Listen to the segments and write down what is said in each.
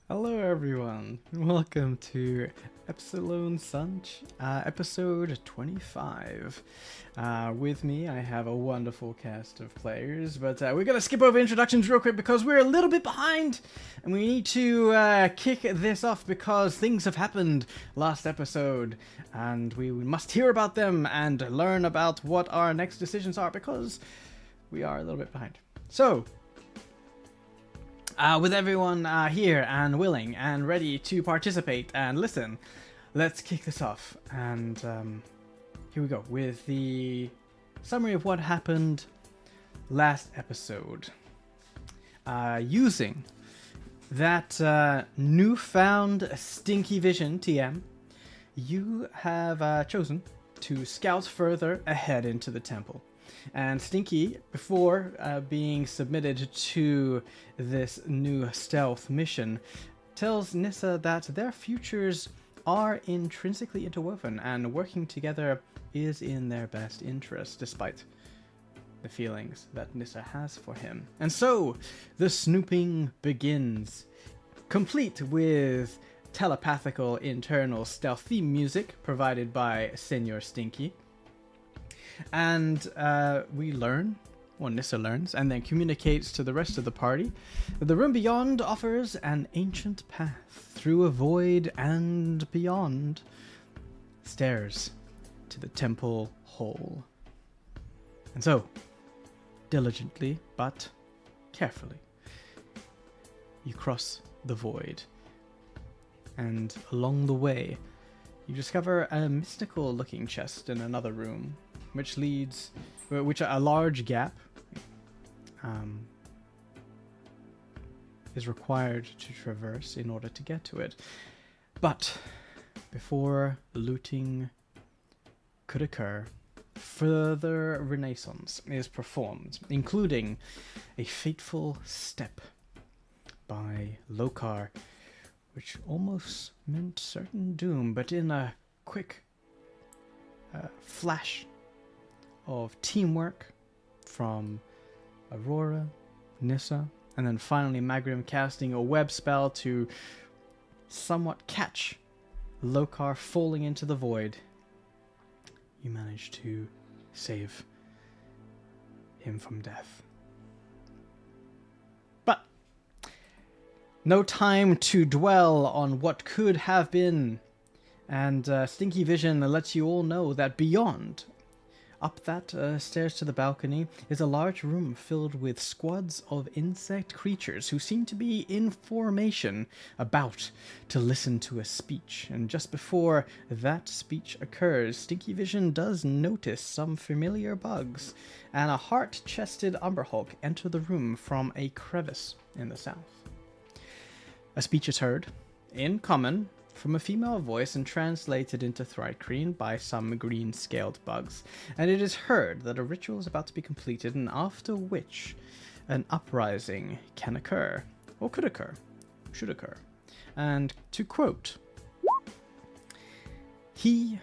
Hello everyone, welcome to Epsilon Sunch, episode 25. With me I have a wonderful cast of players, but we're going to skip over introductions real quick because we're a little bit behind and we need to kick this off because things have happened last episode and we must hear about them and learn about what our next decisions are because we are a little bit behind. So, with everyone here and willing and ready to participate and listen, let's kick this off. And here we go with the summary of what happened last episode. Using that newfound Stinky Vision TM, you have chosen to scout further ahead into the temple. And Stinky, before being submitted to this new stealth mission, tells Nissa that their futures are intrinsically interwoven and working together is in their best interest, despite the feelings that Nissa has for him. And so, the snooping begins, complete with telepathical internal stealth theme music provided by Senor Stinky. And we learn, well, Nissa learns, and then communicates to the rest of the party that the room beyond offers an ancient path through a void and beyond stairs to the temple hall. And so, diligently but carefully, you cross the void. And along the way, you discover a mystical looking chest in another room, which a large gap is required to traverse in order to get to it. But before looting could occur, further renaissance is performed, including a fateful step by Lokar, which almost meant certain doom, but in a quick flash of teamwork from Aurora, Nissa, and then finally Magrim casting a web spell to somewhat catch Lokar falling into the void. You manage to save him from death. But no time to dwell on what could have been, and Stinky Vision lets you all know that beyond, up that stairs to the balcony, is a large room filled with squads of insect creatures who seem to be in formation, about to listen to a speech. And just before that speech occurs, Stinky Vision does notice some familiar bugs, and a heart-chested Umberhulk enter the room from a crevice in the south. A speech is heard, in common, from a female voice and translated into Thwart by some green-scaled bugs, and it is heard that a ritual is about to be completed, and after which an uprising can occur, or could occur, should occur. And to quote, "He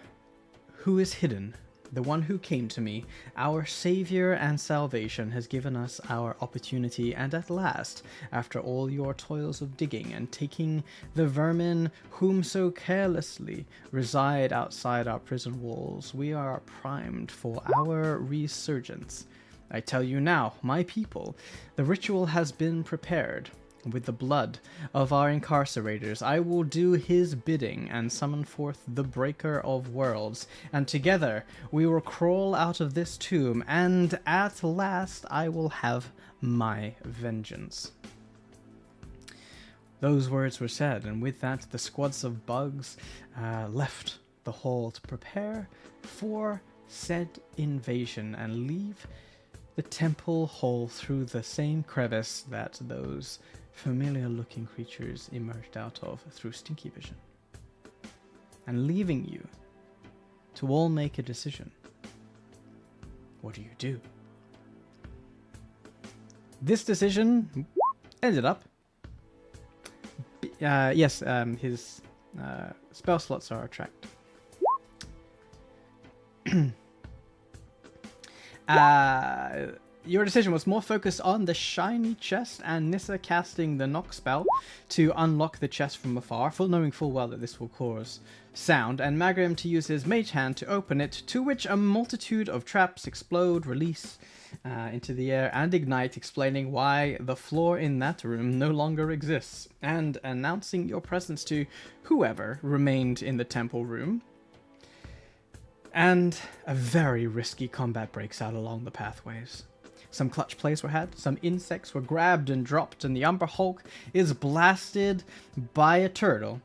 who is hidden, the one who came to me, our savior and salvation, has given us our opportunity, and at last, after all your toils of digging and taking the vermin whom so carelessly reside outside our prison walls, we are primed for our resurgence. I tell you now, my people, the ritual has been prepared. With the blood of our incarcerators, I will do his bidding and summon forth the Breaker of Worlds, and together we will crawl out of this tomb, and at last I will have my vengeance." Those words were said, and with that the squads of bugs left the hall to prepare for said invasion and leave the temple hall through the same crevice that those familiar-looking creatures emerged out of through Stinky Vision, and leaving you to all make a decision. What do you do? This decision ended up... his spell slots are tracked. your decision was more focused on the shiny chest and Nissa casting the knock spell to unlock the chest from afar, knowing full well that this will cause sound, and Magrim to use his mage hand to open it, to which a multitude of traps explode, release into the air, and ignite, explaining why the floor in that room no longer exists, and announcing your presence to whoever remained in the temple room. And a very risky combat breaks out along the pathways. Some clutch plays were had, some insects were grabbed and dropped, and the Umber Hulk is blasted by a turtle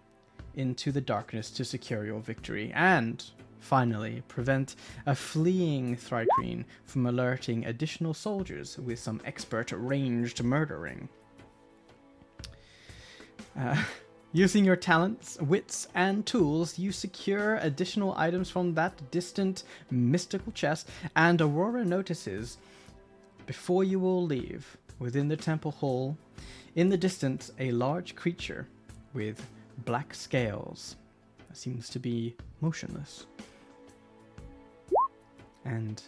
into the darkness to secure your victory, and finally prevent a fleeing Thrycreen from alerting additional soldiers with some expert ranged murdering. Using your talents, wits, and tools, you secure additional items from that distant mystical chest, and Aurora notices, before you all leave, within the temple hall, in the distance, a large creature with black scales that seems to be motionless. And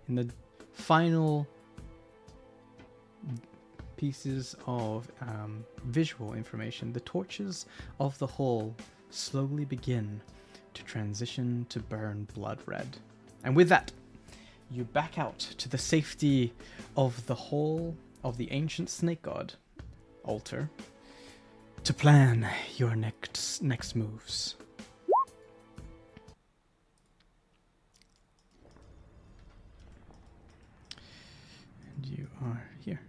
in the final pieces of visual information, the torches of the hall slowly begin to transition to burn blood red. And with that, you back out to the safety of the hall of the ancient snake god altar to plan your next moves. And you are here.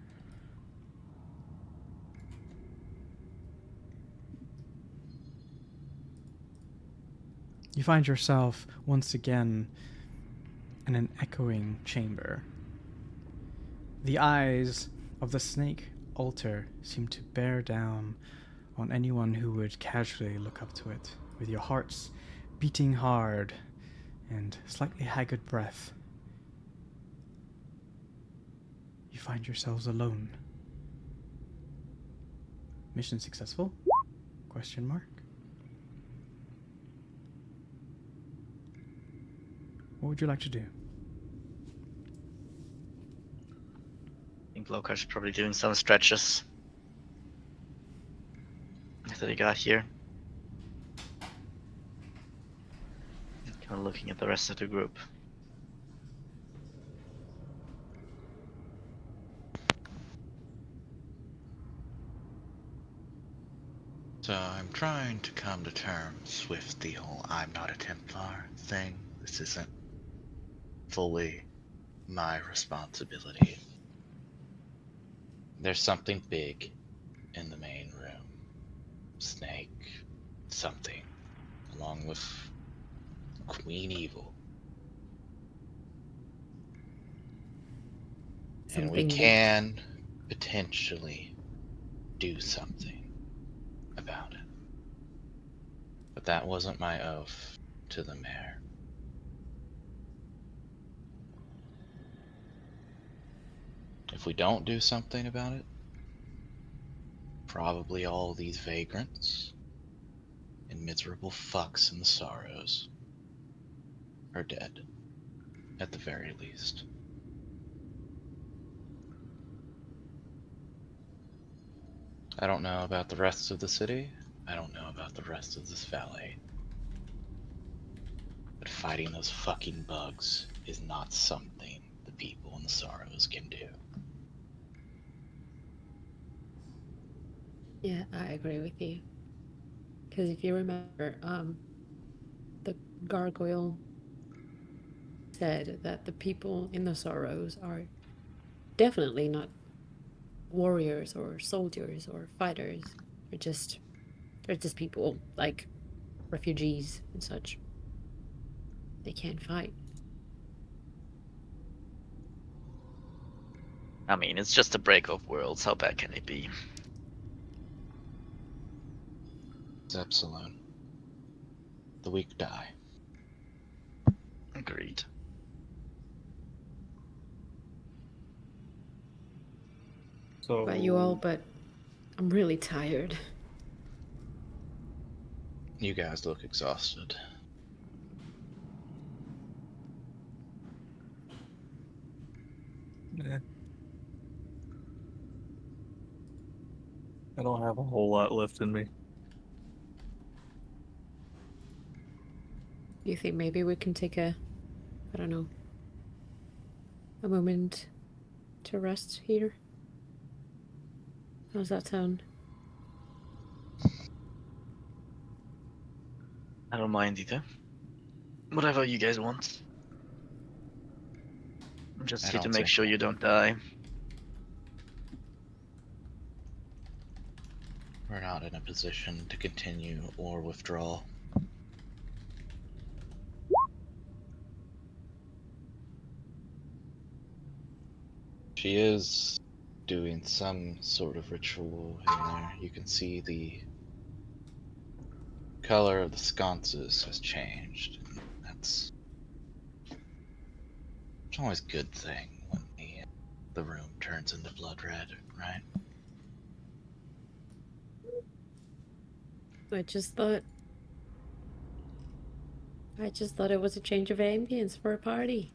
You find yourself once again in an echoing chamber. The eyes of the snake altar seem to bear down on anyone who would casually look up to it, with your hearts beating hard and slightly haggard breath. You find yourselves alone. Mission successful? Question mark. What would you like to do? I think Lokar's probably doing some stretches that he got here. Kind of looking at the rest of the group. So I'm trying to come to terms with the whole I'm not a Templar thing. This isn't fully my responsibility. There's something big in the main room. Snake, something, along with Queen Evil. And we can potentially do something about it. But that wasn't my oath to the mayor. If we don't do something about it, probably all these vagrants and miserable fucks in the Sorrows are dead, at the very least. I don't know about the rest of the city. I don't know about the rest of this valley. But fighting those fucking bugs is not something the people in the Sorrows can do. Yeah, I agree with you. Because if you remember, the gargoyle said that the people in the Sorrows are definitely not warriors or soldiers or fighters. They're just people, like refugees and such. They can't fight. I mean, it's just a break of worlds. How bad can it be? Zepsilon. The weak die. Agreed. So But you all, but I'm really tired. You guys look exhausted. I don't have a whole lot left in me. Do you think maybe we can take a, I don't know, a moment to rest here? How's that sound? I don't mind either. Whatever you guys want. I'm just I here to don't make think- sure you don't die. We're not in a position to continue or withdraw. She is doing some sort of ritual in there. You can see the color of the sconces has changed. And that's it's always a good thing when the room turns into blood red, right? I just thought it was a change of ambience for a party.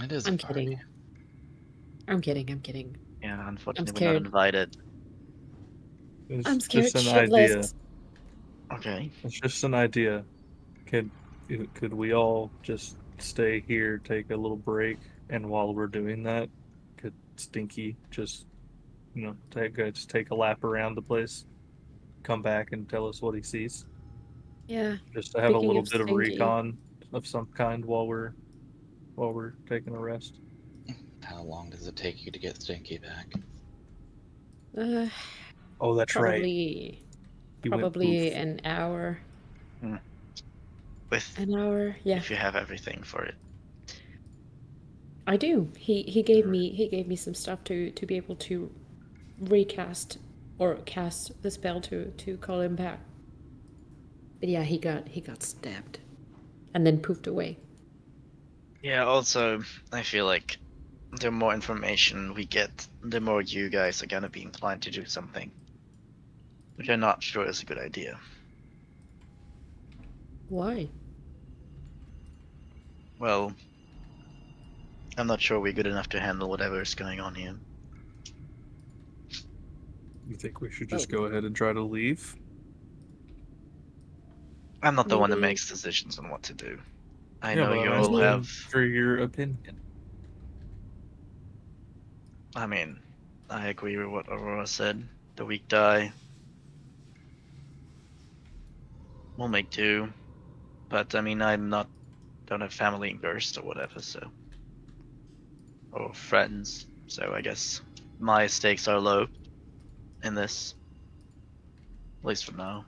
It is I'm a party. kidding. I'm kidding. Yeah, I'm unfortunately we're not scared. invited. It's I'm scared just an shitless. idea. Okay. It's just an idea. Could we all just stay here, take a little break, and while we're doing that, could Stinky just just take a lap around the place, come back and tell us what he sees, Yeah. just to have a Speaking little of bit of stinky, recon of some kind while we're taking a rest. How long does it take you to get Stinky back? uh, Oh, that's right. probably He went poof. an hour. With An hour, yeah. if you have everything for it. I do. He gave me some stuff to be able to recast or cast the spell to call him back. But yeah, he got stabbed, and then poofed away. Yeah, also I feel like the more information we get, the more you guys are gonna be inclined to do something. Which I'm not sure is a good idea. Why? Well, I'm not sure we're good enough to handle whatever is going on here. You think we should Well, just go ahead and try to leave? I'm not the one that maybe. makes decisions on what to do. I Yeah, know but you I'm all asking have. for your opinion. I mean, I agree with what Aurora said. The weak die. We'll make do. But I mean, don't have family in Burst or whatever, so. Or friends. So I guess my stakes are low in this. At least for now.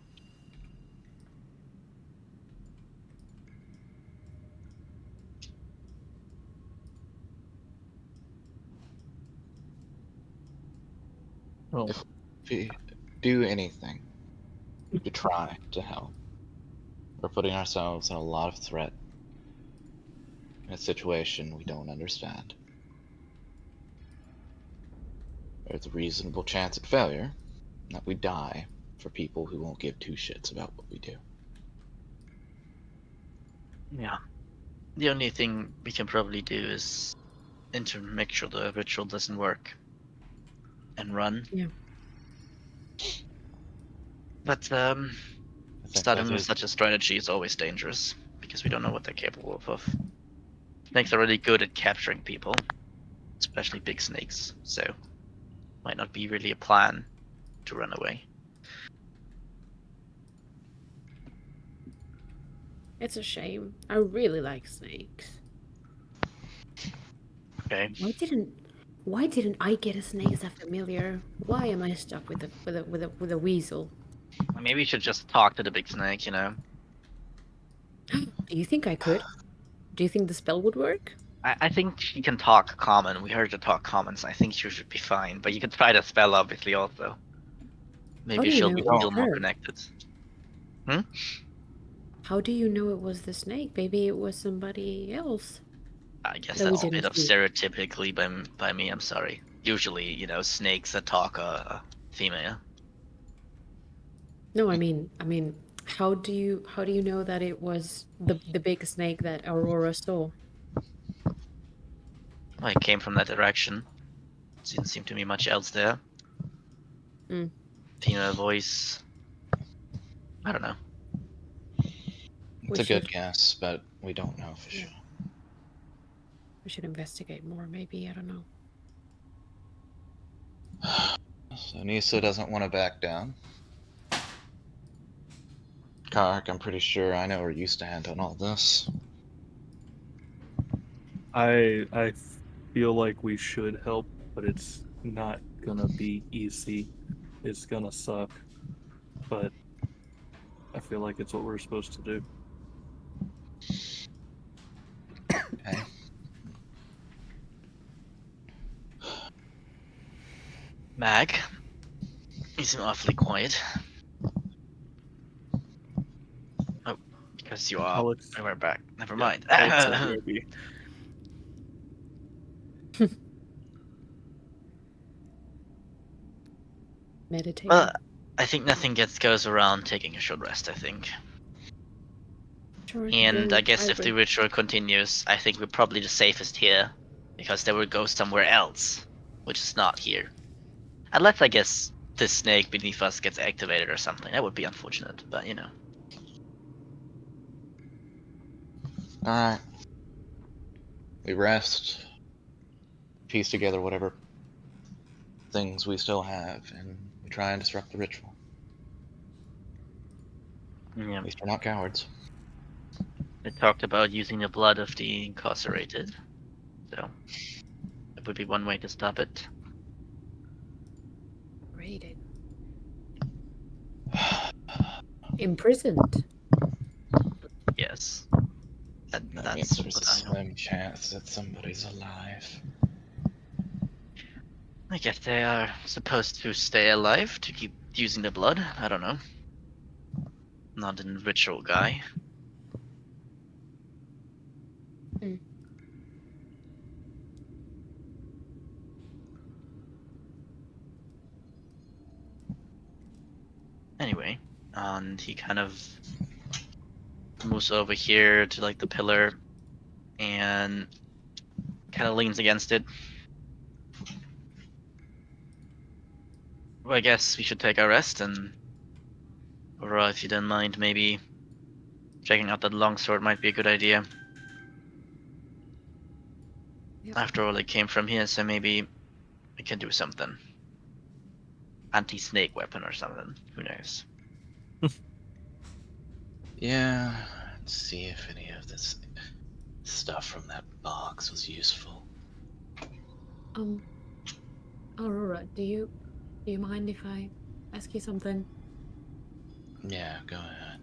Well, If we do anything to try to help, we're putting ourselves in a lot of threat in a situation we don't understand. There's a reasonable chance at failure that we die for people who won't give two shits about what we do. Yeah. The only thing we can probably do is make sure the ritual doesn't work. And run. Yeah. But I think starting that with is such a strategy is always dangerous because we don't know what they're capable of. Snakes are really good at capturing people, especially big snakes, so might not be really a plan to run away. It's a shame. I really like snakes. Okay. Why didn't I get a snake as a familiar? Why am I stuck with a weasel? Maybe we should just talk to the big snake, you know? Do you think I could? Do you think the spell would work? I think she can talk common. We heard her talk common, so I think she should be fine. But you can try the spell, obviously, also. How Maybe do you she'll know it was feel more her? connected. How do you know it was the snake? Maybe it was somebody else I guess that we that's a didn't bit of see. stereotypically by me. I'm sorry. Usually, snakes that talk are female. No, I mean, how do you know that it was the big snake that Aurora saw? Well, it came from that direction. Didn't seem to be much else there. female voice. I don't know. It's a good guess, but we don't know for sure. We should investigate more, maybe. I don't know. So Nisa doesn't want to back down. Kark, I'm pretty sure I know where you stand on all this. I feel like we should help, but it's not gonna be easy. It's gonna suck, but I feel like it's what we're supposed to do. Okay. Mag, you seem awfully quiet. Oh, because you are. Alex, We're back. Never yeah, mind. Alex said BRB. Meditating. Well, I think nothing goes around taking a short rest, I think. Sure, And I guess if agree. the ritual continues, I think we're probably the safest here. Because they will go somewhere else, which is not here. Unless, I guess, this snake beneath us gets activated or something. That would be unfortunate, but you know. Alright. We rest. Piece together whatever things we still have, and we try and disrupt the ritual. Yeah. At least we're not cowards. They talked about using the blood of the incarcerated. So, that would be one way to stop it. Rated. Imprisoned. Yes. That That's means there's a what I know. slim chance that somebody's alive. I guess they are supposed to stay alive to keep using the blood. I don't know. Not a ritual guy. Anyway, and he kind of moves over here to like the pillar and kind of leans against it. Well, I guess we should take our rest, and Aurora, if you don't mind, maybe checking out that longsword might be a good idea. Yep. After all, it came from here, so maybe we can do something. Anti-snake weapon or something. Who knows? Yeah, let's see if any of this stuff from that box was useful. Aurora, do you mind if I ask you something? Yeah, go ahead.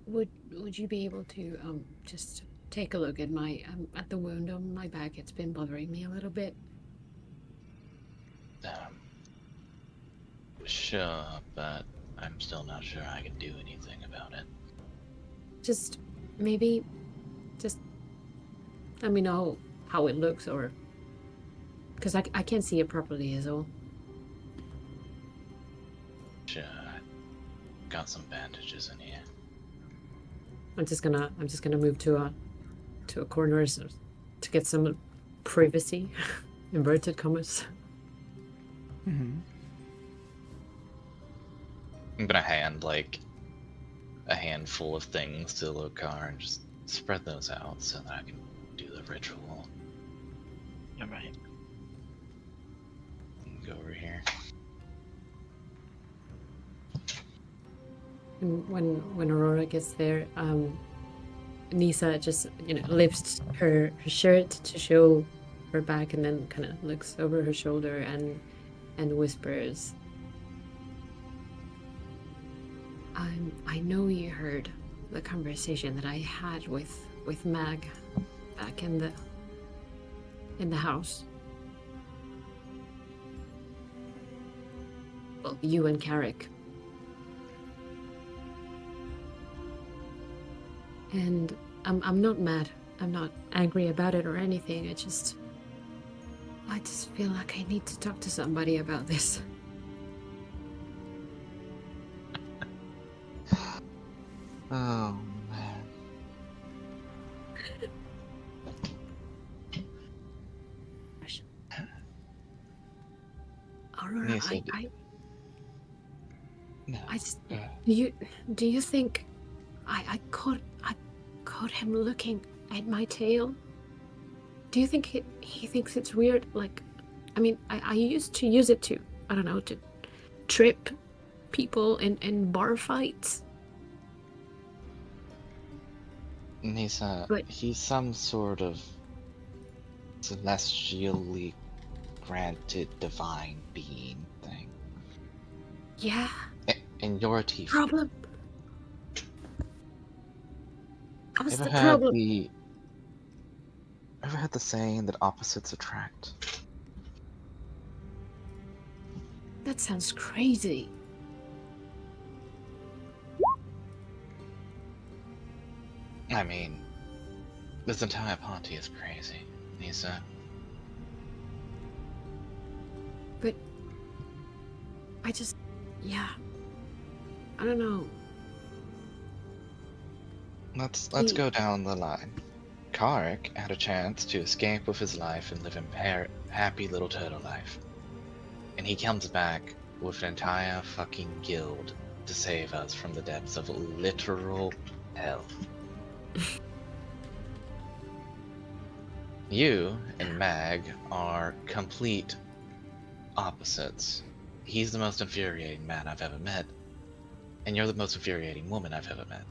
Would you be able to just take a look at my at the wound on my back? It's been bothering me a little bit. Sure, but I'm still not sure I can do anything about it. Just maybe just let me know how it looks, or because I can't see it properly is all. Sure, got some bandages in here. I'm just gonna move to a corner to get some privacy, inverted commas. Mm-hmm. I'm gonna hand like a handful of things to Lokar and just spread those out so that I can do the ritual. Alright. Go over here. And when Aurora gets there, Nisa just lifts her shirt to show her back, and then kind of looks over her shoulder and whispers, I know you heard the conversation that I had with Mag back in the house. Well, you and Carrick. And I'm not mad. I'm not angry about it or anything. I just feel like I need to talk to somebody about this. Oh man. Aurora, Nisa, No. Do you think I caught him looking at my tail? Do you think he thinks it's weird? Like, I mean, I used to use it to, I don't know, to trip people in bar fights. And But he's some sort of celestially granted divine being thing. yeah, And you're a tiefling. problem. What's Ever the had problem? the saying that opposites attract? That sounds crazy. I mean, this entire party is crazy, Nisa. But yeah, I don't know. Let's go down the line. Karek had a chance to escape with his life and live a happy little turtle life. And he comes back with an entire fucking guild to save us from the depths of literal hell. You and Mag are complete opposites. He's the most infuriating man I've ever met, and you're the most infuriating woman I've ever met.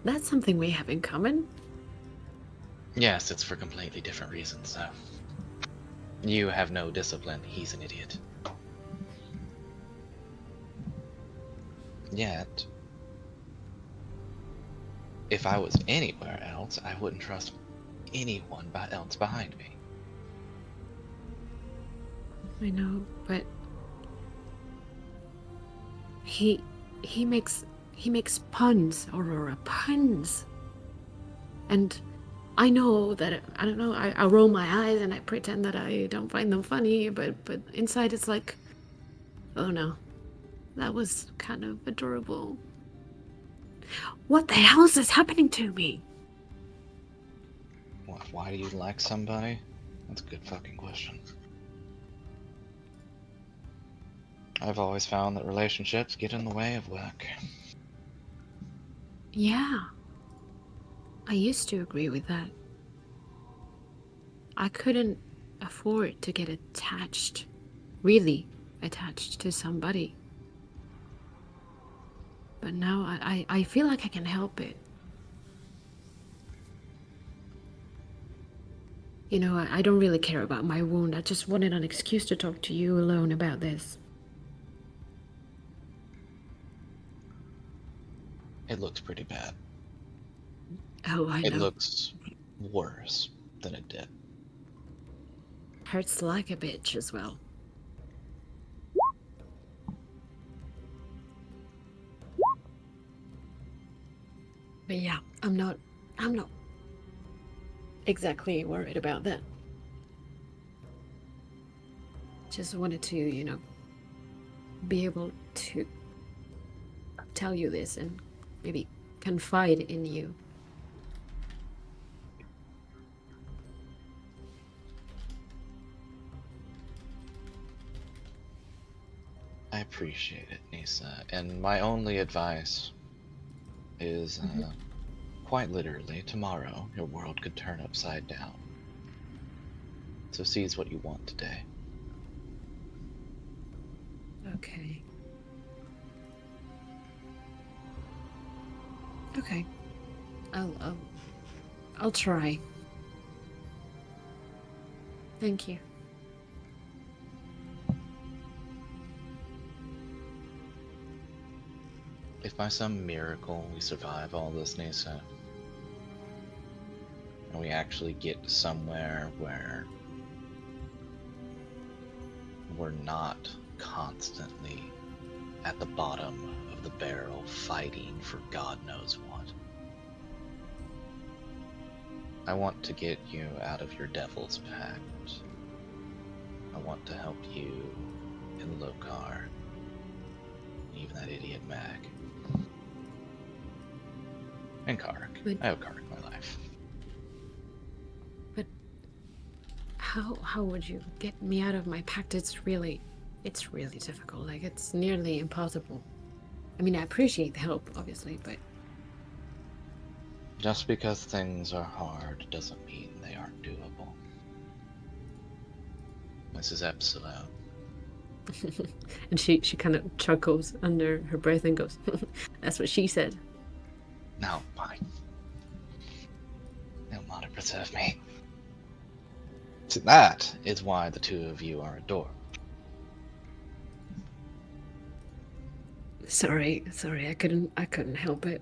That's something we have in common. Yes, it's for completely different reasons, though. You have no discipline, he's an idiot. Yet, if I was anywhere else, I wouldn't trust anyone else behind me. I know, but he makes puns, Aurora, puns. And I know that, I don't know, I roll my eyes and I pretend that I don't find them funny, but inside it's like, oh no, that was kind of adorable. What the hell is this happening to me? Why do you like somebody? That's a good fucking question. I've always found that relationships get in the way of work. Yeah, I used to agree with that. I couldn't afford to get attached, really attached to somebody. But now I feel like I can help it. You know, I don't really care about my wound. I just wanted an excuse to talk to you alone about this. It looks pretty bad. Oh, I It know. looks worse than it did. Hurts like a bitch as well. But yeah, I'm not exactly worried about that. Just wanted to, you know, be able to tell you this and maybe confide in you. I appreciate it, Nisa. And my only advice is, quite literally, tomorrow your world could turn upside down. So seize what you want today. Okay. Okay. I'll try. Thank you. If by some miracle we survive all this, Nisa, and we actually get somewhere where we're not constantly at the bottom of the barrel fighting for God knows what, I want to get you out of your devil's pact. I want to help you and Lokar, even that idiot Mag. And Kark. But- I have Kark in my life. But how would you get me out of my pact? It's it's really difficult. Like, it's nearly impossible. I mean, I appreciate the help, obviously, but Just because things are hard doesn't mean they aren't doable. Mrs. Epsilon. and she kind of chuckles under her breath and goes, "That's what she said." No, fine. They'll not preserve me. So that is why the two of you are adorable. Sorry, I couldn't help it.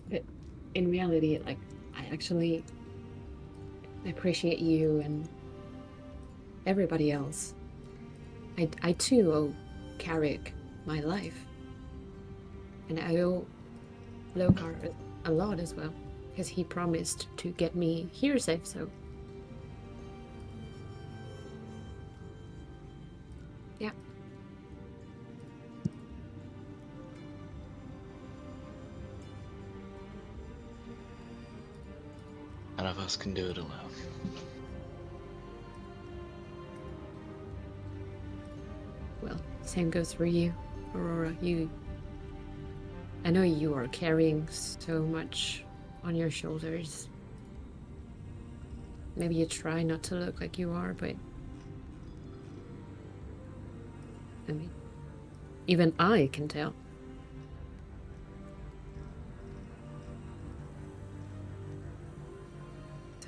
But in reality, like, I actually appreciate you and everybody else. I too owe Carrick my life. And I owe Lokar a lot as well, because he promised to get me here safe, so... yeah. None of us can do it alone. Well, same goes for you, Aurora. I know you are carrying so much on your shoulders. Maybe you try not to look like you are, but... I mean, even I can tell.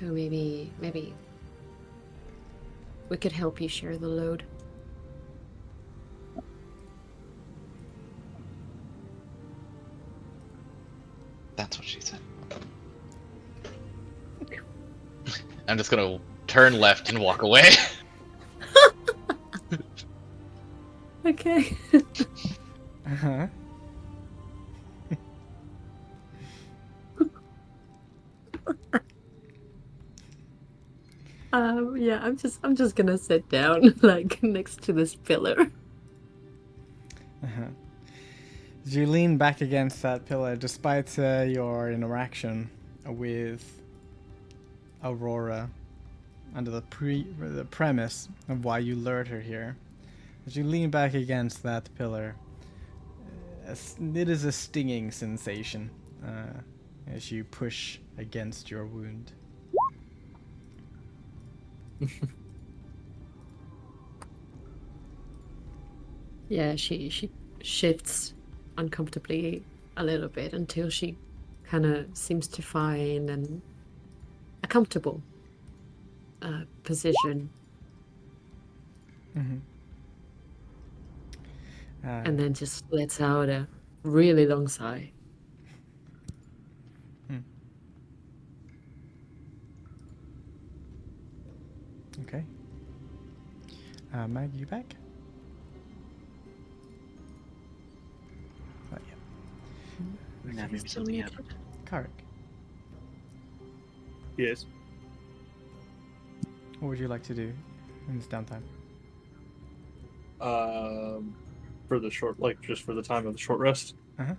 So maybe we could help you share the load. That's what she said. I'm just gonna turn left and walk away. Okay. Uh-huh. Yeah, I'm just gonna sit down, like, next to this pillar. Uh-huh. As you lean back against that pillar, despite your interaction with Aurora, under the premise of why you lured her here, as you lean back against that pillar, it is a stinging sensation as you push against your wound. Yeah, she shifts uncomfortably a little bit until she kind of seems to find a comfortable position, Mm-hmm. and then just lets out a really long sigh. Okay. Mag, you back? Yeah. Yeah, maybe something happened. Karik, Yes. what would you like to do in this downtime? For the short, like just for the time of the short rest. Uh-huh.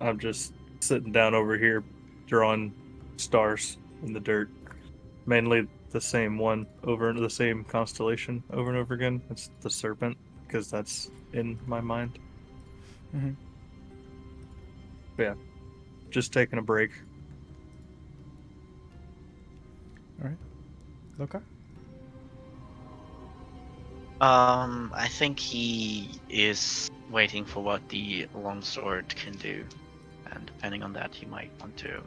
I'm just sitting down over here, drawing stars in the dirt. Mainly the same one over into the same constellation over and over again. It's the serpent, because that's in my mind. Mm-hmm. But yeah, just taking a break. All right. Lokar? I think he is waiting for what the longsword can do, and depending on that, he might want to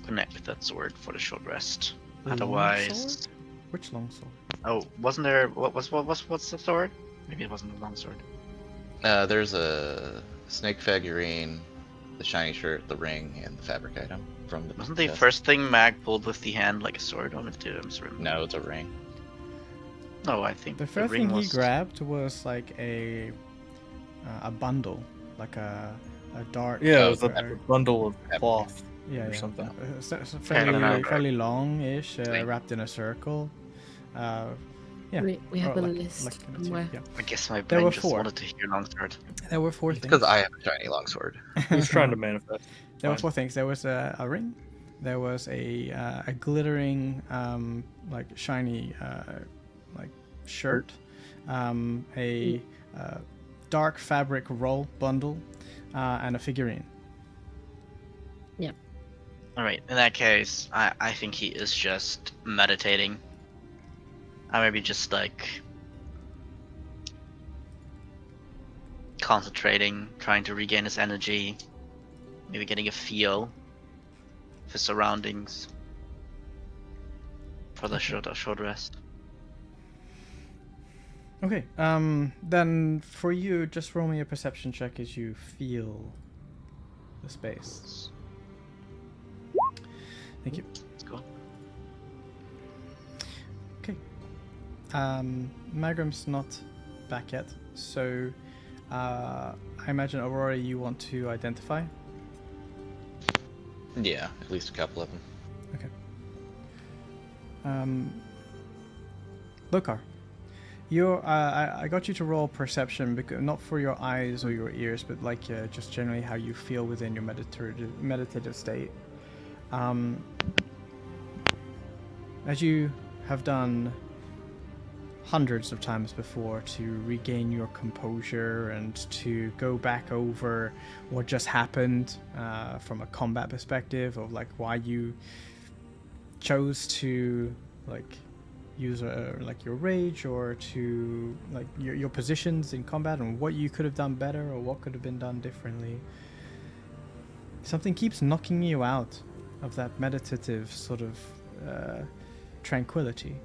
connect with that sword for the short rest. Otherwise, Longsword? Which longsword? oh, wasn't there? What's the sword? Maybe it wasn't the longsword. There's a snake figurine, the shiny shirt, the ring, and the fabric item from the. Wasn't the chest. first thing Mag pulled with the hand like a sword on it too? I'm sorry. No, it's a ring. No, I think The the first ring thing he was. grabbed was like a bundle, like a dark. Yeah, it was a or- bundle of cloth yeah, or yeah. something. Fairly, remember. fairly long-ish, Wait. wrapped in a circle. Yeah. We have or a like- list like in a somewhere. tube, I guess my There brain were just 4. wanted to hear longsword. There were 4 It's things. because I have a shiny longsword. He was trying to manifest. There were Fine. 4 things. There was a ring, there was a glittering, like shiny, like shirt, a dark fabric roll bundle, and a figurine. Yep. Alright, in that case, I think he is just meditating. I maybe just like concentrating, trying to regain his energy, maybe getting a feel of his surroundings for the short rest. Okay. Then for you, just roll me a perception check as you feel the space. Thank you. Let's go. Okay. Magram's not back yet, so I imagine Aurora, you want to identify. Yeah, at least a couple of them. Okay. Lokar, you're. I got you to roll perception, because not for your eyes or your ears, but like just generally how you feel within your meditative state. As you have done hundreds of times before to regain your composure and to go back over what just happened from a combat perspective, of like why you chose to like use like your rage, or to like your positions in combat and what you could have done better or what could have been done differently. Something keeps knocking you out of that meditative sort of tranquility.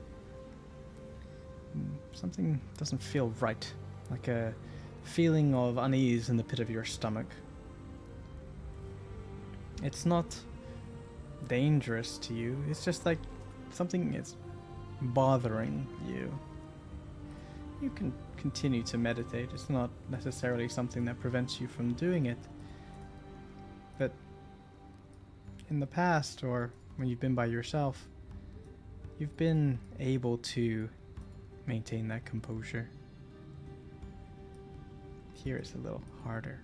Something doesn't feel right, like a feeling of unease in the pit of your stomach. It's not dangerous to you, it's just like something is bothering you. You can continue to meditate, it's not necessarily something that prevents you from doing it. But in the past, or when you've been by yourself, you've been able to maintain that composure. Here it's a little harder.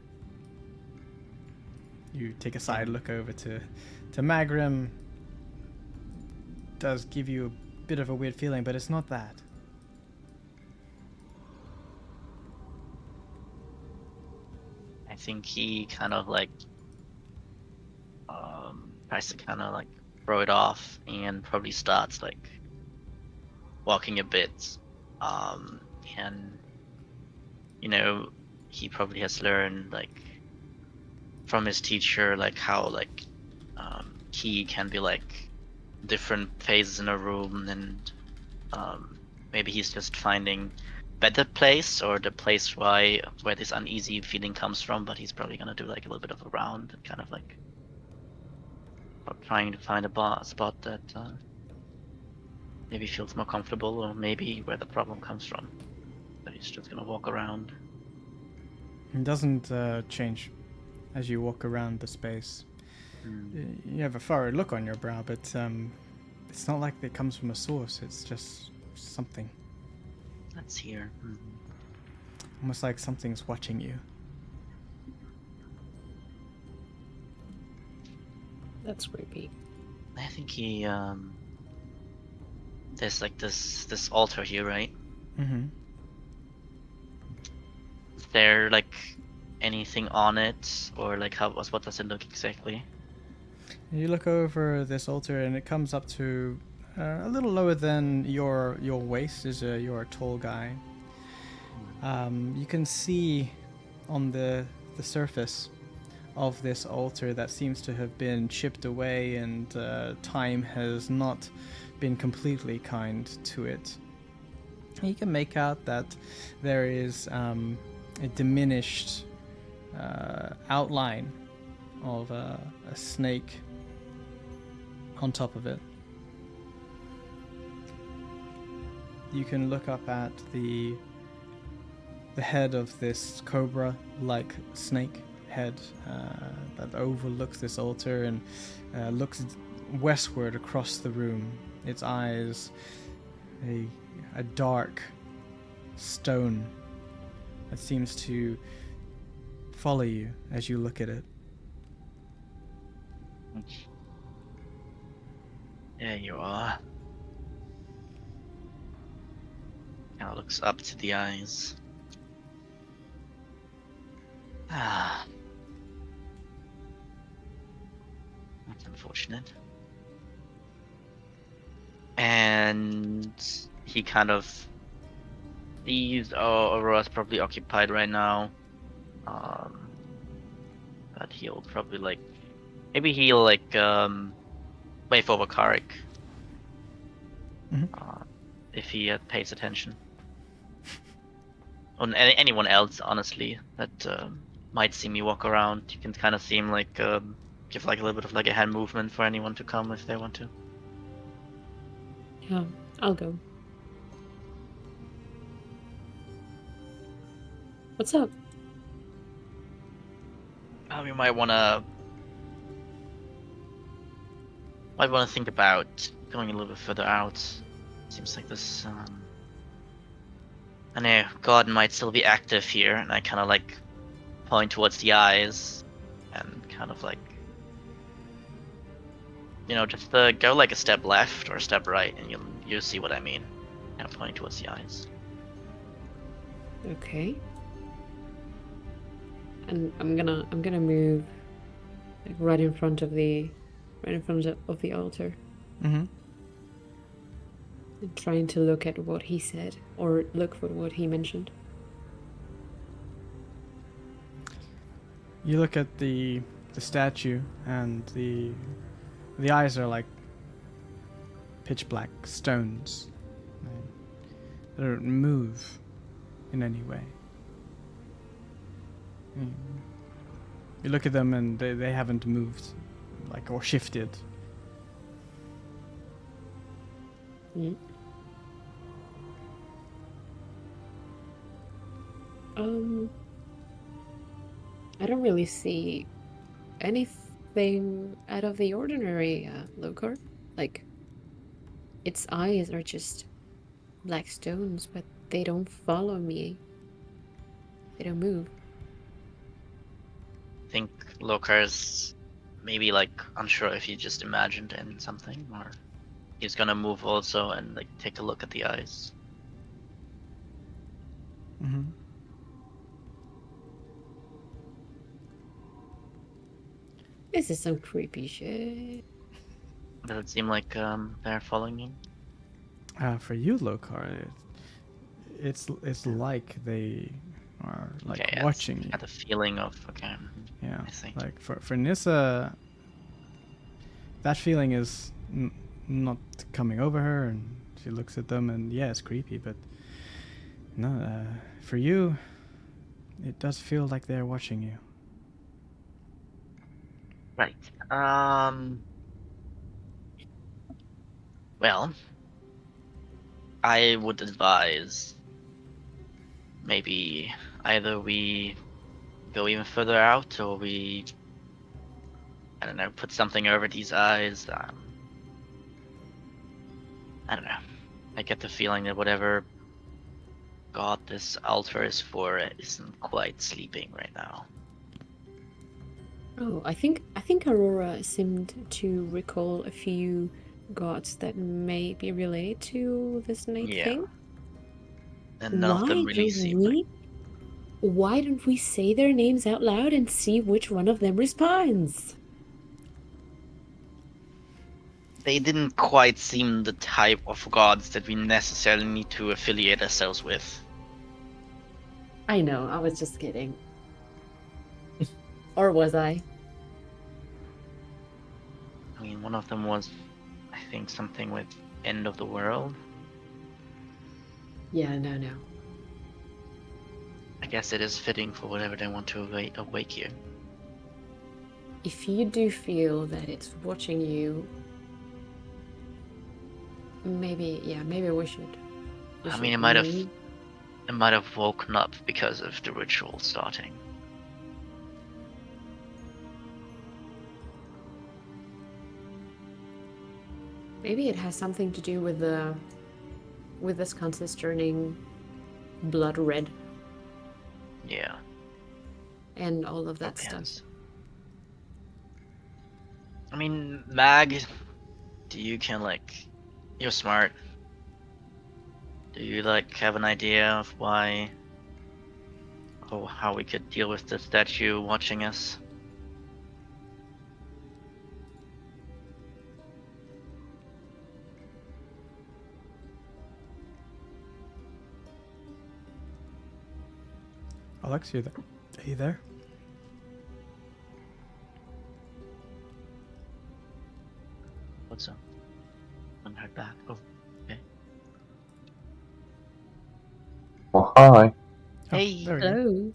You take a side look over to Magram. Does give you a bit of a weird feeling, but it's not that. I think he kind of like tries to kind of like throw it off and probably starts like walking a bit. And you know, he probably has learned like from his teacher like how like he can be like different phases in a room, and maybe he's just finding better place, or the place where this uneasy feeling comes from, but he's probably gonna do like a little bit of a round and kind of like trying to find a spot that maybe feels more comfortable, or maybe where the problem comes from. But he's just gonna walk around. It doesn't change as you walk around the space. You have a furrowed look on your brow, but it's not like it comes from a source. It's just something. That's here. Almost like something's watching you. That's creepy. I think he there's like this altar here, right? Mm-hmm. Is there like anything on it, or like what does it look exactly? You look over this altar, and it comes up to a little lower than your waist. You're a tall guy. You can see on the surface of this altar that seems to have been chipped away, and time has not been completely kind to it. You can make out that there is a diminished outline of a snake on top of it. You can look up at the head of this cobra-like snake head that overlooks this altar and looks westward across the room. Its eyes, a dark stone that seems to follow you as you look at it. There you are. Kind of looks up to the eyes. Ah. That's unfortunate. And he kind of sees Aurora's probably occupied right now. But he'll probably maybe he'll wave over Karik. Mhm. If he pays attention. Or anyone else, honestly, that might see me walk around. You can kind of see him give a little bit of a hand movement for anyone to come if they want to. Yeah, I'll go. What's up? We might wanna think about going a little bit further out. Seems like this I know God might still be active here, and I kind of point towards the eyes, and kind of just go a step left or a step right, and you'll see what I mean. Kind of pointing towards the eyes. Okay. And I'm gonna move right in front of the altar. Mm-hmm. And trying to look at what he said or look for what he mentioned. You look at the statue, and the eyes are like pitch black stones. They don't move in any way. You look at them, and they haven't moved, or shifted. Mm. I don't really see anything out of the ordinary, Lokar. Its eyes are just black stones, but they don't follow me. They don't move. I think Lokar's maybe unsure if he just imagined in something, or he's gonna move also and take a look at the eyes. Mm-hmm. This is some creepy shit. Does it seem like they're following him? For you, Lokar, it's like they are Okay, yeah, watching you. Had the feeling of Yeah, I see. For Nissa, that feeling is not coming over her, and she looks at them, and yeah, it's creepy. But no, for you, it does feel like they're watching you. Right. Well, I would advise maybe either we go even further out, or we, I don't know, put something over these eyes. I don't know. I get the feeling that whatever god this altar is for isn't quite sleeping right now. Oh, I think Aurora seemed to recall a few gods that may be related to this night thing. And none of them really seem Why don't we say their names out loud and see which one of them responds? they didn't quite seem the type of gods that we necessarily need to affiliate ourselves with. I know, I was just kidding. Or was I? I mean, one of them was, I think, something with end of the world. Yeah, no. I guess it is fitting for whatever they want to awake you. If you do feel that it's watching you, maybe we should. I mean, it might have woken up because of the ritual starting. Maybe it has something to do with the sconces turning blood red. Yeah. And all of that stuff. I mean, Mag do you you're smart. Do you have an idea of why or how we could deal with the statue watching us? Alex, you there? Are you there? What's up? I'm heard back. Oh, okay. Oh, hi. Oh, Hey. there we go. Hello.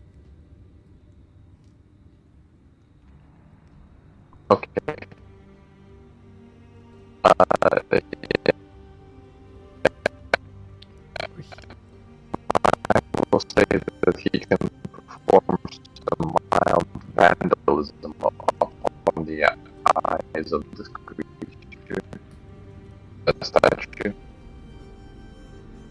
Okay. Uh, I will say that he can perform some mild vandalism on the eyes of this creature. That's that true.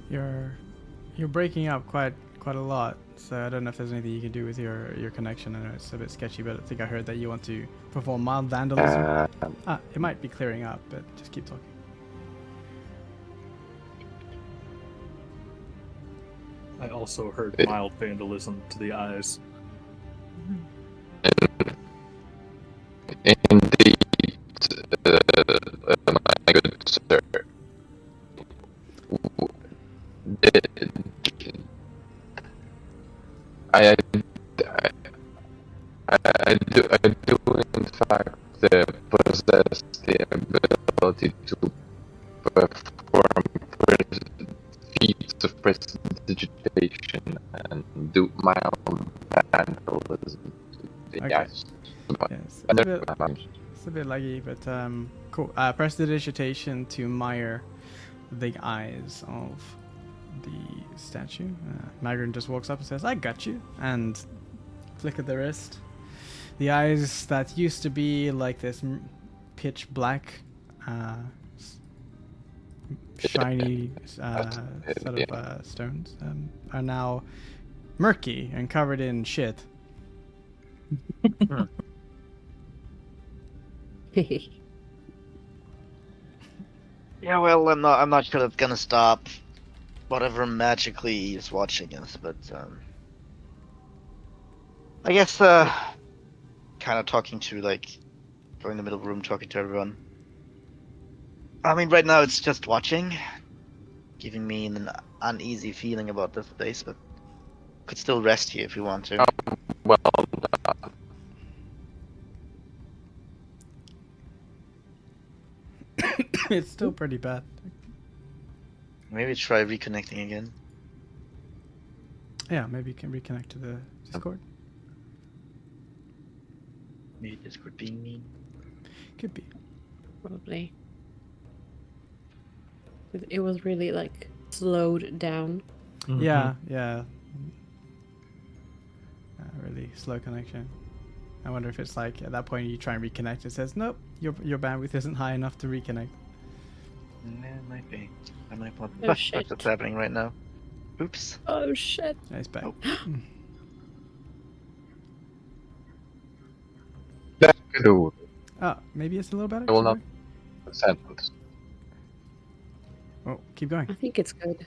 You're breaking up quite a lot, so I don't know if there's anything you can do with your connection. I know it's a bit sketchy, but I think I heard that you want to perform mild vandalism. It might be clearing up, but just keep talking. I also heard mild vandalism to the eyes. Indeed, my good sir. I, I do in fact possess the ability to perform feats of prestidigitation and do mild vandalism to the Okay. eyes. Yes, it's a bit laggy, but cool. Prestidigitation to mire the eyes of the statue. Magrin just walks up and says, "I got you," and flick of the wrist. The eyes that used to be like this pitch black, shiny sort of stones are now murky and covered in shit. Yeah, well, I'm not sure that's gonna stop whatever magically is watching us, but I guess kind of talking to going in the middle of the room, talking to everyone. I mean, right now it's just watching, giving me an uneasy feeling about this place, but could still rest here if we want to. Well, It's still pretty bad. Maybe try reconnecting again. Yeah, maybe you can reconnect to the Discord. Maybe Discord being mean. Could be. Probably. It was really slowed down. Mm-hmm. Yeah. Really slow connection. I wonder if it's at that point you try and reconnect. It says nope, your bandwidth isn't high enough to reconnect. Yeah, it might be. I might pop. Oh, That's shit. what's happening right now. Oops. Oh shit. Yeah, it's back. Oh. that's good. Oh, maybe it's a little better. I will Keep not going. sentence. Oh, keep going. I think it's good.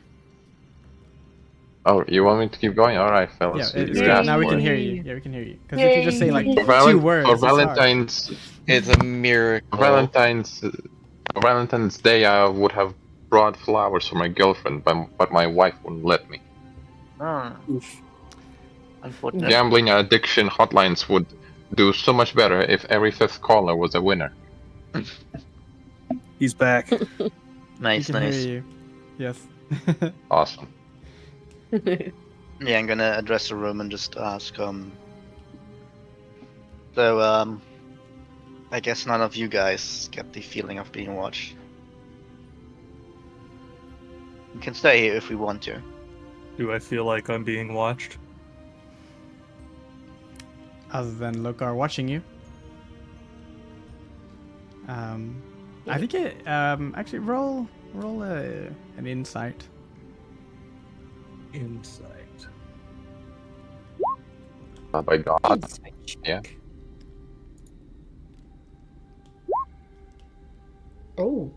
Oh, you want me to keep going? All right, fellas. Yeah, you it's asked good. Now we for can it. hear you. Yeah, we can hear you. Because if you just say For two words, for it's hard. Valentine's It's a miracle. For Valentine's Day, I would have brought flowers for my girlfriend, but my wife wouldn't let me. Oh, Oof. unfortunate. Gambling addiction hotlines would do so much better if every fifth caller was a winner. He's back. We Nice, can nice. hear you. Yes. Awesome. Yeah, I'm gonna address the room and just ask, I guess none of you guys get the feeling of being watched. We can stay here if we want to. Do I feel like I'm being watched? Other than Lokar watching you. I think it. Actually, roll an insight. Insight. Oh my god. Insight check. Yeah. Oh,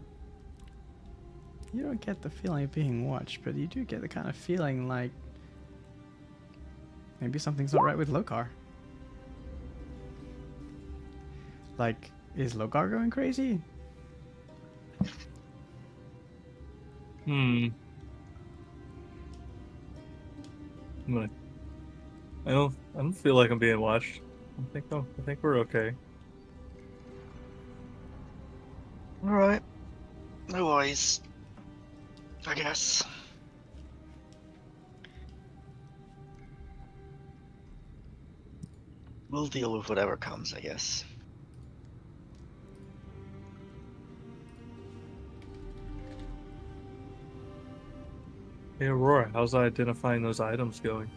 you don't get the feeling of being watched, but you do get the kind of feeling like maybe something's not right with Lokar. Like, is Lokar going crazy? Hmm. Like, I don't feel like I'm being watched. I think we're okay. Alright. No worries. I guess. We'll deal with whatever comes, I guess. Hey Aurora, how's identifying those items going?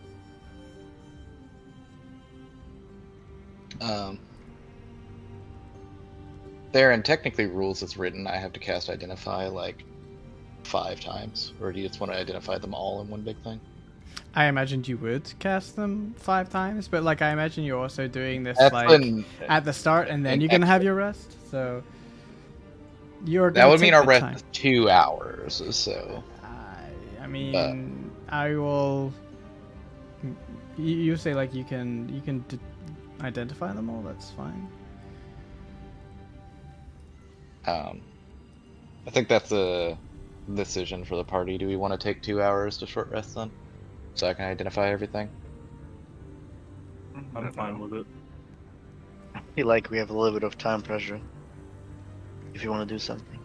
There, and technically rules as written, I have to cast Identify like 5 times, or do you just want to identify them all in one big thing? I imagined you would cast them 5 times, but like I imagine you're also doing this That's like when at the start, and then an you're gonna have extra. your rest. So you're That gonna would mean take our the rest time. is 2 hours, so. I But mean, I will. You say like you can identify them all. That's fine. I think that's a decision for the party. Do we want to take 2 hours to short rest then? So I can identify everything? I'm fine with it. I feel like we have a little bit of time pressure. If you want to do something.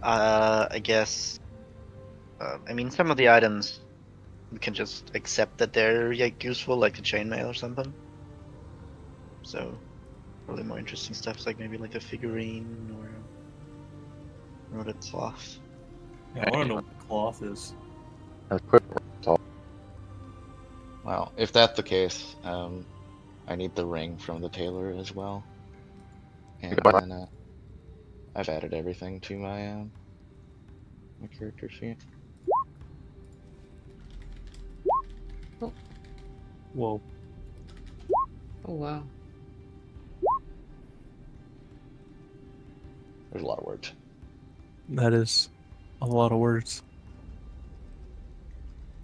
I guess. I mean, some of the items we can just accept that they're like useful, like the chainmail or something. So, probably more interesting stuff, like maybe like a figurine or the cloth. Yeah, I want to know what the cloth is. Let's put all Well, if that's the case, I need the ring from the tailor as well. And then I've added everything to my character sheet. Whoa. Oh wow. There's a lot of words. That is a lot of words.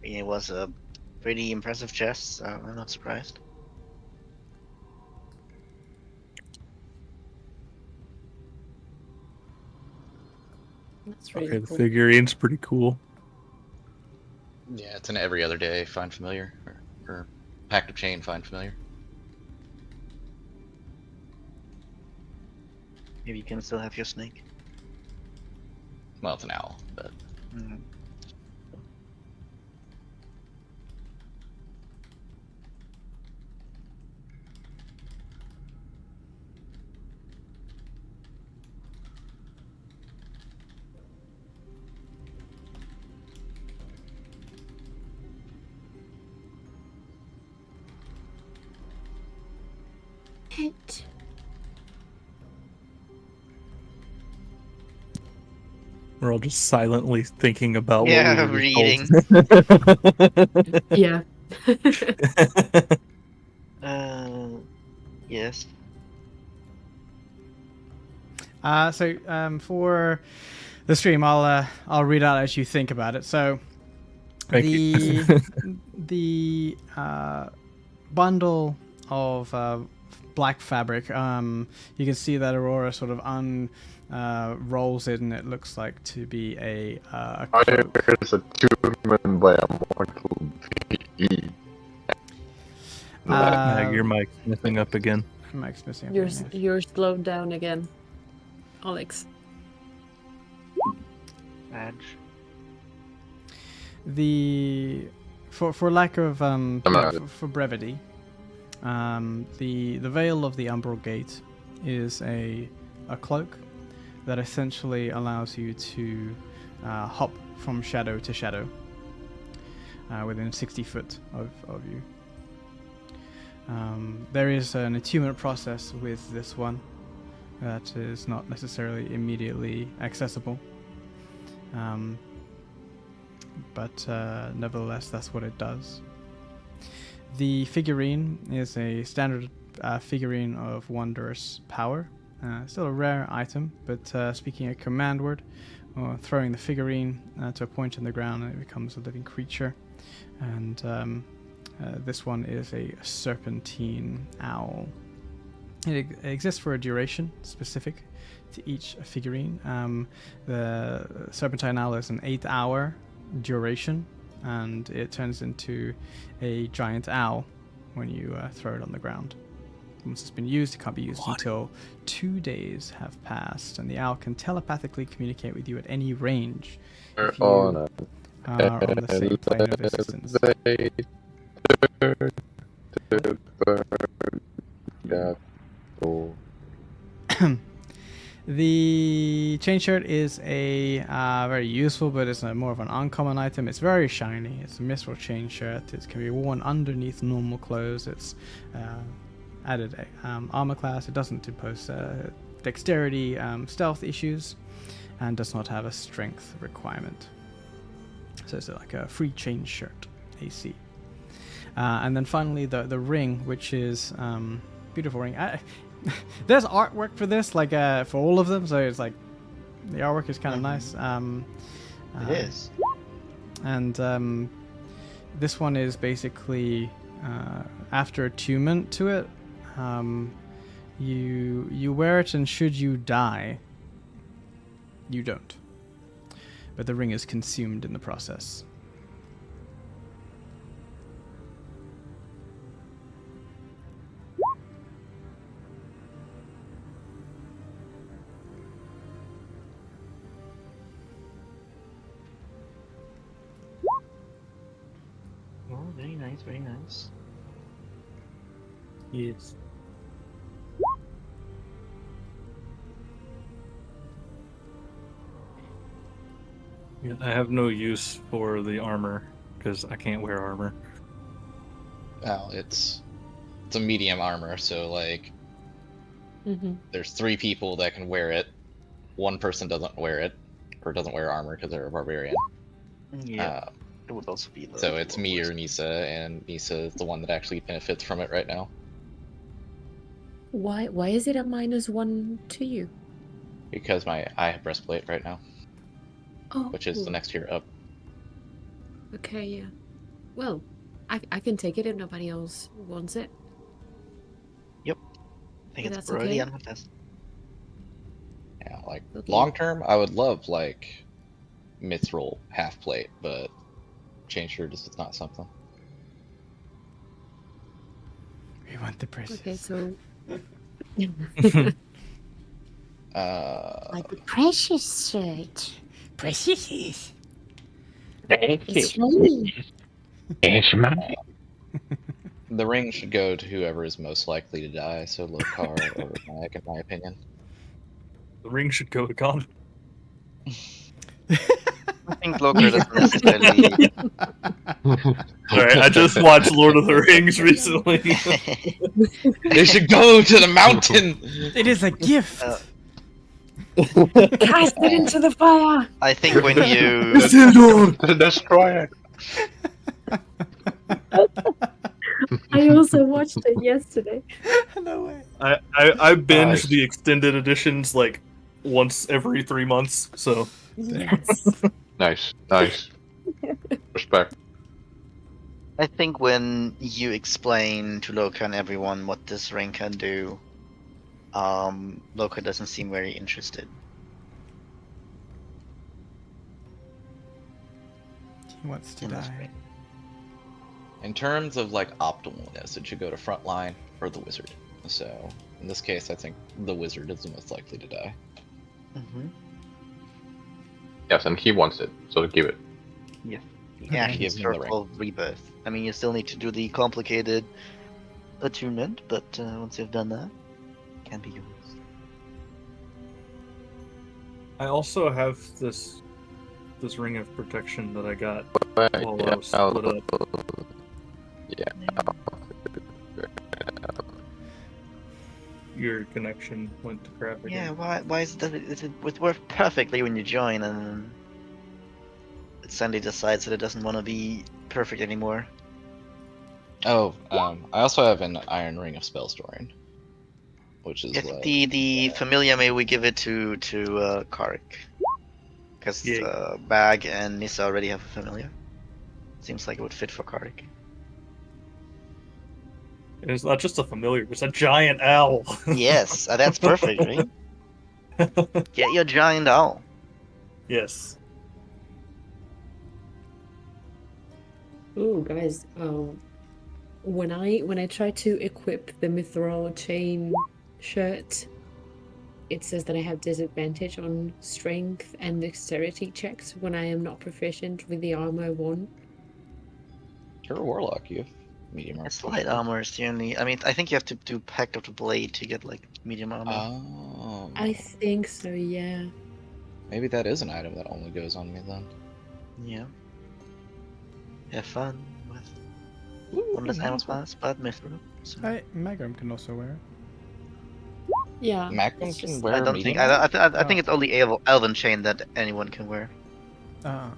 It was a pretty impressive chest, so I'm not surprised. That's really Okay, the cool. figurine's pretty cool. Yeah, it's an every other day find familiar, or pact of chain find familiar. Maybe you can still have your snake. Well, it's an owl, but Mm. It. We're all just silently thinking about Yeah, what we were reading. told. Yeah. Yes. For the stream, I'll read out as you think about it. So Thank the you. the bundle of black fabric. You can see that Aurora sort of rolls it, and it looks like to be a fire cloak. is attunement by a mortal being. Mag, your mic's messing up again. Mike's missing. You're slowed down again, Alex. Badge. For lack of not- for brevity, the veil of the Umbral Gate is a cloak that essentially allows you to hop from shadow to shadow within 60 foot of you. There is an attunement process with this one that is not necessarily immediately accessible. But nevertheless, that's what it does. The figurine is a standard figurine of wondrous power Still a rare item, but speaking a command word, or throwing the figurine to a point in the ground, and it becomes a living creature. And this one is a serpentine owl. It exists for a duration specific to each figurine. The serpentine owl is an 8-hour duration, and it turns into a giant owl when you throw it on the ground. Once it's been used, it can't be used until 2 days have passed, and the owl can telepathically communicate with you at any range if you on are on the same plane of existence. The chain shirt is a very useful, but it's more of an uncommon item. It's very shiny. It's a mithril chain shirt. It can be worn underneath normal clothes. It's added armor class. It doesn't impose dexterity, stealth issues, and does not have a strength requirement. So it's like a free chain shirt, AC. And then finally the ring, which is beautiful ring. There's artwork for this, like for all of them, so it's like the artwork is kind of nice. It is. And this one is basically after attunement to it, you wear it, and should you die, you don't. But the ring is consumed in the process. Oh, very nice, very nice. Yes. Yeah, I have no use for the armor because I can't wear armor. Well, it's a medium armor, so like there's 3 people that can wear it. 1 person doesn't wear it, or doesn't wear armor because they're a barbarian. Yeah. It would also be the So it's me or Nisa, and Nisa is the one that actually benefits from it right now. Why is it a -1 to you? Because I have breastplate right now, Oh, which is the next tier up. Okay, yeah. Well, I can take it if nobody else wants it. I think Yeah, it's that's already okay. on with this. Yeah, like Okay. long term, I would love like mithril half plate, but chain shirt is not something. We want the precious. Okay, so Uh, Like the precious shirt. Precious. It's me. It's mine. the ring should go to whoever is most likely to die, so Lokar or Mike, in my opinion. The ring should go to Con. I think Loker doesn't necessarily. Alright, I just watched Lord of the Rings recently. They should go to the mountain. It is a gift. Cast it into the fire. I think when you. The destroyer. I also watched it yesterday. No way. I binge Nice. the extended editions like once every 3 months, so Yes. Nice. Respect. I think when you explain to Loka and everyone what this ring can do, Loka doesn't seem very interested. He wants to in this die. ring. In terms of like optimalness, it should go to frontline or the wizard. So in this case, I think the wizard is the most likely to die. Mm-hmm. Yes, and he wants it, so give it. Yeah, Give he's him for the ring. full rebirth. I mean, you still need to do the complicated attunement, but once you've done that, it can be yours. I also have this ring of protection that I got while I was I'll- split up. Yeah. Your connection went to crap Yeah, again. why is it worked perfectly when you join, and it suddenly decides that it doesn't want to be perfect anymore? Oh, I also have an iron ring of spell storing. which is If what. the familiar, may we give it to Karik? Because Yeah. Bag and Nissa already have a familiar. Seems like it would fit for Karik. It's not just a familiar; it's a giant owl. Yes, that's perfect, right? Get your giant owl. Yes. Ooh, guys, when I try to equip the mithril chain shirt, it says that I have disadvantage on strength and dexterity checks when I am not proficient with the armor I want. You're a warlock. You have medium armor. It's light armor is the only. I mean, I think you have to do Pact of the Blade to get like medium armor. Oh. I think so, yeah. Maybe that is an item that only goes on me then. Yeah. Have fun with Ooh, Wondrous Animals Pass, but Mithril. So. Magrum can also wear it. Yeah, Macron it's can just wear I don't medium think. armor? I think it's only Elven Chain that anyone can wear. Uh,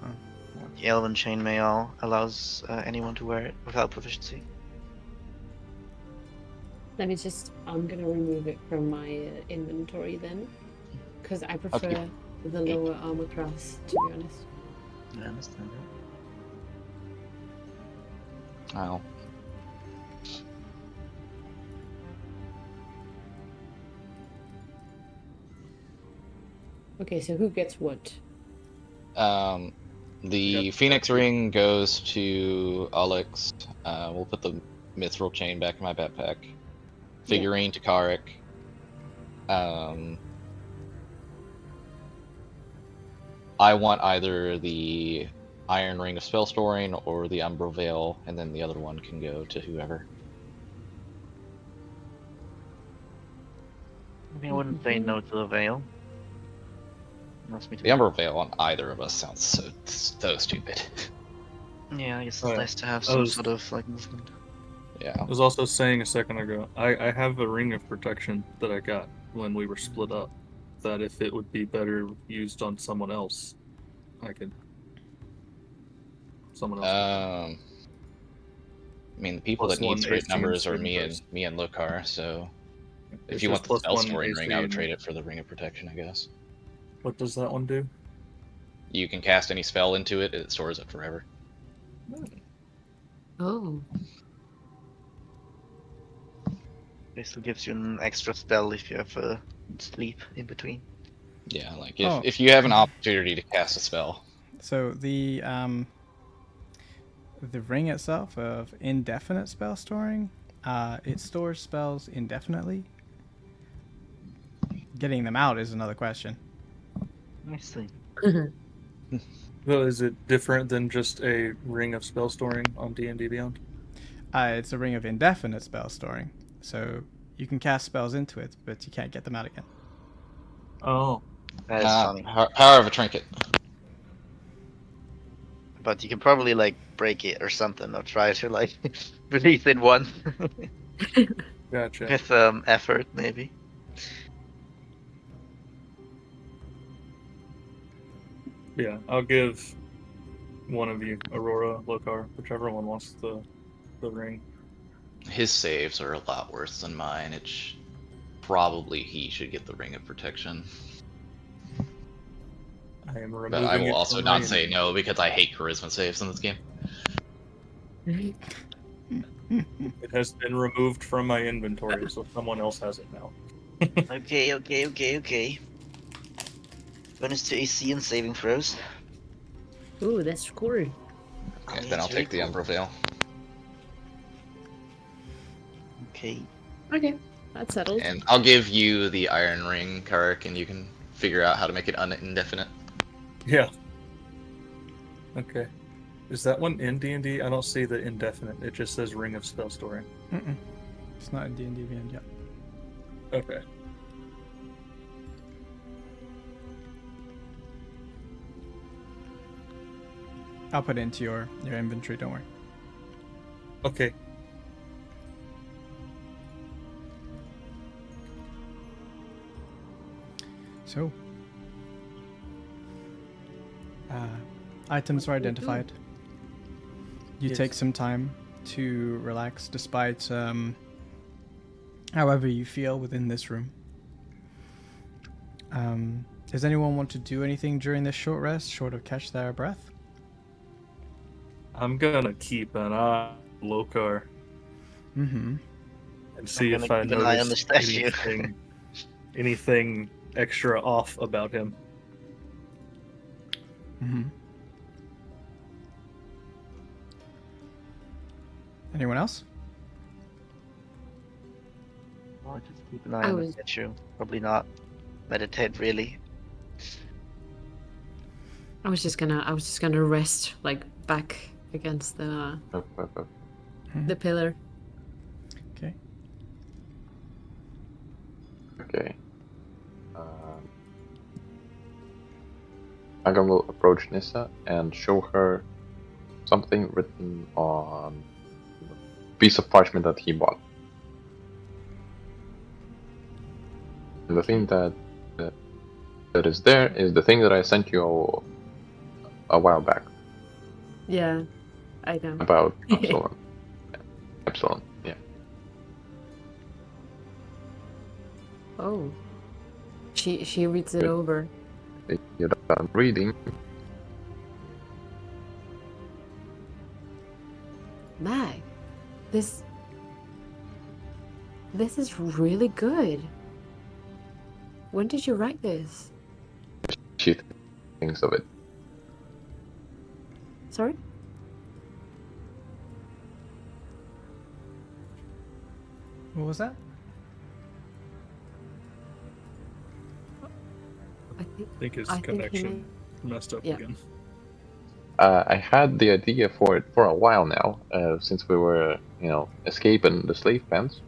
The Elven Chain Mail allows anyone to wear it without proficiency. let me just I'm gonna remove it from my inventory then, because I prefer the lower armor class, to be honest. I understand that. Oh. Okay, so who gets what? The Yep. Phoenix Ring goes to Alex. We'll put the Mithril chain back in my backpack. Figurine to Karik. I want either the Iron Ring of Spell Storing or the Umbral Veil, and then the other one can go to whoever. I mean, I wouldn't say no to the veil. That's me The Umbral Veil on either of us sounds so stupid. Yeah, I guess it's Alright. nice to have I some was- sort of like movement. Yeah. I was also saying a second ago, I have a ring of protection that I got when we were split up. That if it would be better used on someone else, I could. Someone else. I mean, the people that +1 need straight AC and numbers are saving me throws. and Lokar. So if It's you just want the spell +1 storing AC ring, I would and- trade it for the Ring of Protection, I guess. What does that one do? You can cast any spell into it; it stores it forever. Oh. Basically gives you an extra spell if you have sleep in between. Yeah, like Oh. if you have an opportunity to cast a spell. so the ring itself of indefinite spell storing, it stores spells indefinitely. Getting them out is another question. I see. So is it different than just a ring of spell storing on D&D Beyond? It's a ring of indefinite spell storing, so you can cast spells into it, but you can't get them out again. Oh, That is funny. Power of a trinket. But you can probably like break it or something, or try to like release it once gotcha. with effort maybe. Yeah, I'll give one of you, Aurora, Lokar, whichever one wants the ring. His saves are a lot worse than mine. Probably he should get the Ring of Protection. I am removing But I will it also from not my say no because I hate charisma saves in this game. It has been removed from my inventory, so someone else has it now. Okay. Bonus to AC and saving throws. Ooh, that's cool. Okay, Yeah, then I'll it's very take the cool. Umbral Veil. Okay. Okay, that's settled. And I'll give you the Iron Ring, Karik, and you can figure out how to make it indefinite. Yeah. Okay. Is that one in D&D? I don't see the indefinite. It just says Ring of Spell Storing. Mm-mm. It's not in D&D Beyond yet. Okay. I'll put it into your inventory, don't worry. Okay. So, items are identified. You Yes. take some time to relax, despite however you feel within this room. Does anyone want to do anything during this short rest, short of catch their breath? I'm gonna keep an eye on Lokar Mm-hmm. and see I'm if gonna I keep an eye on the notice statue. anything extra off about him. Mm-hmm. Anyone else? I'll just keep an eye I on the was- statue. Probably not meditate really. I was just gonna rest like back against the pillar. Okay. Okay. Agon will approach Nissa and show her something written on a piece of parchment that he bought. And the thing that is there is the thing that I sent you a while back Yeah, I know. about Epsilon. Epsilon, yeah. Oh, she reads it over. If you're done reading, Mag, this is really good. When did you write this? she thinks of it. Sorry? What was that? I think I think his I think he connection messed up yeah. again. I had the idea for it for a while now, since we were, escaping the slave pens,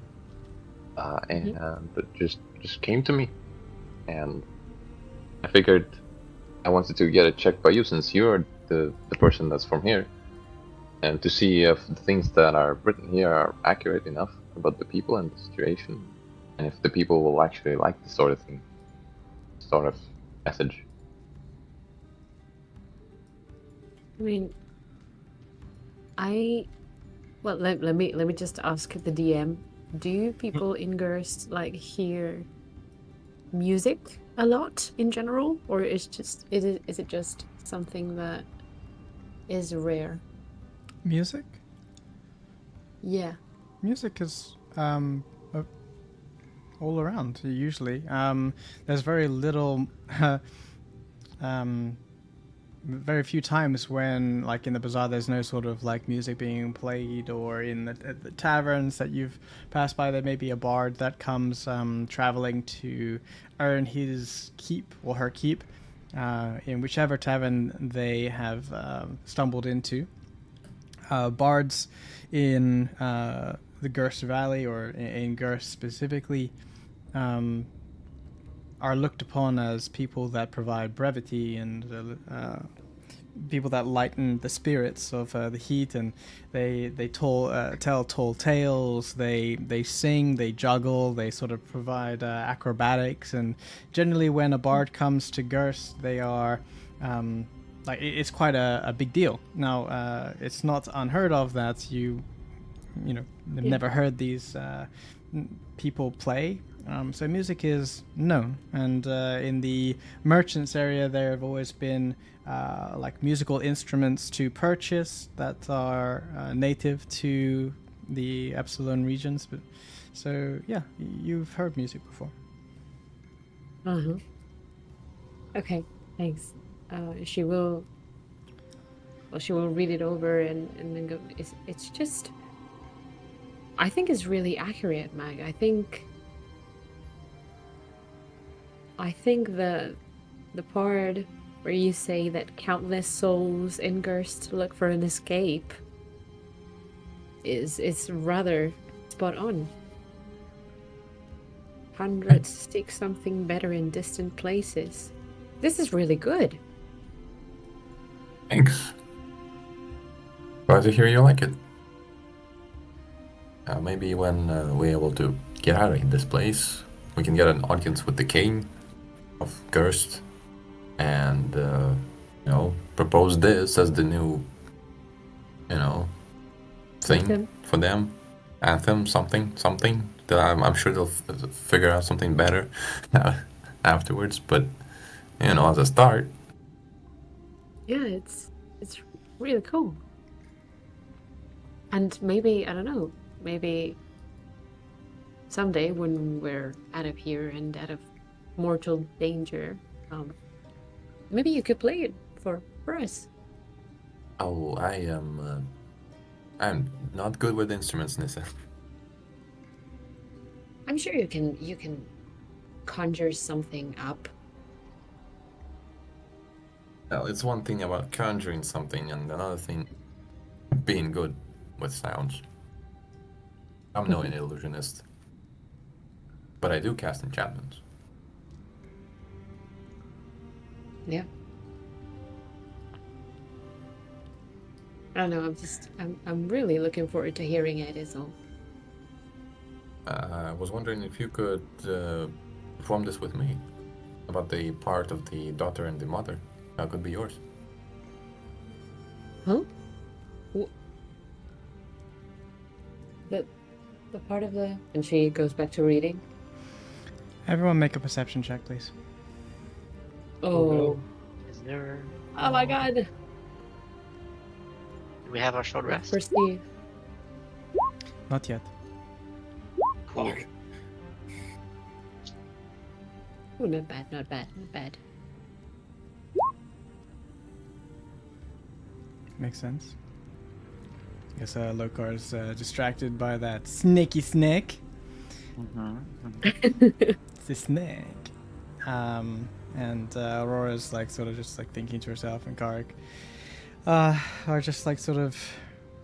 and it just came to me, and I figured I wanted to get it checked by you since you're the person that's from here, and to see if the things that are written here are accurate enough about the people and the situation, and if the people will actually like this sort of thing, sort of message. I mean, well, let me just ask the DM. Do people in Gerst like hear music a lot in general, or is it just something that is rare? Music? Yeah. Music is all around usually. There's very little, very few times when, like in the bazaar, there's no sort of like music being played, or in the taverns that you've passed by, there may be a bard that comes traveling to earn his keep or her keep in whichever tavern they have stumbled into. Bards in the Gerst Valley, or in Gerst specifically, are looked upon as people that provide brevity and people that lighten the spirits of the heat, and they tell tall tales, they sing, they juggle, they sort of provide acrobatics, and generally when a bard comes to Gerst, they are like it's quite a big deal. Now it's not unheard of that you know never heard these people play. So music is known, and in the merchants area there have always been like musical instruments to purchase that are native to the Epsilon regions. But so yeah, you've heard music before. Okay, thanks. She will read it over and then go. It's just. I think it's really accurate, Mag. I think the part where you say that countless souls in Gerst look for an escape is rather spot on. Hundreds seek something better in distant places. This is really good. Thanks. Glad to hear you like it. Maybe when we're able to get out of this place, we can get an audience with the king of Gerst and, propose this as the new, thing Anthem. for them. Anthem, something. I'm sure they'll figure out something better afterwards. But as a start, Yeah, it's really cool. And maybe, I don't know, maybe someday when we're out of here and out of mortal danger, maybe you could play it for us. oh, I'm not good with instruments, Nissa. I'm sure you can conjure something up. Well, it's one thing about conjuring something, and another thing being good with sounds. I'm no illusionist, but I do cast enchantments. Yeah. I don't know, I'm really looking forward to hearing it is all. I was wondering if you could perform this with me about the part of the daughter and the mother. That could be yours. Huh? The part of the... And she goes back to reading. Everyone make a perception check, please. Oh. Is there? Oh my god. Do we have our short rest? Perceive. Not yet. Cool. Oh, not bad, not bad, not bad. Makes sense. Guess Lokar's distracted by that snaky snake. It's a snake. And Aurora's like sort of just like thinking to herself, and Karik are just like sort of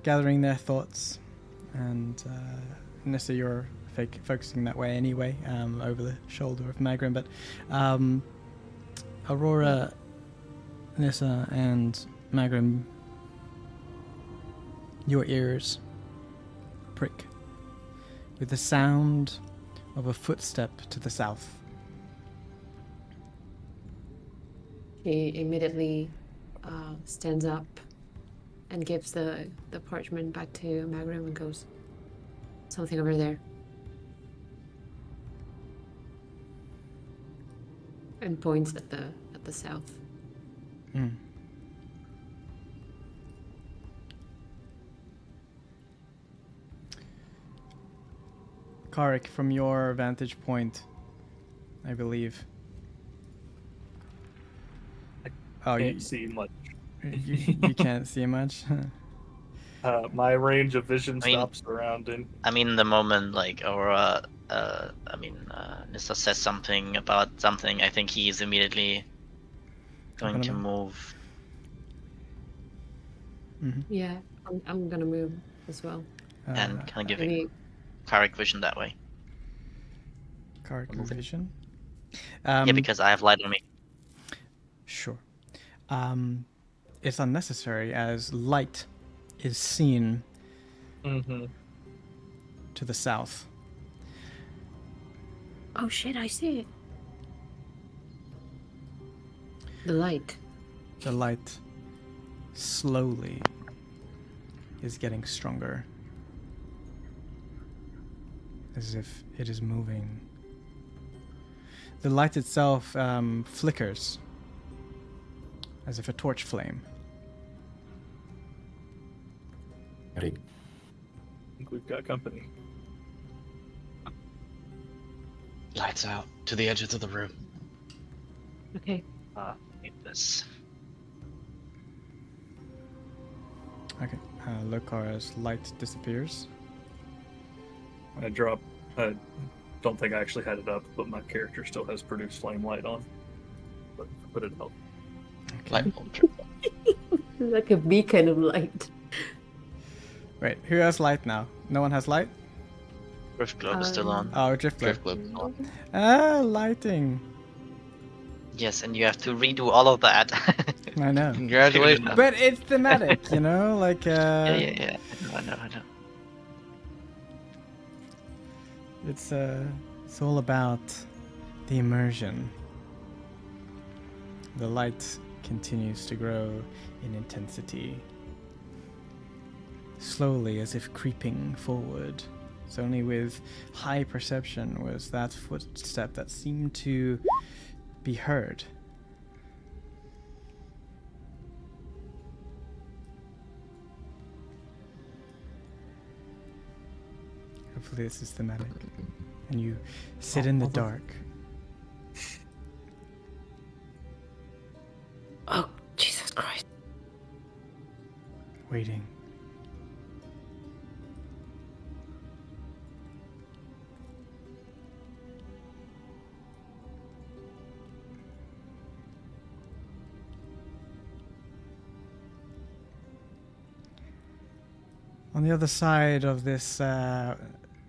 gathering their thoughts. And Nissa, you're focusing that way anyway, over the shoulder of Magrin. But Aurora, Nissa, and Magrin, your ears prick with the sound of a footstep to the south. She immediately stands up and gives the parchment back to Magrim and goes, something over there. And points at the south. Mm. Karik, from your vantage point, I believe. Oh, Can't see much. you can't see much. My range of vision I mean- stops around in. I mean, the moment like Aurora, Nissa says something about something, I think he is immediately going to move. Mm-hmm. Yeah, I'm gonna move as well. And kind of giving Maybe Karik vision that way. Karik vision. Yeah, because I have light on me. Sure. It's unnecessary as light is seen Mm-hmm. to the south. oh shit, I see it. The light. The light slowly is getting stronger, as if it is moving. The light itself flickers, as if a torch flame. Ready? I think we've got company. Lights out to the edges of the room. Okay. Need this. Okay. Lokar's light disappears. I drop. I don't think I actually had it up, but my character still has produce flame light on. But put it out. Light bulb. Like a beacon of light. Wait, who has light now? No one has light? Drift globe is still on. Oh, drift globe. Drift globe. Ah, lighting. Yes, and you have to redo all of that. I know. Congratulations. But it's thematic, you know? Like, yeah. I know. It's all about the immersion. The light continues to grow in intensity, slowly as if creeping forward. It's only with high perception was that footstep that seemed to be heard. Hopefully this is thematic. And you sit in the dark. Oh, Jesus Christ. Waiting. On the other side of this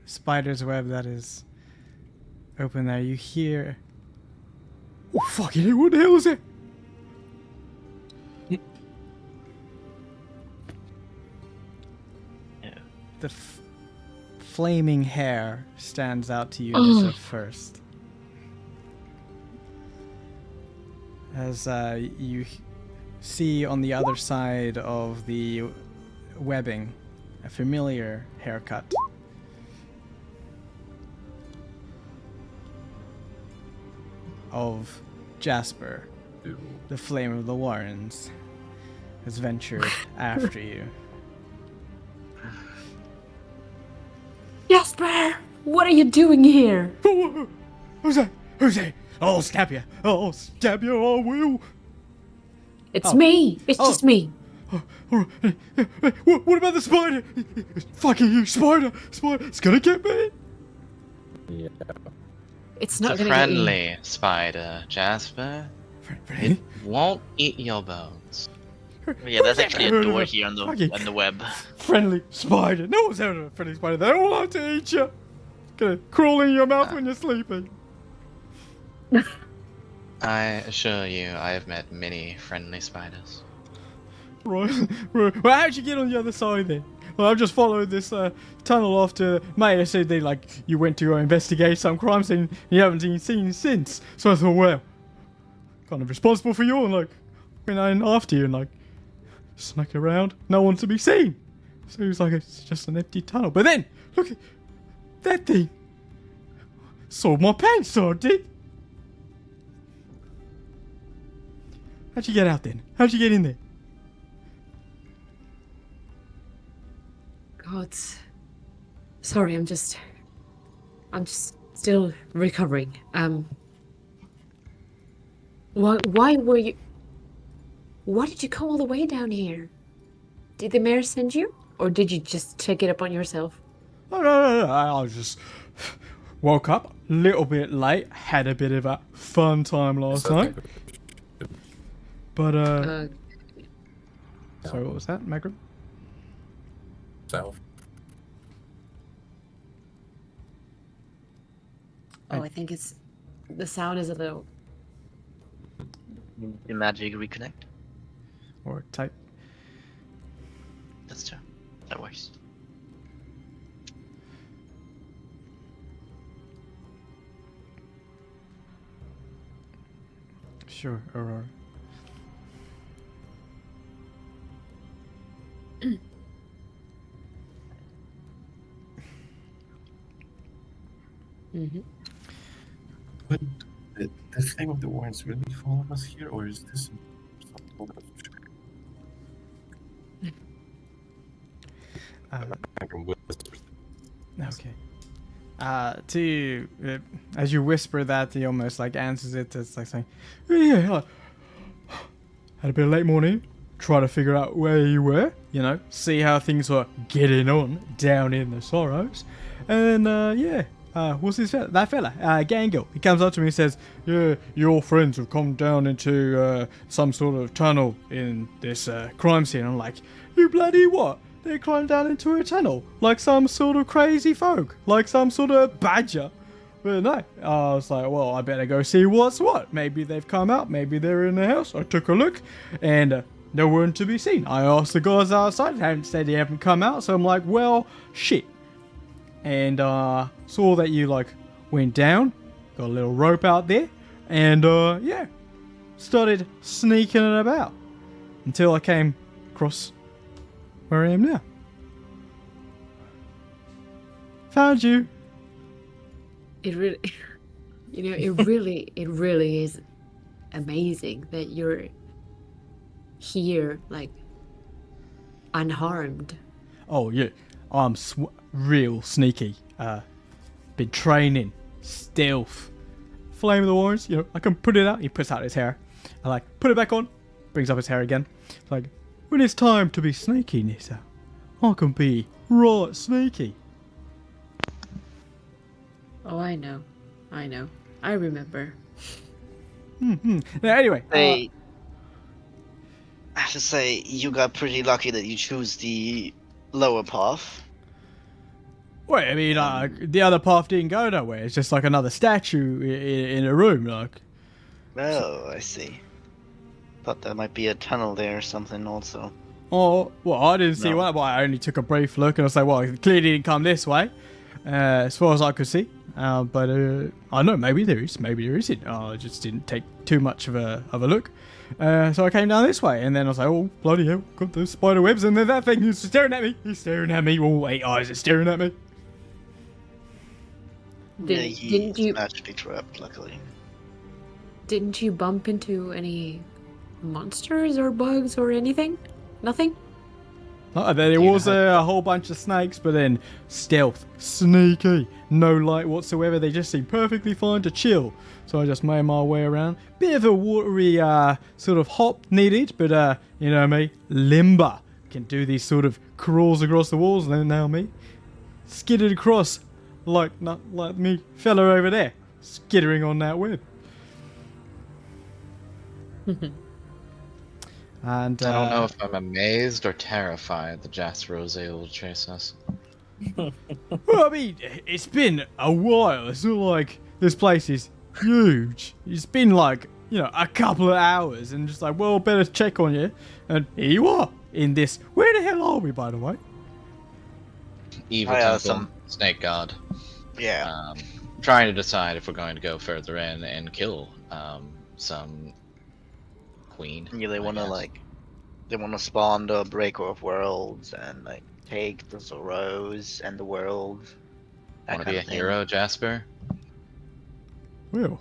spider's web that is open there, you hear... Oh, fucking hell, what the hell is it? The flaming hair stands out to you just at first. As you see on the other side of the webbing, a familiar haircut. Of Jasper, the flame of the Warrens, has ventured after you. Jasper! What are you doing here? Who's that? Who's that? I'll stab you. I'll stab you, I will. It's me. It's just me. What about the spider? Fucking you, spider! Spider! It's gonna get me! Yeah. It's It's not a gonna get you. friendly spider, Jasper. It won't eat your bones. Yeah, there's actually a door here on the web. Friendly spider. No one's ever a friendly spider. They all like to eat you. Gonna crawl in your mouth when you're sleeping. I assure you, I have met many friendly spiders. Right. Well, how'd you get on the other side then? Well, I've just followed this tunnel off to Maya said you went to investigate some crime scene you haven't been seen since. So I thought, well, kind of responsible for you and went in after you and snuck around, no one to be seen. So it was it's just an empty tunnel. But then, look at that thing. Sold my pants, so it did. How'd you get out then? How'd you get in there? God. Sorry, I'm just still recovering. Why were you... Why did you come all the way down here? Did the mayor send you? Or did you just take it upon yourself? Oh, no. I just woke up a little bit late, had a bit of a fun time last night. But, sorry, what was that, Magrum? Self. Oh, I think it's... The sound is a little... The magic reconnect. Or type. That's true. That works. Sure, Aurora. Mm-hmm. But the flame of the Warrens really follow us here, or is this something else? I can whisper. Okay. As you whisper that, he almost answers it. It's saying, yeah, had a bit of late morning, try to figure out where you were, see how things were getting on down in the Sorrows. And what's his fella? That fella, Gangle. He comes up to me and says, yeah, your friends have come down into some sort of tunnel in this crime scene. I'm like, you bloody what? They climbed down into a tunnel like some sort of crazy folk, like some sort of badger. But no, I was like, well, I better go see what's what. Maybe they've come out, maybe they're in the house. I took a look, and no one to be seen. I asked the guys outside, they haven't said they haven't come out, so I'm like, well, shit. And saw that you went down, got a little rope out there, and started sneaking it about until I came across where I am now. Found you. It really, it really is amazing that you're here, like, unharmed. Oh yeah, I'm real sneaky. Been training, stealth, flame of the wars. You know, I can put it out. He puts out his hair. I like put it back on. Brings up his hair again. It's like when it's time to be sneaky, Nissa, I can be right sneaky. Oh, I know. I remember. Now, anyway, I have to say, you got pretty lucky that you choose the lower path. wait. I mean, the other path didn't go nowhere. It's just like another statue in a room, like. Oh, I see. Thought there might be a tunnel there or something also. Oh, well, I didn't see No. one, but I only took a brief look and I was like, well, it clearly didn't come this way, as far as I could see. But I don't know, maybe there is, maybe there isn't. I just didn't take too much of a look. So I came down this way, and then I was like, oh, bloody hell, got those spider webs, and then that thing is staring at me. He's staring at me. All 8 eyes are staring at me. Didn't you magically trapped, luckily. didn't you bump into any monsters or bugs or anything? Nothing? There was a whole bunch of snakes, but then stealth, sneaky, no light whatsoever. They just seemed perfectly fine to chill. So I just made my way around. Bit of a watery sort of hop needed, but you know me, limber. Can do these sort of crawls across the walls, and then now me skidded across like me fella over there, skittering on that web. And I don't know if I'm amazed or terrified that Jasper was able to chase us. well, I mean, it's been a while. It's not like this place is huge. It's been like, you know, a couple of hours, and just like, well, better check on you. And here you are in this. Where the hell are we, by the way? Evil Temple, Snake God. Yeah. Trying to decide if we're going to go further in and kill some queen. Yeah, they I want to guess. they want to spawn the Breaker of Worlds and like take the Zorros and the world. Want to be a hero, Jasper? Well,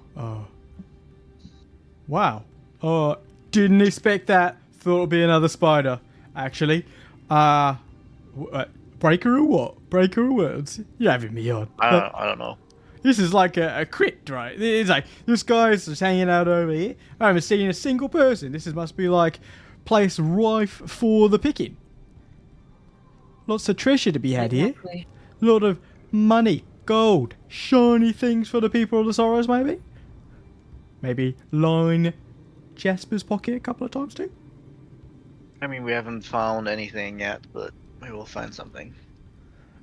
wow. Didn't expect that. Thought it'd be another spider, actually. Breaker or what? Breaker or worlds? You're having me on. I don't know. This is like a crypt, right? It's like, this guy's just hanging out over here. I haven't seen a single person. Must be like place rife for the picking. Lots of treasure to be had here. Exactly. A lot of money, gold, shiny things for the people of the Sorrows, maybe? Maybe line Jasper's pocket a couple of times too? I mean, we haven't found anything yet, but we will find something.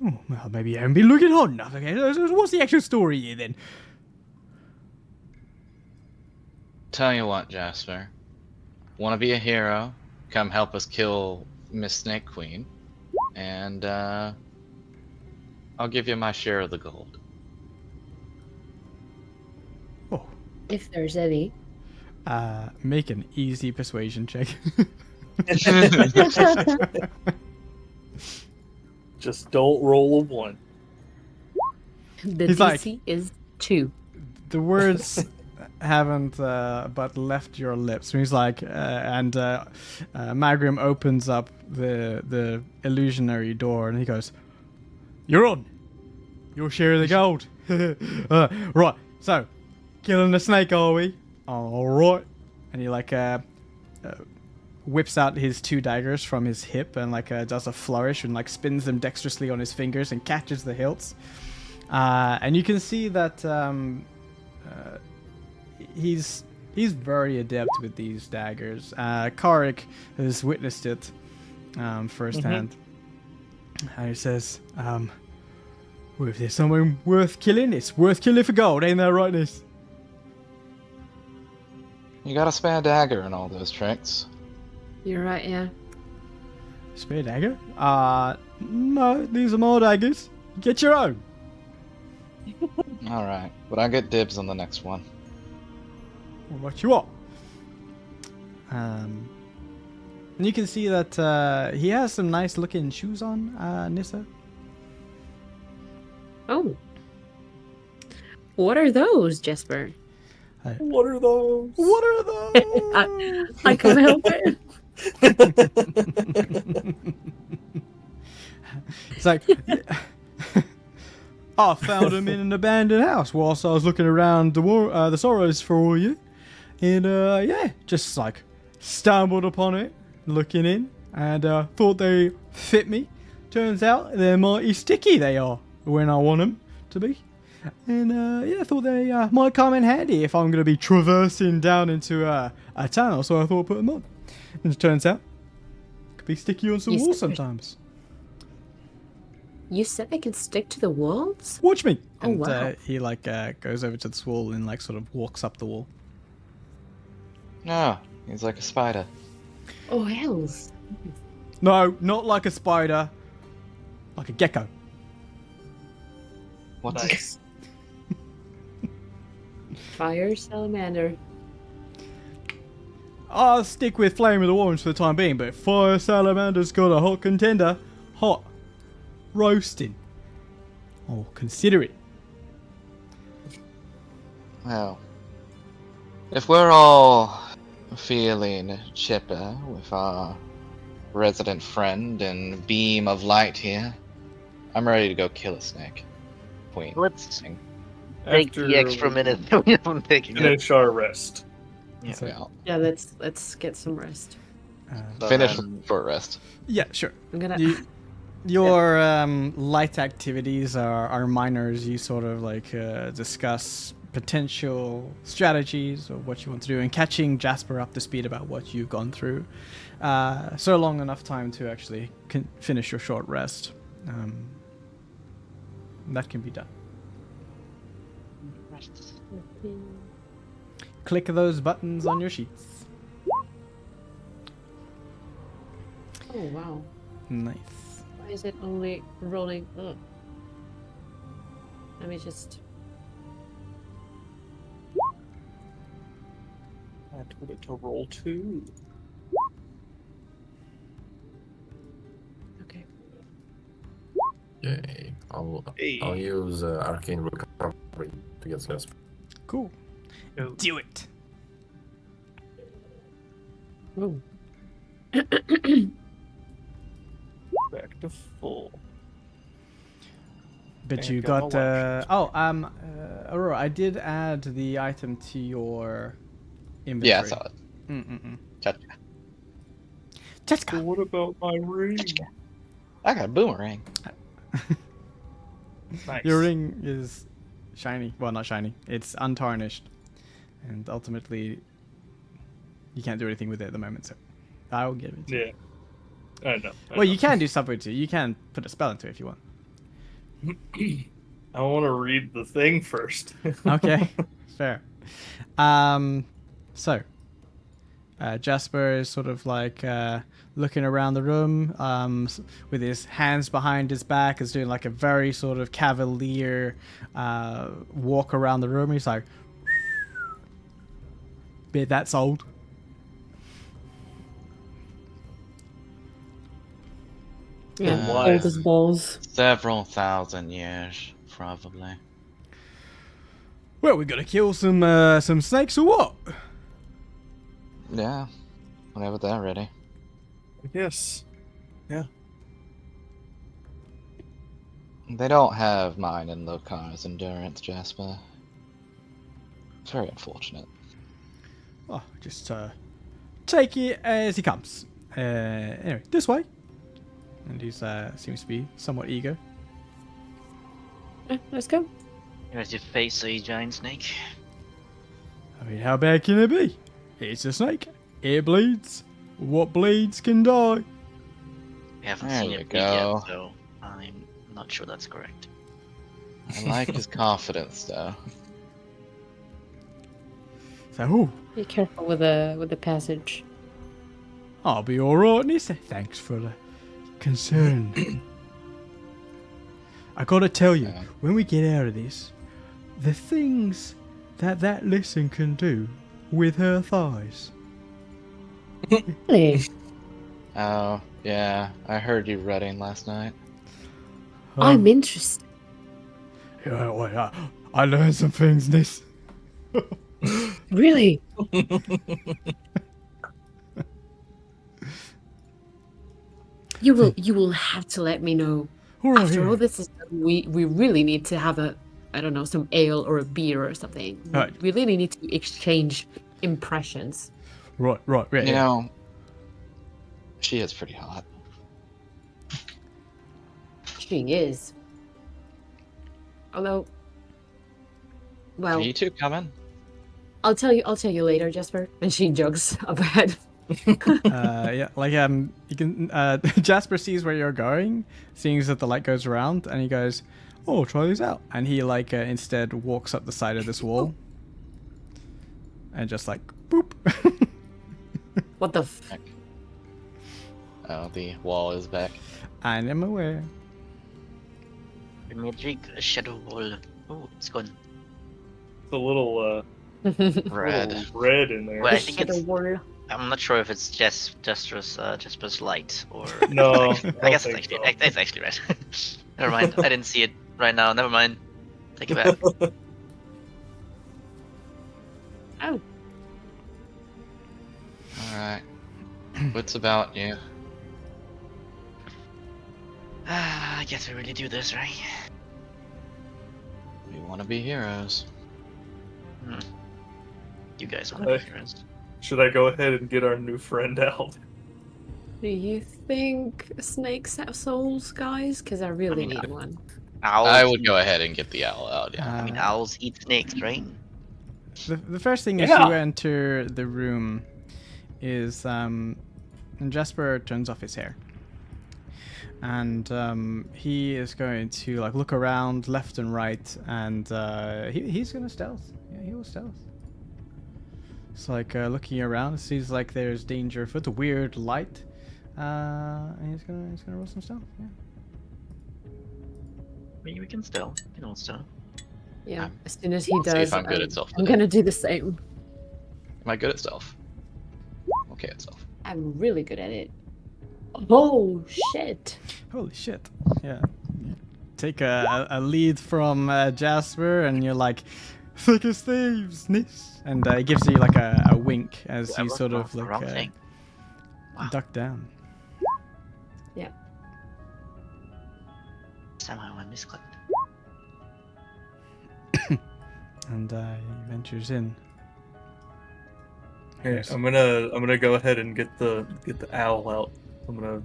Oh, well, maybe you haven't been looking hard enough. Okay, so what's the actual story here then? Tell you what, Jasper. Want to be a hero? Come help us kill Miss Snake Queen, and I'll give you my share of the gold. Oh, If there's any. make an easy persuasion check. Just don't roll a 1. The He's DC is 2. The words haven't but left your lips. He's like, and Magrim opens up the illusionary door, and he goes, "You're on. Your share of the gold." Right. So, killing the snake, are we? All right. And he like whips out his 2 daggers from his hip and like does a flourish and like spins them dexterously on his fingers and catches the hilts. And you can see that he's very adept with these daggers. Karik has witnessed it firsthand. And he says, well, if there's someone worth killing, it's worth killing for gold, ain't that right, Nis? You got a spare dagger and all those tricks. You're right, yeah. Spare dagger? No, these are more daggers. Get your own. Alright, but I get dibs on the next one. What you want? And you can see that he has some nice looking shoes on, Nissa. Oh. What are those, Jesper? What are those? What are those? I can't help it. It's like, I found him in an abandoned house whilst I was looking around the Sorrows for you. And, yeah, just like stumbled upon it, looking in, and thought they fit me. Turns out they're mighty sticky, they are, when I want them to be. And, yeah, I thought they might come in handy if I'm going to be traversing down into a tunnel, so I thought I'd put them on. And it turns out, could be sticky on some You walls said- sometimes. You said they can stick to the walls? Watch me. Oh, And wow. he like goes over to this wall and like sort of walks up the wall. No, he's like a spider. Oh, hells. No, not like a spider. Like a gecko. What's Nice. Fire salamander. I'll stick with Flame of the Orange for the time being, but Fire Salamander's got a hot contender. Hot. Roasting. Oh, consider it. Well, if we're all feeling chipper with our resident friend and beam of light here, I'm ready to go kill a snake. Queen. Let's Thing. take the extra minute that we haven't taken yet. Finish our rest. Yeah. So, Yeah. Yeah, let's get some rest. But, Finish short rest. yeah, sure. I'm gonna. Your light activities are minor as you sort of like discuss potential strategies or what you want to do and catching Jasper up to speed about what you've gone through. So long enough time to actually finish your short rest. That can be done. Click those buttons on your sheets. Oh wow. Nice. Why is it only rolling up? Let me just. I told it to roll 2. Okay. Yay. I'll Hey. use Arcane Recovery to get Jasper. Cool. Go. Do it. Oh. Back to full. But And you got got my options. Aurora, I did add the item to your inventory. Yeah, I saw it. Mm-mm-mm. Gotcha. But what about my ring? I got a boomerang. Nice. Your ring is shiny. Well, not shiny. It's untarnished. And ultimately, you can't do anything with it at the moment, so I will give it to you. Yeah. I know. Well, you can do something to it. You can put a spell into it if you want. I want to read the thing first. Okay, fair. So, Jasper is sort of like looking around the room with his hands behind his back, is doing like a very sort of cavalier walk around the room. He's like, "Bet that's old." Yeah. And Old wise. as balls. Several thousand years, probably. Well, we gotta kill some snakes or what? Yeah. Whenever they're ready. Yes. They don't have mine and Lokar's endurance, Jasper. It's very unfortunate. Oh, just take it as he comes. Anyway, this way. And he seems to be somewhat eager. Let's go. You have to face a giant snake. I mean, how bad can it be? It's a snake. It bleeds. What bleeds can die. We haven't There seen we it bleed go. yet, so I'm not sure that's correct. I like his confidence, though. So, ooh, Be careful with the passage. I'll be alright, Nissa. Thanks for the concern. I gotta tell you, Yeah. when we get out of this, the things that listen can do with her thighs. Really? Oh, yeah. I heard you reading last night. I'm interested. Yeah, well, yeah, I learned some things, Nis. Really? You will have to let me know. All right, After all yeah. this is done, we really need to have a, I don't know, some ale or a beer or something. Right. We really need to exchange impressions. Right, You yeah. know, she is pretty hot. She is. Although, Are well, you two coming? I'll tell you later, Jasper. And she jogs up ahead. Yeah, like you can. Jasper sees where you're going, seeing that the light goes around, and he goes, "Oh, try these out." And he instead walks up the side of this wall, and just like boop. What the f? Back. Oh, the wall is back. I am aware. The magic shadow wall. Oh, it's gone. The little Red. little red in there. Well, I think Shadow it's. wall. I'm not sure if it's Jasper's light or. No, I guess it's don't actually. think so. It's actually red. Never mind. I didn't see it right now. Never mind. Take it back. Oh, Alright. What's about you? I guess we really do this, right? We want to be heroes. You guys want Hey. to be heroes. Should I go ahead and get our new friend out? do you think snakes have souls, guys? Because I really need one. Owls. I would go ahead and get the owl out, yeah. I mean, owls eat snakes, right? The first thing as Yeah. you enter the room is and Jasper turns off his hair, and he is going to look around left and right, and he's gonna stealth. Yeah, he will stealth. It's looking around, sees there's danger for the weird light, and he's gonna roll some stealth. Yeah. Maybe we can still. We can all still. Yeah. As soon as he We'll see does, if I'm good at stealth I'm today. gonna do the same. Am I good at stealth? Okay at stealth. I'm really good at it. Oh shit! Holy shit! Yeah. Take a lead from Jasper, and you're like, thick as thieves, Nis. And he gives you a wink as I you wrote sort the of wrong thing. Wow. duck down. Yeah. Somehow I misclicked. And he ventures in. Hey, I'm gonna go ahead and get the owl out. I'm gonna.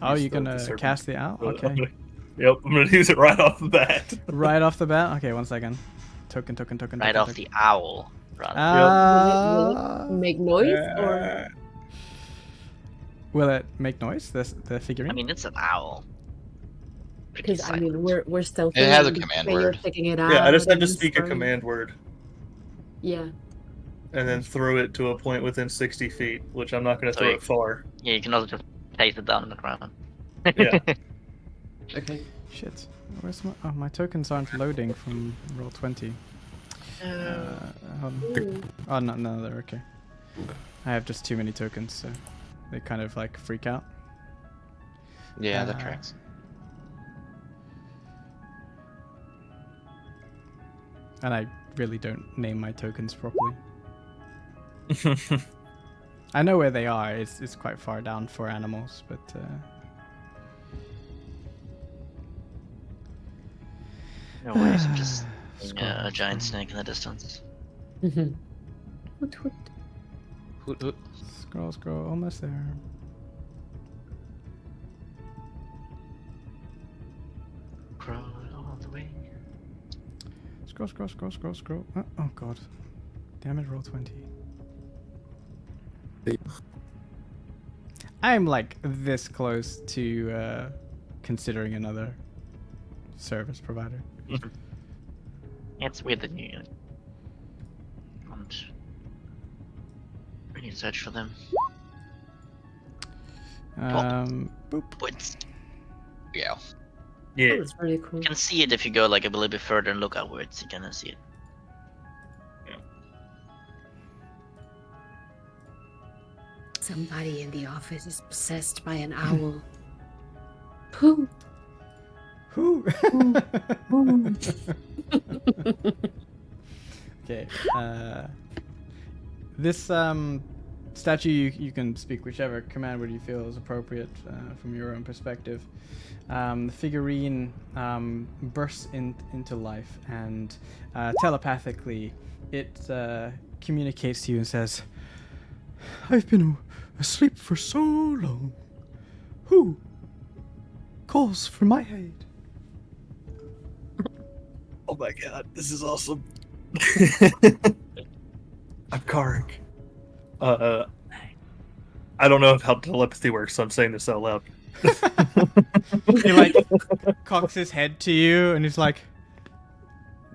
Oh, use you're the gonna serpent. cast the owl? I'm Okay. Yep, I'm gonna use it right off the bat. Right off the bat? Okay, 1 second. Token. Right off the owl. Rather. Ah. Will it make noise or? Will it make noise? The figurine? I mean, it's an owl. Pretty Because I silent. mean, we're stealthing. It has a and command you're word. Picking it out. Yeah, I just had to and speak a starting- command word Yeah. and then throw it to a point within 60 feet, which I'm not gonna throw Wait. it far. Yeah, you can also just place it down on the ground. Yeah. Okay. Shit. Where's my... Oh, my tokens aren't loading from roll 20. Ooh. Oh, no, they're okay. I have just too many tokens, so they kind of freak out. Yeah, Uh, that tracks. And I really don't name my tokens properly. I know where they are. It's quite far down for animals, but No worries, I'm just seeing Scroll, a giant scroll. snake in the distance. Mhm. Hoot, hoot. Hoot, hoot. Scroll, almost there. Crawl all the way. Scroll. Oh god. Damn it, roll 20. I'm this close to considering another service provider. It's weird that you can't really search for them. Boop. But Yeah. Yeah. That was really cool. you can see it if you go a little bit further and look outwards. You can see it. Somebody in the office is possessed by an owl. Who? Who? Ooh. Okay. This statue, you can speak whichever command word you feel is appropriate from your own perspective. The figurine bursts into life, and telepathically, it communicates to you and says, "I've been asleep for so long. Who calls for my aid?" Oh my god, this is awesome. I'm Kark. I don't know how telepathy works, so I'm saying this out loud. He like cocks his head to you, and he's like,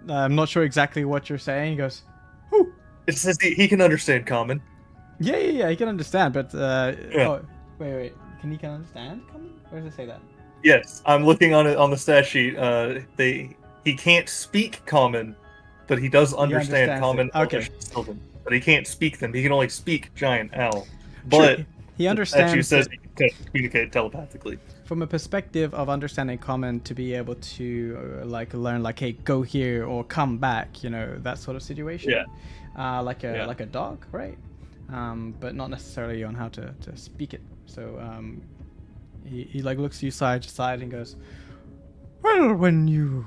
"I'm not sure exactly what you're saying." He goes, "Who?" It says he can understand common. Yeah, he can understand, but Yeah. oh, wait, can understand? Where does it say that? Yes, I'm looking on it on the stat sheet. He can't speak common, but he does understand understands common, it. Okay. Elvish, and Sylvan. But he can't speak them. He can only speak giant owl. True. But He the statue understands says it he can communicate telepathically. from a perspective of understanding common to be able to like learn like, hey, go here or come back, that sort of situation. Yeah. Like a dog, right? But not necessarily on how to speak it. So he like looks you side to side and goes, "Well, when you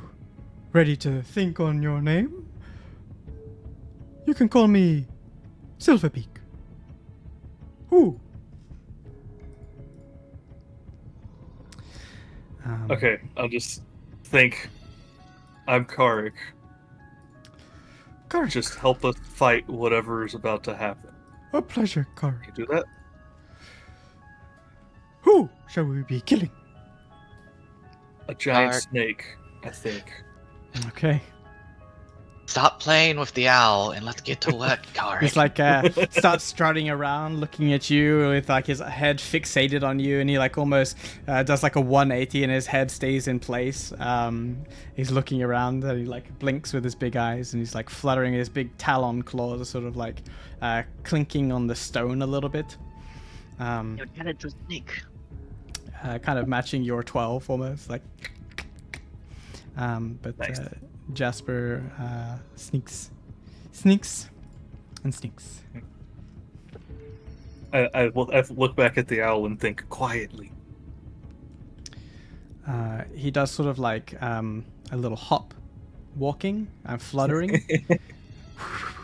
ready to think on your name, you can call me Silverbeak." Who? Okay, I'll just think. I'm Kark. Kark. Just help us fight whatever is about to happen. A pleasure, Kark. Can you do that? Who shall we be killing? A giant Kark. snake, I think. Okay. Stop playing with the owl and let's get to work, Kark. He's like starts strutting around, looking at you with like his head fixated on you, and he like almost does like a 180, and his head stays in place. He's looking around, and he like blinks with his big eyes, and he's like fluttering his big talon claws, sort of like clinking on the stone a little bit. You're kind of snake. Kind of matching your 12 almost, like. But Nice. Jasper sneaks, and sneaks. I look back at the owl and think quietly. He does sort of like a little hop, walking and fluttering.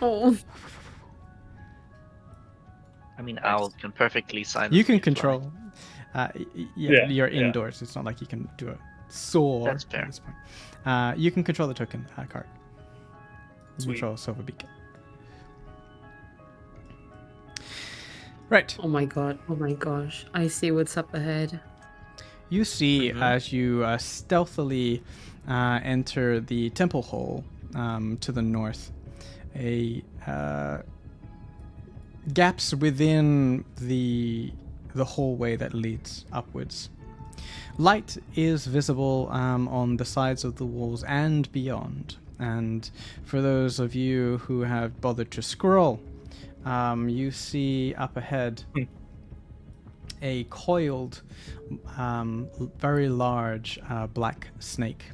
Oh. I mean, owls can perfectly silently You can fly. control. Yeah, You're yeah. indoors. It's not like you can do a soar That's fair. at this point. You can control the token card. You Sweet. control Silverbeak. Right. Oh my god. Oh my gosh. I see what's up ahead. You see as you stealthily enter the temple hall to the north, a gaps within the hallway that leads upwards. Light is visible on the sides of the walls and beyond. And for those of you who have bothered to scroll, you see up ahead a coiled, very large black snake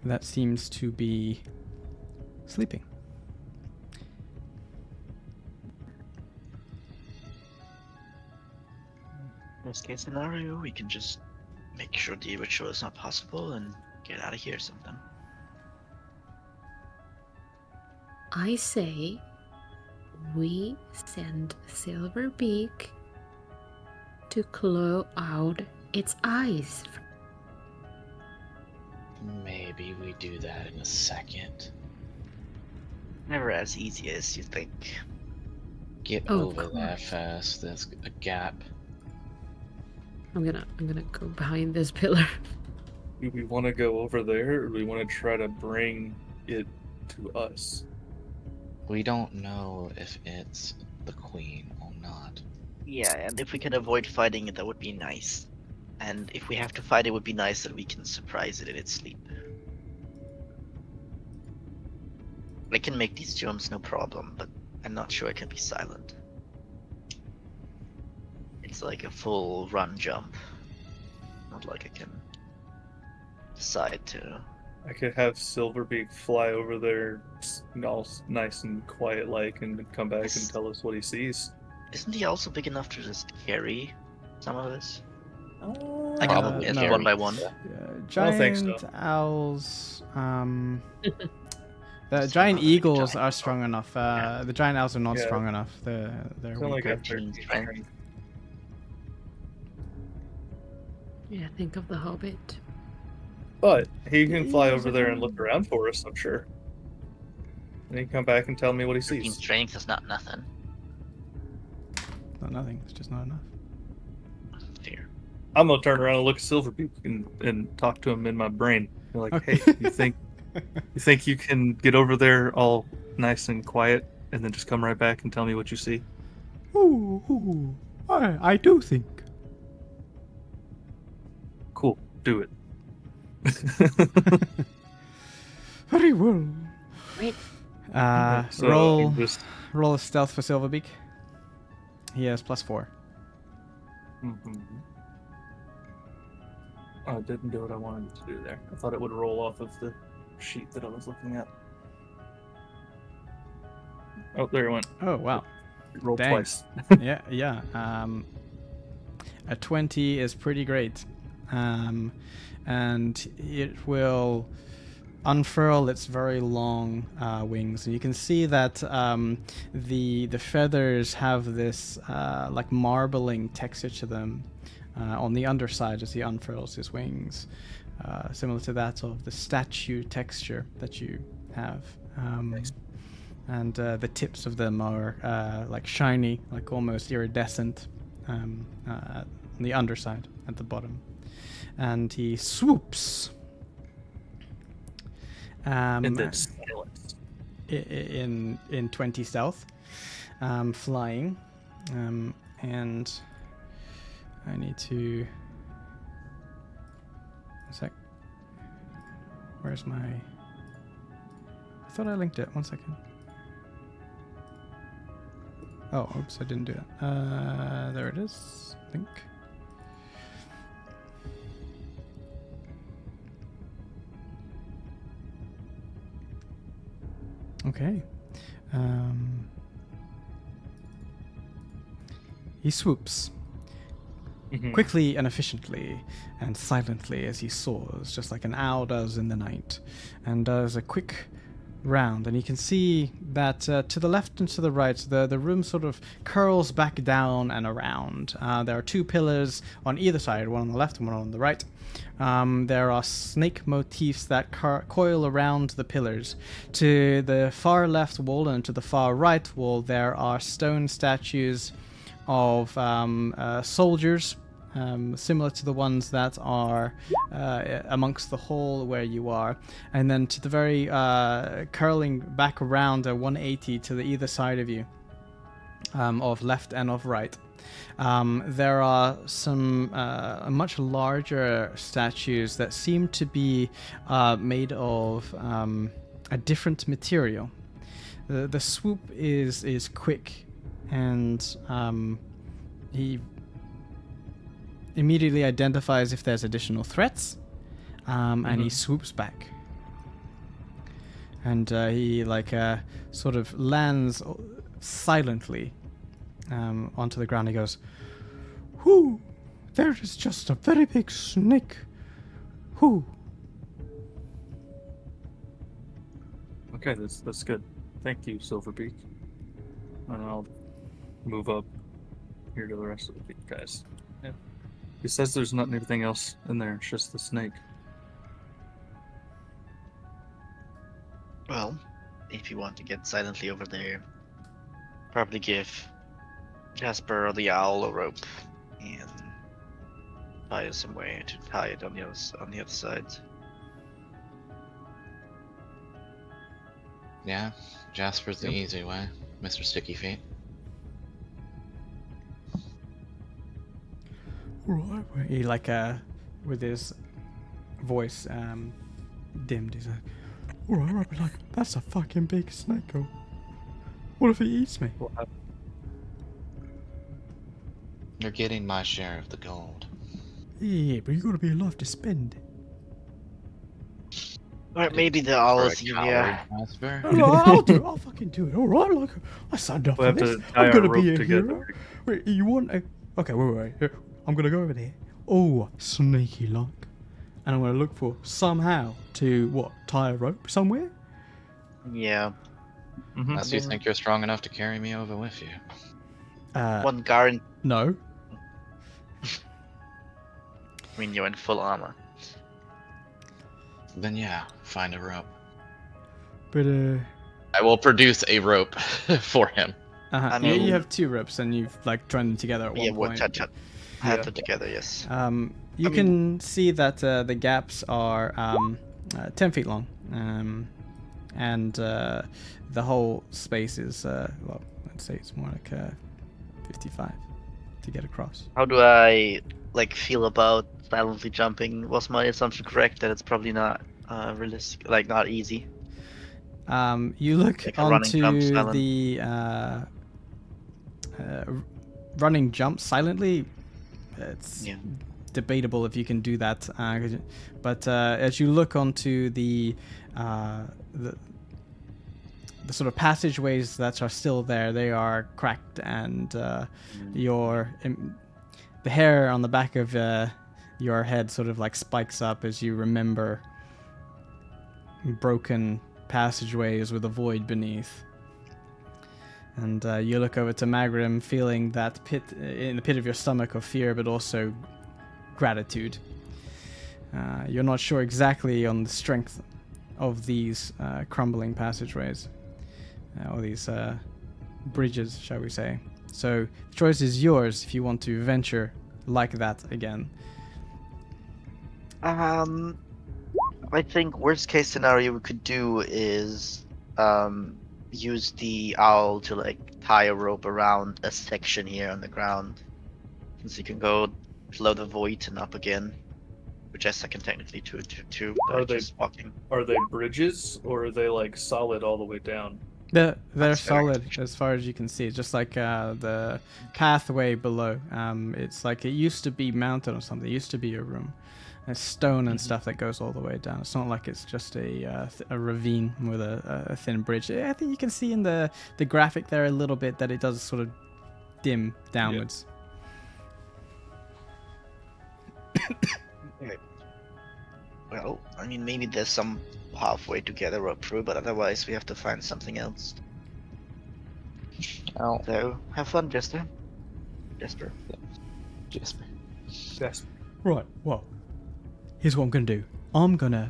that seems to be sleeping. Worst case scenario, we can just make sure the ritual is not possible and get out of here or something. I say we send Silverbeak to claw out its eyes. Maybe we do that in a second. Never as easy as you think. Get Oh, over of there course. first. There's a gap. I'm gonna go behind this pillar. Do we want to go over there, or do we want to try to bring it to us? We don't know if it's the queen or not. Yeah, and if we can avoid fighting it, that would be nice. And if we have to fight, it would be nice that we can surprise it in its sleep. I can make these jumps no problem, but I'm not sure it can be silent. It's like a full run jump. Not like I can side too. I could have Silverbeak fly over there, all nice and quiet like, and then come back and tell us what he sees. Isn't he also big enough to just carry some of this? Probably Probably no. one by one. I don't think so. Giant owls. The Just giant another big eagles giant are strong enough. The giant owls are not Yeah. strong enough. They're It's only weaker. got 13 strength. strength. Yeah, think of the Hobbit. But he can fly Eagles over are there and fine. look around for us, I'm sure. And he can come back and tell me what he 13 sees. strength is not nothing. Not nothing. It's just not enough. Fair. I'm gonna turn around and look at Silverbeak and talk to him in my brain. Be like, Okay. hey, you think you can get over there all nice and quiet and then just come right back and tell me what you see? Ooh, I do think. Cool, do it. Very well. Wait, So, Roll just- roll a stealth for Silverbeak. He has +4. Mhm. Oh, it didn't do what I wanted it to do there. I thought it would roll off of the sheet that I was looking at. Oh, there it went. Oh wow. It rolled Dang. twice. Yeah. A 20 is pretty great. And it will unfurl its very long wings, and you can see that the feathers have this like marbling texture to them on the underside as he unfurls his wings, similar to that of the statue texture that you have. And the tips of them are like shiny, like almost iridescent on the underside at the bottom. And he swoops And then silence. in 20 stealth, flying, and I need to. A sec. Where's my? I thought I linked it. 1 second. Oh, oops! I didn't do that. There it is. I think. Okay. He swoops Mhm. quickly and efficiently and silently as he soars, just like an owl does in the night, and does a quick round. And you can see that to the left and to the right, the room sort of curls back down and around. There are 2 pillars on either side, one on the left and one on the right. There are snake motifs that coil around the pillars. To the far left wall and to the far right wall, there are stone statues of soldiers, similar to the ones that are amongst the hall where you are. And then to the very curling back around 180 to the either side of you, of left and of right. There are some much larger statues that seem to be made of a different material. The swoop is quick, and he immediately identifies if there's additional threats, and he swoops back. And he sort of lands silently onto the ground. He goes, "Whoo! There is just a very big snake. Whoo!" Okay, that's good. Thank you, Silverbeak. And I'll move up here to the rest of the guys. Yeah. He says there's not anything else in there. It's just the snake. Well, if you want to get silently over there, probably give Jasper or the owl a rope and find some way to tie it on the other side. Yeah, Jasper's the Yep. easy way, Mr. Sticky Feet. Right. He with his voice dimmed. He's like, "All right, but that's a fucking big snake. Oh, what if he eats me?" What happened? You're getting my share of the gold. Yeah, but you gotta be alive to spend it. Or maybe the You're owl a is coward, easier. Jasper. I'll do it. I'll fucking do it. All right, like I signed up We'll for have this. to tie I'm our gonna rope be a together. hero. Wait, you want a? Okay, wait. Here. I'm gonna go over there. Oh, sneaky like, and I'm gonna look for somehow to tie a rope somewhere. Yeah. Mhm. Unless you think you're strong enough to carry me over with you. One guard. No. I mean, you're in full armor. Then yeah, find a rope. But I will produce a rope for him. I you mean- have 2 ropes and you've like joined them together at Yeah, one we're point. have Yeah. them together. Yes. You I can see that the gaps are 10 feet long, and the whole space is well, let's say it's more like 55 to get across. How do I feel about silently jumping? Was my assumption correct that it's probably not realistic, like not easy? You look Like a running jump onto silent. the running jump silently. It's Yeah. debatable if you can do that, but as you look onto the sort of passageways that are still there, they are cracked, and the hair on the back of your head sort of like spikes up as you remember broken passageways with a void beneath. And you look over to Magrim, feeling that pit in the pit of your stomach of fear, but also gratitude. You're not sure exactly on the strength of these crumbling passageways, or these bridges, shall we say. So the choice is yours if you want to venture like that again. I think worst case scenario we could do is use the owl to tie a rope around a section here on the ground, since you can go below the void and up again, which I can technically do by Are they- just walking. Are they bridges or are they like solid all the way down? They're That's fair. solid as far as you can see. It's just like the pathway below. It's like it used to be mounted on something. It used to be a room. There's stone and stuff that goes all the way down. It's not like it's just a ravine with a thin bridge. I think you can see in the graphic there a little bit that it does sort of dim downwards. Well, I mean, maybe there's some halfway to get a rope through, but otherwise we have to find something else. Oh, So, have fun, Jester. Jester. Jasper. Yes. Right, well, here's what I'm going to do. I'm going to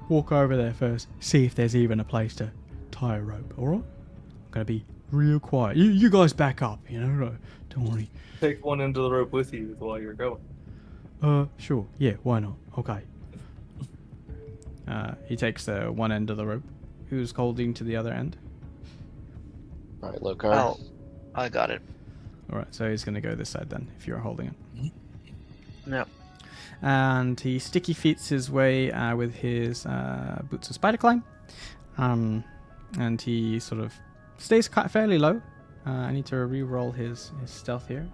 walk over there first, see if there's even a place to tie a rope, alright? I'm going to be real quiet. You guys back up, don't worry. Take one end of the rope with you while you're going. Sure, yeah, why not? Okay. He takes one end of the rope. Who's holding to the other end? Alright, Lokar. Oh, I got it. Alright, so he's going to go this side then, if you're holding it. No. And he sticky feets his way with his boots of spider climb. And he sort of stays fairly low. I need to re-roll his stealth here.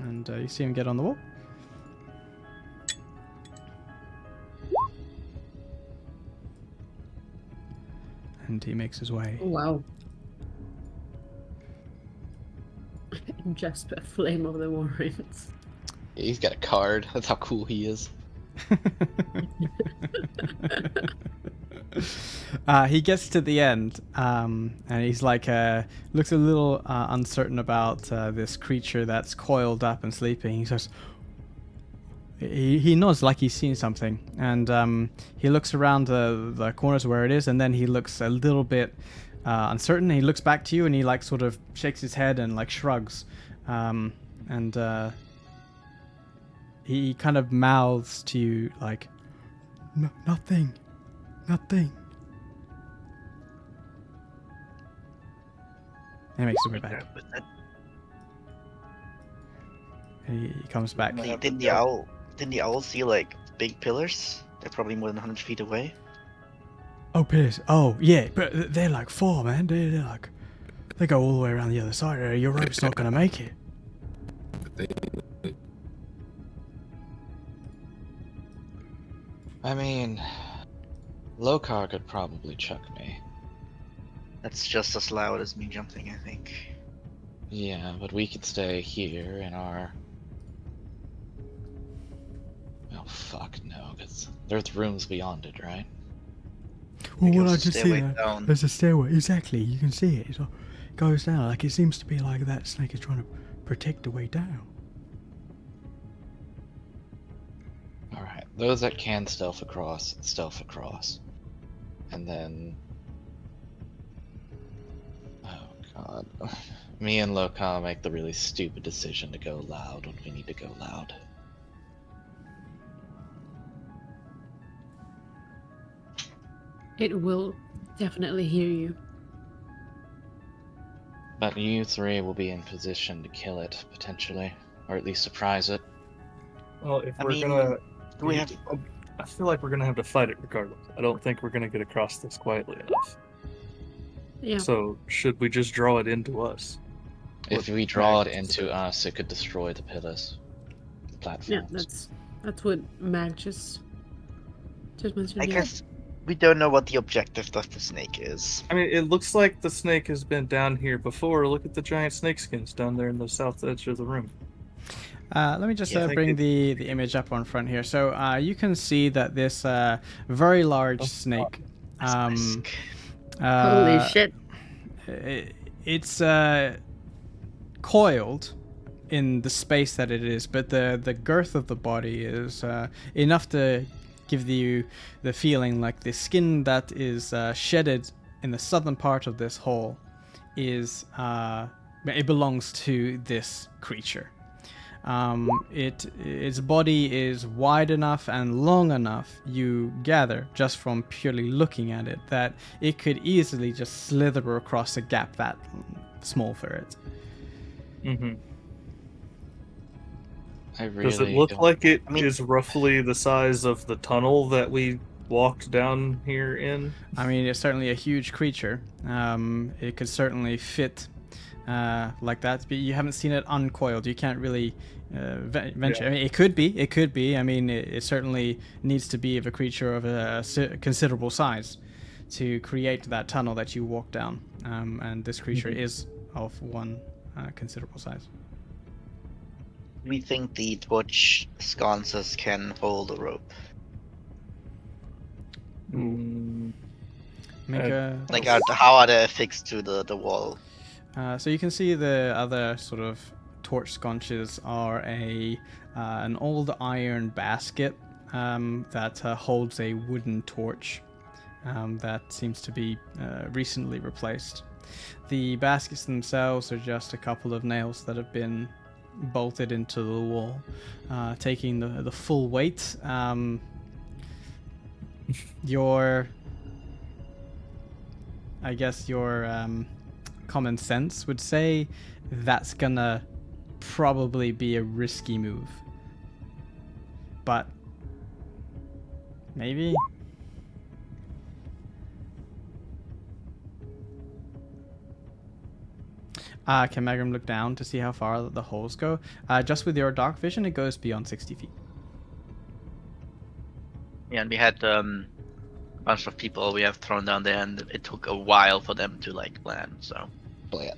And you see him get on the wall. And he makes his way. Oh, wow. Jasper, Flame of the Warrens. He's got a card. That's how cool he is. He gets to the end, and he's like, looks a little uncertain about this creature that's coiled up and sleeping. He says, he nods like he's seen something, and he looks around the corners where it is, and then he looks a little bit uncertain. He looks back to you, and he like sort of shakes his head and like shrugs, and he kind of mouths to you like, nothing. And he makes his way back. He comes back. Didn't the owl see big pillars? They're probably more than 100 feet away. Oh, pillars. Oh, yeah, but they're like far, man. They're like, they go all the way around the other side. Your rope's not gonna make it. I mean, Lokar could probably chuck me. That's just as loud as me jumping, I think. Yeah, but we could stay here in our... Oh, fuck, no, because there's rooms beyond it, right? Well, It what goes I the just see stairway there, down. there's a stairway. Exactly, you can see it. It goes down. Like, it seems to be like that snake is trying to protect the way down. Alright, those that can stealth across, stealth across. And then... Oh god. Me and Lokar make the really stupid decision to go loud when we need to go loud. It will definitely hear you. But you three will be in position to kill it, potentially. Or at least surprise it. Well, if I we're mean, gonna, do we have? I feel like we're gonna have to fight it regardless. I don't think we're gonna get across this quietly enough. Yeah. So should we just draw it into us? If What we draw it Mag into said. us, it could destroy the pillars. The Yeah, platforms. that's what Mag just mentioned. I Yeah. guess we don't know what the objective of the snake is. I mean, it looks like the snake has been down here before. Look at the giant snake skins down there in the south edge of the room. Let me just Yeah, I think bring it- the image up on front here. So you can see that this very large snake. Basilisk. Holy shit. It's coiled in the space that it is, but the girth of the body is enough to give you the feeling like the skin that is shedded in the southern part of this hole is it belongs to this creature. Its body is wide enough and long enough, you gather, just from purely looking at it, that it could easily just slither across a gap that small for it. Mm-hmm. I really Does it look don't- like it I mean- is roughly the size of the tunnel that we walked down here in? I mean, it's certainly a huge creature. It could certainly fit like that, but you haven't seen it uncoiled. You can't really venture. Yeah. I mean, it could be. It could be. I mean, it certainly needs to be of a creature of a considerable size to create that tunnel that you walk down. And this creature is of one considerable size. We think the torch sconces can hold a rope. Mm, Make a Like, how are they affixed to the wall? so you can see the other sort of torch sconces are an old iron basket that holds a wooden torch that seems to be recently replaced. The baskets themselves are just a couple of nails that have been bolted into the wall, taking the full weight. Your common sense would say that's gonna probably be a risky move. But maybe. Can Magrum look down to see how far the holes go? Just with your dark vision, it goes beyond 60 feet. Yeah, and we had a bunch of people we have thrown down there, and it took a while for them to like land. So Splat.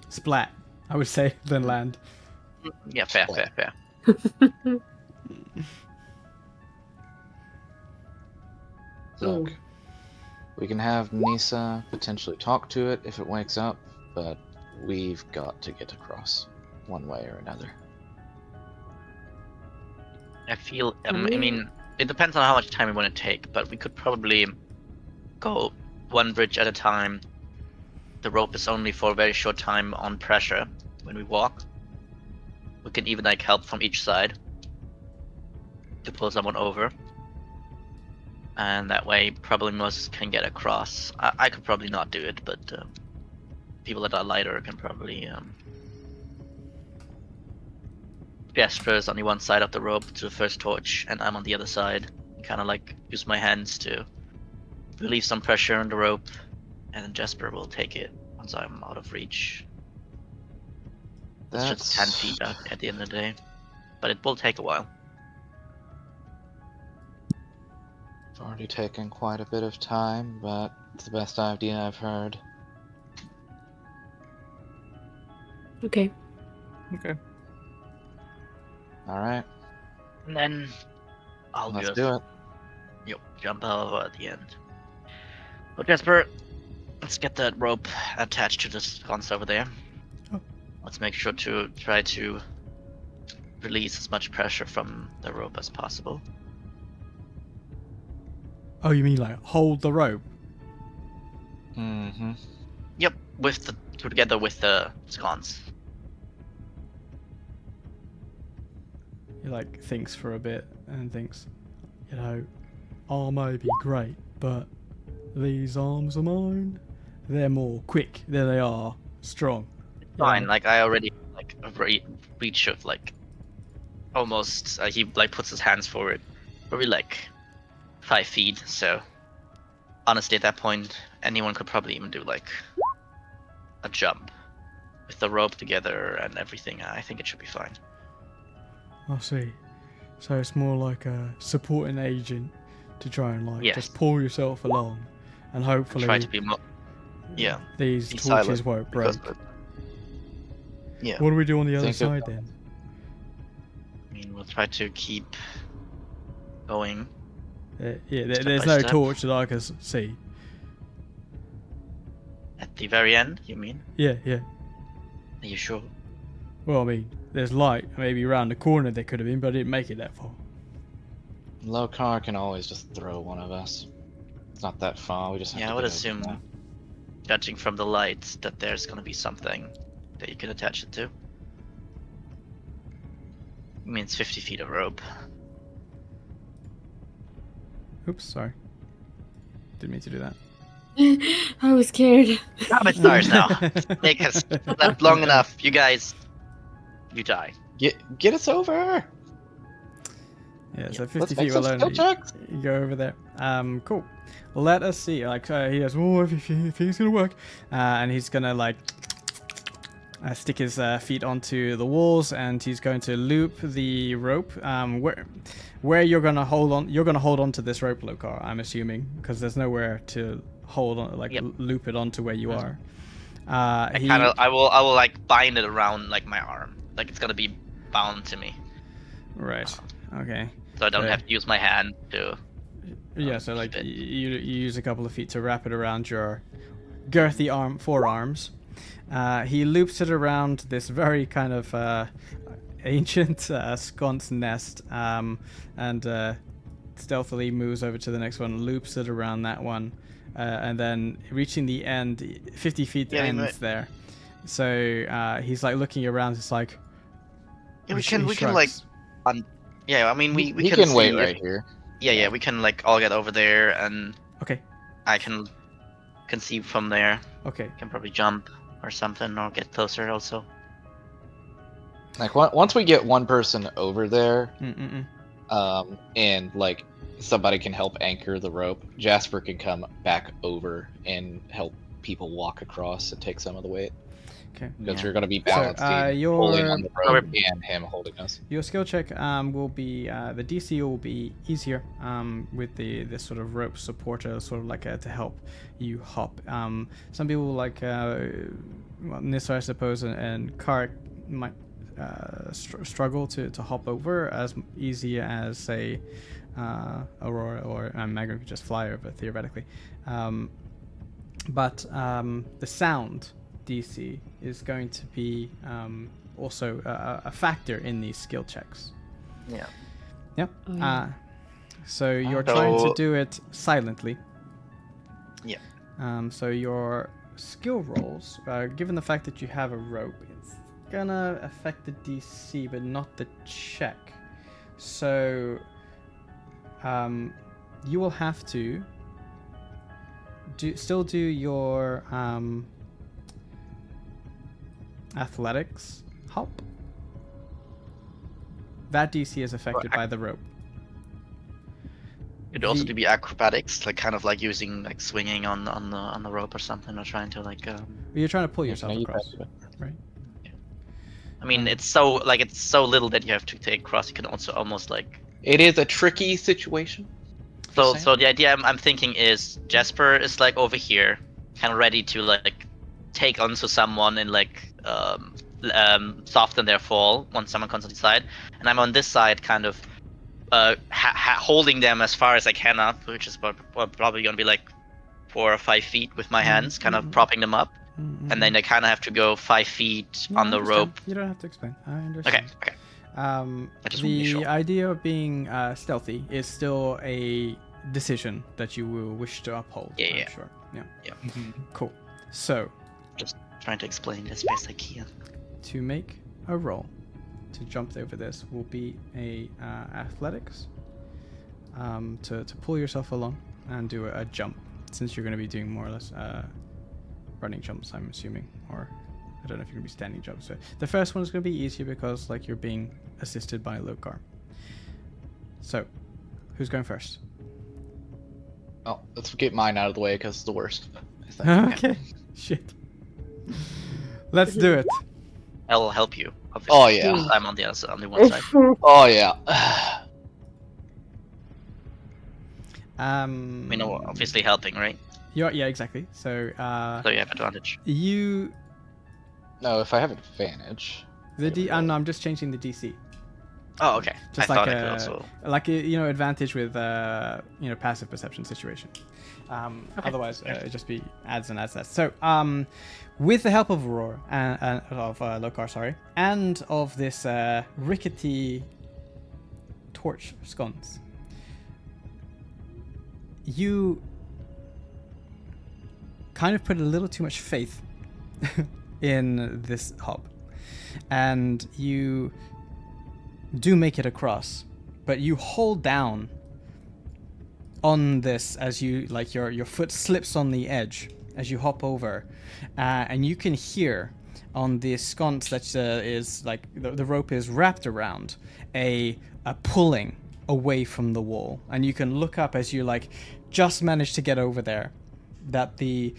Splat, I would say, than land. yeah, fair. Look, we can have Nisa potentially talk to it if it wakes up, but we've got to get across one way or another. I feel. I mean, it depends on how much time we want to take, but we could probably go one bridge at a time. The rope is only for a very short time on pressure when we walk. We can even like help from each side to pull someone over, and that way probably most can get across. I could probably not do it, but people that are lighter can probably. Jasper is on the one side of the rope to the first torch, and I'm on the other side. Kind of like use my hands to relieve some pressure on the rope, and then Jasper will take it once I'm out of reach. It's just 10 feet at the end of the day, but it will take a while. It's already taken quite a bit of time, but it's the best idea I've heard. Okay. Okay. Alright, And then I'll let's just do it. jump over at the end. Well, Jasper, let's get that rope attached to the sconce over there. Oh. Let's make sure to try to release as much pressure from the rope as possible. Oh, you mean like hold the rope? Mm-hmm. Yep, together with the sconce. He like thinks for a bit and thinks, you know, I may be great, but these arms of mine, they're more quick than they are strong. Fine, Yeah. like I already like a reach of like almost he like puts his hands forward, probably like 5 feet. So honestly, at that point, anyone could probably even do like a jump with the rope together and everything. I think it should be fine. I see. So it's more like a supporting agent to try and like Yes. just pull yourself along, and hopefully Try to be yeah, these be torches silent won't break. because yeah. What do we do on the other Think of- side then? I mean, we'll try to keep going. There's by no step. torch that I can see. At the very end, you mean? Yeah. Are you sure? Well, I mean, there's light. Maybe around the corner there could have been, but I didn't make it that far. Lokar can always just throw one of us. It's not that far, we just have Yeah, to I would get over assume, that. judging from the lights, that there's gonna be something that you can attach it to. I mean, it's 50 feet of rope. Oops, sorry. Didn't mean to do that. I was scared. Damn it, stars now. Make us that long enough. You guys, you die. Get us over! Yeah, so Yeah. 50 Let's feet make some alone. skill checks! You go over there. Cool. Let us see. Like he goes, oh, if it's gonna work, and he's gonna like stick his feet onto the walls, and he's going to loop the rope. Where you're gonna hold on? You're gonna hold on to this rope, Lokar. I'm assuming, because there's nowhere to hold on, like Yep. loop it onto where you are. I will like bind it around like my arm. Like it's gonna be bound to me, Right. Okay. so I don't So- have to use my hand to. Yeah, so like keep you it. use a couple of feet to wrap it around your girthy forearms. He loops it around this very kind of ancient sconce nest, and stealthily moves over to the next one, loops it around that one, and then reaching the end, 50 feet Yeah, I mean, ends there. So he's like looking around. It's like Yeah, he we can like shrugs. Yeah, I mean we He can can wait see right if, here. yeah, we can like all get over there, and Okay. I can see from there. Okay. Can probably jump or something, or get closer also. Like, once we get one person over there, Mm-mm-mm. and like somebody can help anchor the rope, Jasper can come back over and help people walk across and take some of the weight. Okay. Because Yeah. we're going to be balancing, pulling your on the rope and him holding us. Your skill check will be the DC will be easier with this sort of rope supporter, sort of like to help you hop. Some people like Nissa, I suppose, and Karik might struggle to hop over as easy as say Aurora or Magna could just fly over theoretically. But the sound DC is going to be also a factor in these skill checks. Yeah. Yep. Oh, yeah. So you're So- trying to do it silently. Yeah. So your skill rolls, given the fact that you have a rope, it's gonna affect the DC, but not the check. So you will have to still do your athletics hop. That DC is affected by the rope. It'd also The- be acrobatics, like kind of like using like swinging on the rope or something, or trying to like. You're trying to pull Yeah, yourself can I use across. that? Right. I mean, it's so little that you have to take across. You can also almost like. It is a tricky situation. So the idea I'm thinking is Jasper is like over here, kind of ready to like take onto someone and like soften their fall once someone comes on the side, and I'm on this side, kind of holding them as far as I can up, which is probably gonna be like 4 or 5 feet with my hands, kind of propping them up, and then I kind of have to go 5 feet No, on I the understand. rope. You don't have to explain. I Okay, understand. okay. I just wanna be The sure. idea of being stealthy is still a decision that you will wish to uphold. Yeah, I'm yeah. sure. Yeah. Mhm. Cool. So, Just trying to explain as best I can. to make a roll to jump over this will be a athletics to pull yourself along and do a jump, since you're going to be doing more or less running jumps, I'm assuming, or I don't know if you're going to be standing jumps. So the first one is going to be easier because like you're being assisted by Lokar. So who's going first? Oh, let's get mine out of the way because it's the worst. I think. Okay. Shit. Let's do it. I'll help you. Obviously. Oh yeah. I'm on the other side, on the one side. Oh yeah. I mean, obviously helping, right? Yeah, exactly. So So you have advantage. you No, if I have advantage. I'm just changing the DC. Oh, okay. Just I like thought I could also. advantage with passive perception situation. Otherwise, it'd just be adds and adds that. So with the help of Aurora and of Lokar, sorry, and of this rickety torch scones, you kind of put a little too much faith in this hop, and you do make it across, but you hold down on this as you like your foot slips on the edge as you hop over, and you can hear on the sconce that is like the rope is wrapped around a pulling away from the wall, and you can look up as you like just manage to get over there, that the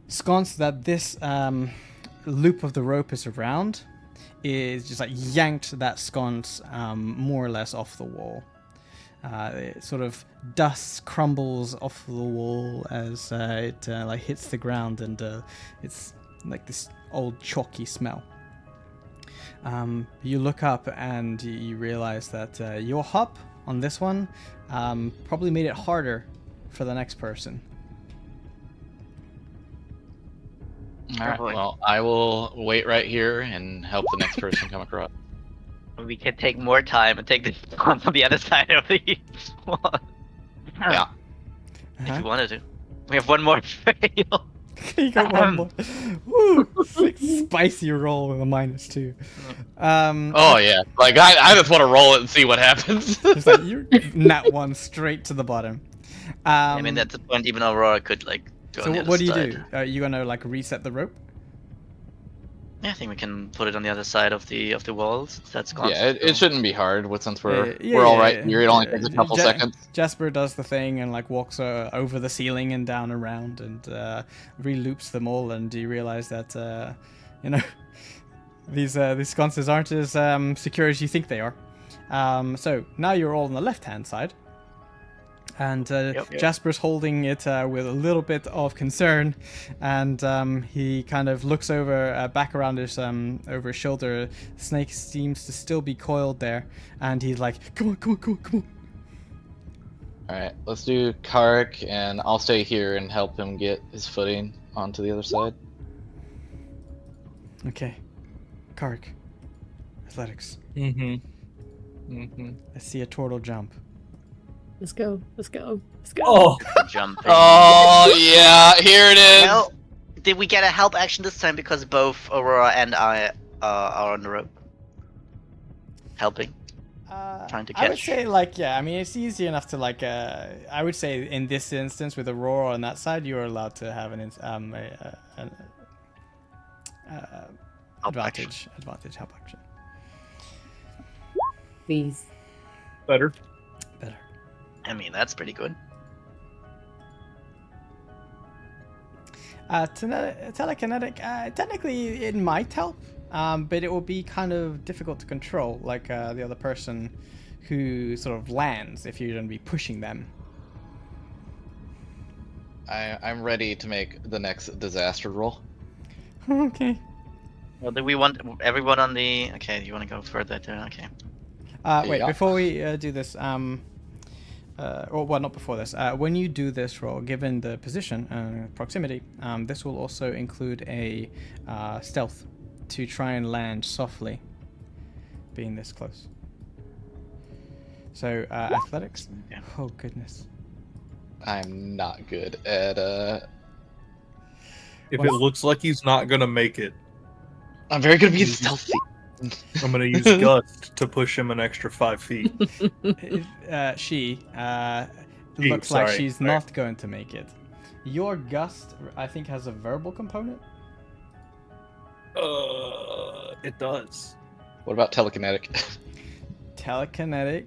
sconce that this loop of the rope is around is just like yanked that sconce more or less off the wall. It sort of dust crumbles off the wall as it like hits the ground, and it's like this old chalky smell. You look up and you realize that your hop on this one probably made it harder for the next person. All right. boy. Well, I will wait right here and help the next person come across. We can take more time and take this on the other side of the wall. Yeah. If you wanted to. We have one more fail. You got one more. Woo! Spicy roll with a -2. Oh yeah. Like I just want to roll it and see what happens. It's like you nat one straight to the bottom. I mean, at the point, even Aurora could like go So on the other what do you side. do? Are you gonna like reset the rope? Yeah, I think we can put it on the other side of the walls. That's gone. Yeah, it shouldn't be hard. Since we're Yeah, all yeah, right yeah, here, it only yeah. takes a couple seconds. Jasper does the thing and like walks over the ceiling and down around and re-loops them all, and you realize that these sconces aren't as secure as you think they are. So now you're all on the left-hand side, and Jasper's holding it with a little bit of concern, and he kind of looks over back around his over his shoulder. Snake seems to still be coiled there, and he's like, come on. All right, let's do Kark, and I'll stay here and help him get his footing onto the other side. Okay, Kark, athletics. I see a turtle jump. Let's go. Oh, Jumping. Oh yeah, here it is. Well, did we get a help action this time because both Aurora and I are on the rope? Helping. Trying to I would catch. say I mean it's easy enough to I would say in this instance with Aurora on that side, you are allowed to have an advantage help action. Please. better. I mean, that's pretty good. Telekinetic, technically it might help, but it will be kind of difficult to control, like the other person who sort of lands if you're going to be pushing them. I'm ready to make the next disaster roll. Okay. Well, do we want everyone on the? Okay, you want to go further? Okay. Wait, Yeah. before we do this, well, not before this. When you do this roll, given the position and proximity, this will also include a stealth to try and land softly, being this close. So, athletics. Yeah. Oh goodness. I'm not good at If Well- it looks like he's not gonna make it, I'm very good at being stealthy. I'm gonna use Gust to push him an extra 5 feet. She She, looks like sorry, she's sorry. not going to make it. Your gust, I think, has a verbal component. It does. What about telekinetic? Telekinetic.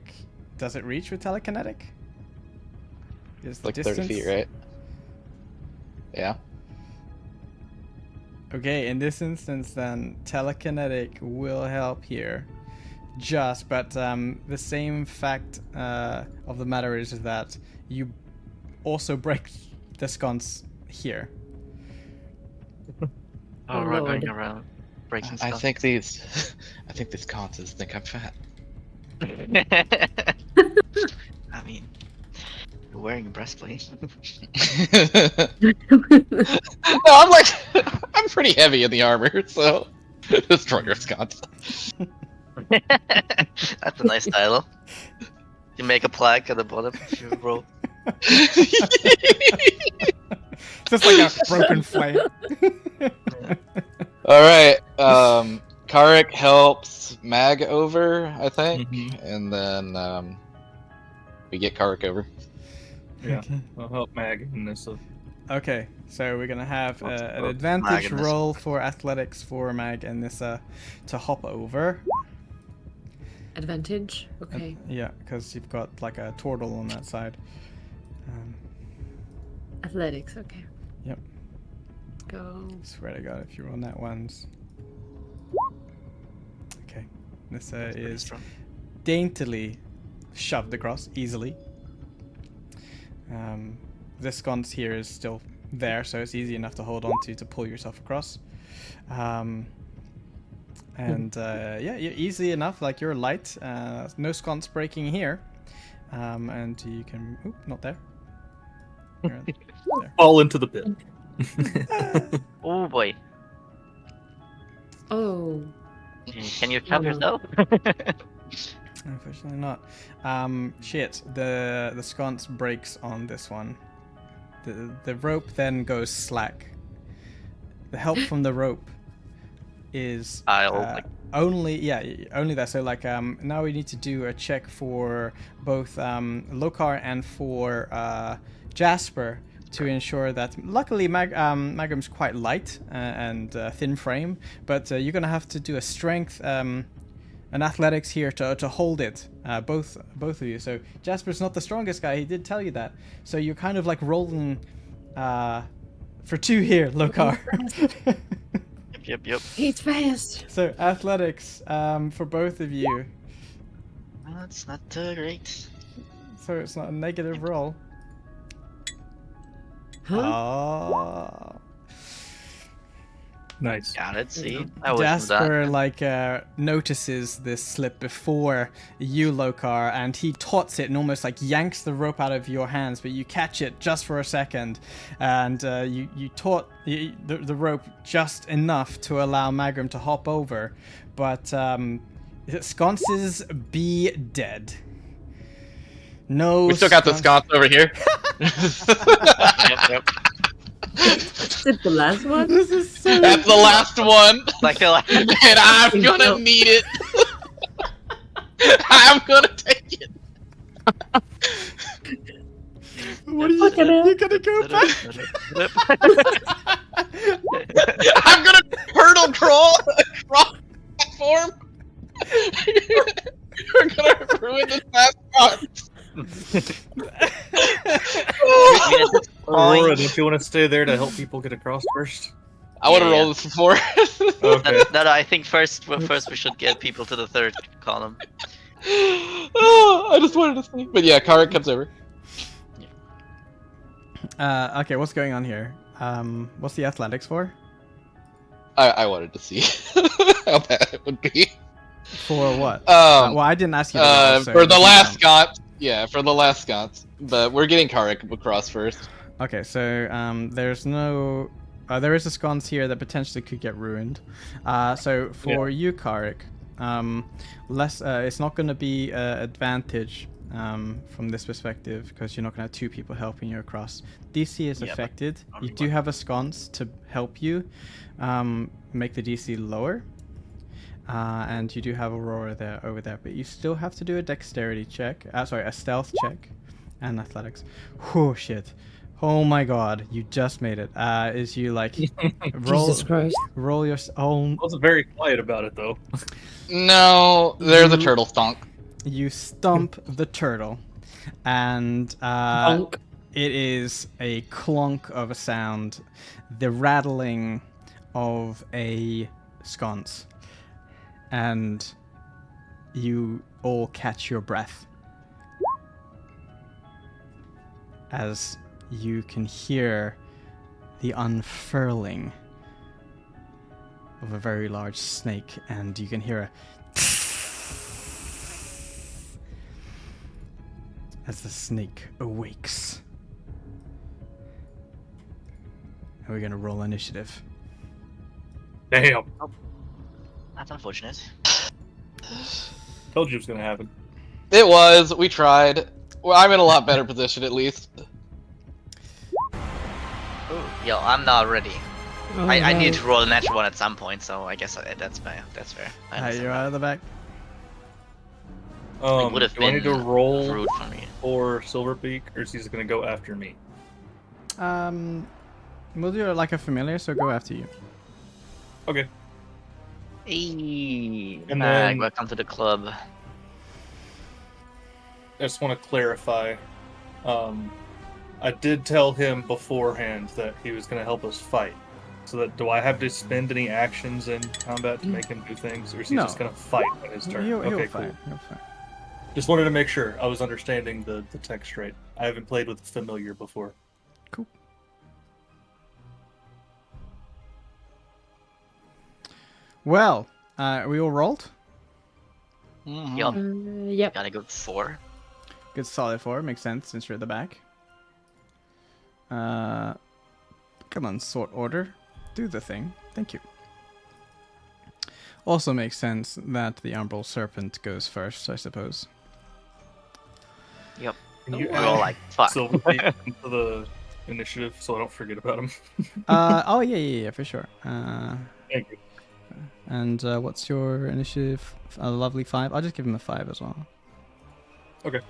Does it reach with telekinetic? Is the Like distance 30 feet, right? Yeah. Okay, in this instance, then telekinetic will help here. But the same fact of the matter is that you also break the sconce here. Oh, Oh, running Lord. around, breaking I stuff. think these consoles think I'm fat. I mean, you're wearing a breastplate. No, I'm like, I'm pretty heavy in the armor, so destroyer sconce. That's a nice title. You make a plaque at the bottom if you roll. Just like a broken flame. All right. Karik helps Mag over, I think, Mhm. and then we get Karik over. Yeah. Okay. I'll help Mag in this. Okay, so we're gonna have an Mag advantage and Nissa. roll for athletics for Mag and Nissa to hop over. Advantage? Okay. Yeah, because you've got like a turtle on that side. Athletics, okay. Yep. Go. Swear to God, if you roll that ones. Okay, Nissa Pretty is strong. daintily shoved across easily. This sconce here is still there, so it's easy enough to hold on to pull yourself across. Yeah, you're easy enough. Like you're light. No sconce breaking here, and you can. Oop, not there. You're there. Fall into the pit. Oh boy. Oh. Can you help no. yourself? Unfortunately not. Shit. The sconce breaks on this one. The rope then goes slack. The help from the rope is only that. So like now we need to do a check for both Lokar and for Jasper to ensure that. Luckily, Magum's quite light and thin frame, but you're gonna have to do a strength. An athletics here to hold it, both of you. So Jasper's not the strongest guy. He did tell you that. So you're kind of like rolling for two here, Lokar. Yep. He's fast. So athletics for both of you. That's not great. So it's not a negative roll. Huh? Oh. Nice. Got it. See, I was Jasper that. notices this slip before you, Lokar, and he tots it and almost like yanks the rope out of your hands, but you catch it just for a second, and you taut the rope just enough to allow Magrum to hop over, but sconces be dead. No, We still got the sconce over here. Yep. Is it the last one? This is so. That's the last one, Like and I'm gonna need it. I'm gonna take it. What are you gonna? You're gonna go back? I'm gonna hurdle crawl across the platform. We're gonna ruin this last part. Aurora, don't you want to stay there to help people get across first? I want to Yeah. roll this before. Okay. No, I think first we should get people to the third column. Oh, I just wanted to see. But yeah, Karik comes over. Okay, what's going on here? What's the athletics for? I wanted to see how bad it would be. For what? Um, Well, I didn't ask you to roll, so for the doesn't last count. sconce. Yeah, for the last sconce. But we're getting Karik across first. Okay, so there's no. There is a sconce here that potentially could get ruined. So for you, Karik, it's not going to be an advantage from this perspective because you're not going to have two people helping you across. DC is Yeah, but affected. You only do one. have a sconce to help you make the DC lower. And you do have Aurora over there, but you still have to do a dexterity check. A stealth check, and athletics. Oh shit! Oh my god! You just made it. Is you like Jesus Christ. roll your own? I wasn't very quiet about it though. No, there's a You- turtle stonk. You stump the turtle, and Bonk. it is a clunk of a sound, the rattling of a sconce, and you all catch your breath as you can hear the unfurling of a very large snake, and you can hear a as the snake awakes. And we're gonna roll initiative. Damn. That's unfortunate. Told you it was gonna happen. It was. We tried. Well, I'm in a lot better position at least. Ooh, yo, I'm not ready. I need Alright. to roll a natural one at some point, so I guess that's fair. That's fair. I understand You're that. out of the back. It would have Do I need to been roll rude for me. for Silverbeak, or is he just gonna go after me? We'll do it like a familiar, so go after you. Okay. Hey, And Mag, then- welcome to the club. I just want to clarify. I did tell him beforehand that he was going to help us fight. So that do I have to spend any actions in combat to make him do things, or is he No. just going to fight on his turn? He'll Okay, fight. cool. He'll fight. Just wanted to make sure I was understanding the text right. I haven't played with familiar before. Cool. Well, we all rolled. Yup, Yep. got a good 4. Good solid 4. Makes sense since you're at the back. Come on, sort order. Do the thing. Thank you. Also makes sense that the Umbral Serpent goes first, I suppose. Yep. Can you We're all add like, fuck. Silverbeak into the initiative so I don't forget about him? Oh yeah, for sure. Thank you. And what's your initiative? A lovely 5. I'll just give him a 5 as well. Okay.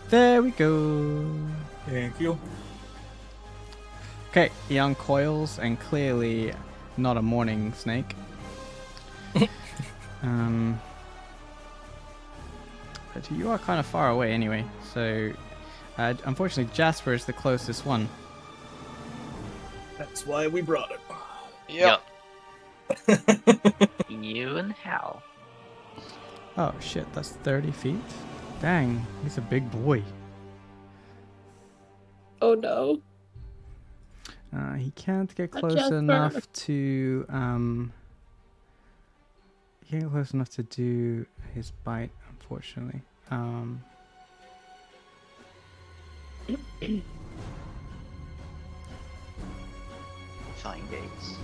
There we go. Thank you. Okay, he uncoils, and clearly not a morning snake. But you are kind of far away anyway, so unfortunately Jasper is the closest one. That's why we brought it. Yep. You and Hal. Oh shit, that's 30 feet? Dang, he's a big boy. Oh no. He can't get Not close Jasper. enough to he can't get close enough to do his bite, unfortunately. Fine gates.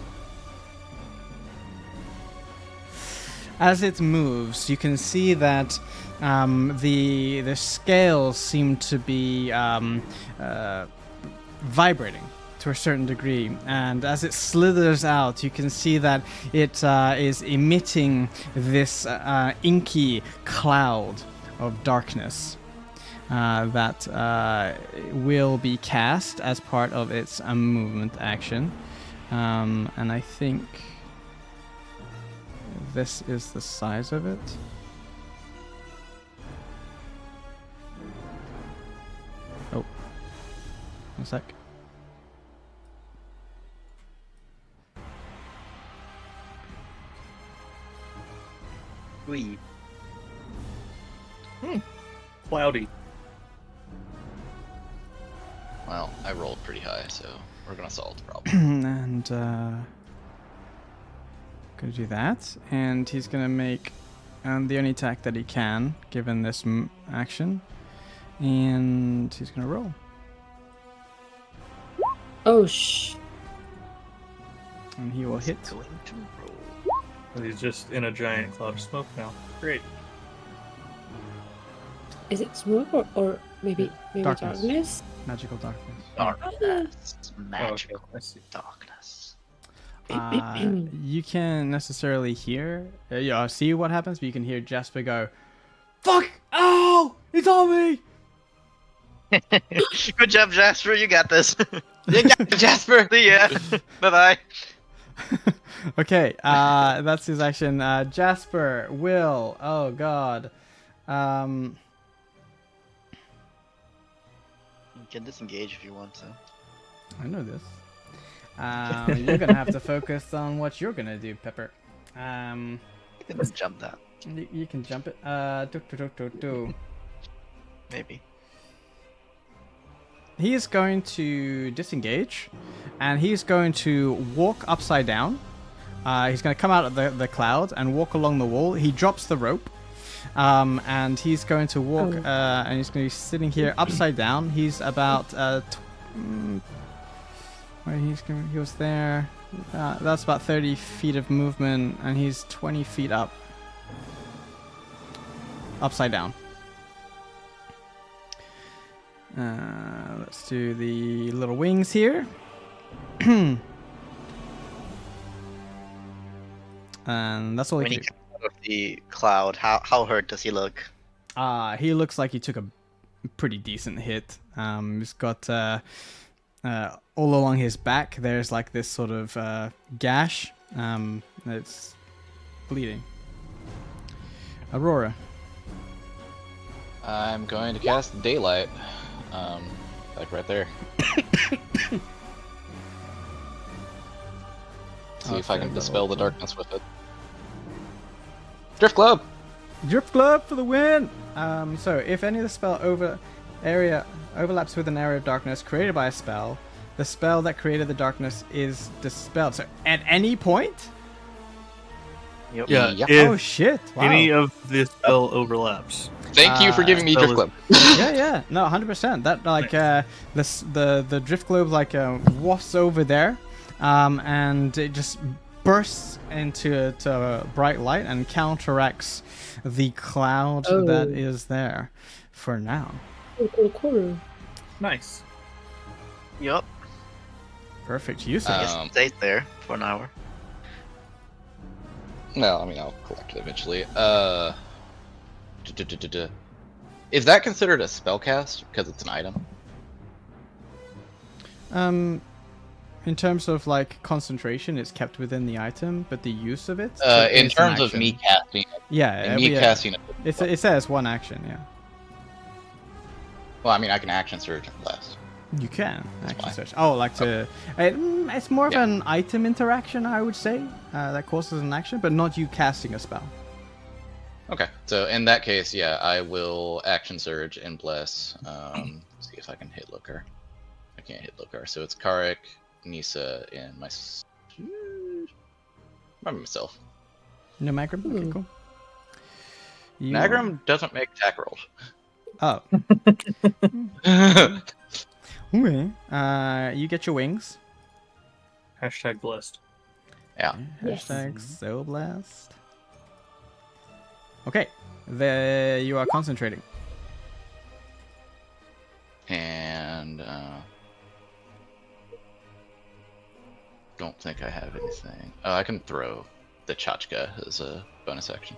As it moves, you can see that the scales seem to be vibrating to a certain degree, and as it slithers out, you can see that it is emitting this inky cloud of darkness that will be cast as part of its movement action, and I think this is the size of it. Oh, 1 sec. Wee. Cloudy. Well, I rolled pretty high, so we're gonna solve the problem. And gonna do that, and he's gonna make the only attack that he can, given this action, and he's gonna roll. Oh, And he will hit. Going to roll. And he's just in a giant cloud of smoke now. Great. is it smoke or maybe Darkness. darkness? Magical darkness. Darkness. Oh, okay. Magical I see. darkness. You can necessarily hear, see what happens, but you can hear Jasper go, "Fuck! Ow! It's on me!" Good job, Jasper. You got this. You got it, Jasper! See ya. Bye-bye. Okay, that's his action. Jasper, Will, oh god. You can disengage if you want to. I know this. You're gonna have to focus on what you're gonna do, Pepper. You can just jump that. You can jump it. Maybe. He is going to disengage, and he's going to walk upside down. He's going to come out of the cloud and walk along the wall. He drops the rope, and he's going to walk, and he's going to be sitting here upside down. He's about where he was there. That's about 30 feet of movement, and he's 20 feet up, upside down. Let's do the little wings here. And that's all When he he can comes out of the cloud, how hurt does he look? do. He looks like he took a pretty decent hit. He's got all along his back, there's like this sort of gash. It's bleeding. Aurora. I'm going to cast Daylight. Like right there. See if I can dispel the darkness with it. Drift Club! Drift Club for the win! So, if any of the spell overlaps with an area of darkness created by a spell, the spell that created the darkness is dispelled. So, at any point? Yep. Yeah. Yep. If Oh shit! Wow. any of the spell overlaps. Thank you for giving me spell Drift is- Club. Yeah, no, 100%. That like the drift globe like wafts over there, and it just bursts into a bright light and counteracts the cloud that is there for now. Cool. Nice. Yup. Perfect use. I guess it stays there for an hour. No, I mean, I'll collect it eventually. Is that considered a spell cast because it's an item? In terms of like concentration, it's kept within the item, but the use of it. In is an terms of action. me casting it. Yeah, Me casting it. it says one action. Yeah, Well, I mean, I can action surge and blast. you can action fine. search. Oh, like to. It's more of Yeah. an item interaction, I would say, that causes an action, but not you casting a spell. Okay, so in that case, yeah, I will action surge and bless. See if I can hit Lokar. I can't hit Lokar, so it's Karek, Nisa, and myself. No Magram? Okay, Hmm. cool. You Nagram doesn't make attack rolls. are- Oh. Okay. You get your wings. Hashtag blessed. Yeah. Yes. Hashtag so blessed. Okay. There you are concentrating. And don't think I have anything. Oh, I can throw the Chachka as a bonus action.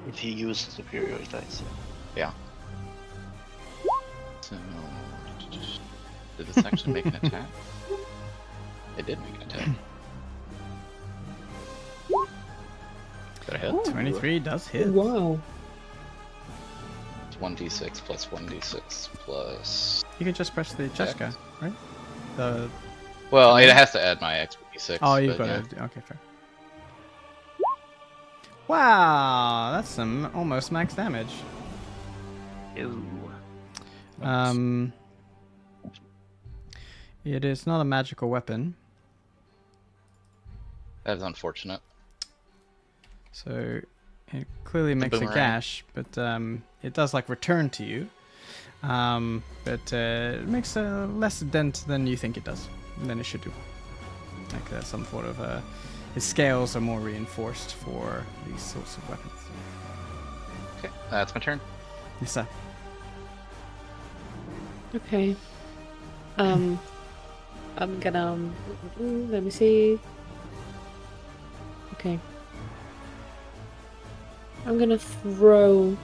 If you use superior dice. Yeah. So, did this actually make an attack? It did make an attack. Did I hit? 23 does hit. Wow. It's 1d6 plus 1d6 plus. You can just press the Cheshka, right? The Well, it has to add my extra d6. oh, you've but got yeah. it. Okay, fair. Wow, that's some almost max damage. Ew. It is not a magical weapon, That is unfortunate. so it clearly makes a boomerang. gash, but it does like return to you. But it makes a less dent than you think it does, than it should do. Like some sort of his scales are more reinforced for these sorts of weapons. Okay, that's my turn. Yes, sir. Okay. I'm gonna. Let me see. Okay. I'm gonna throw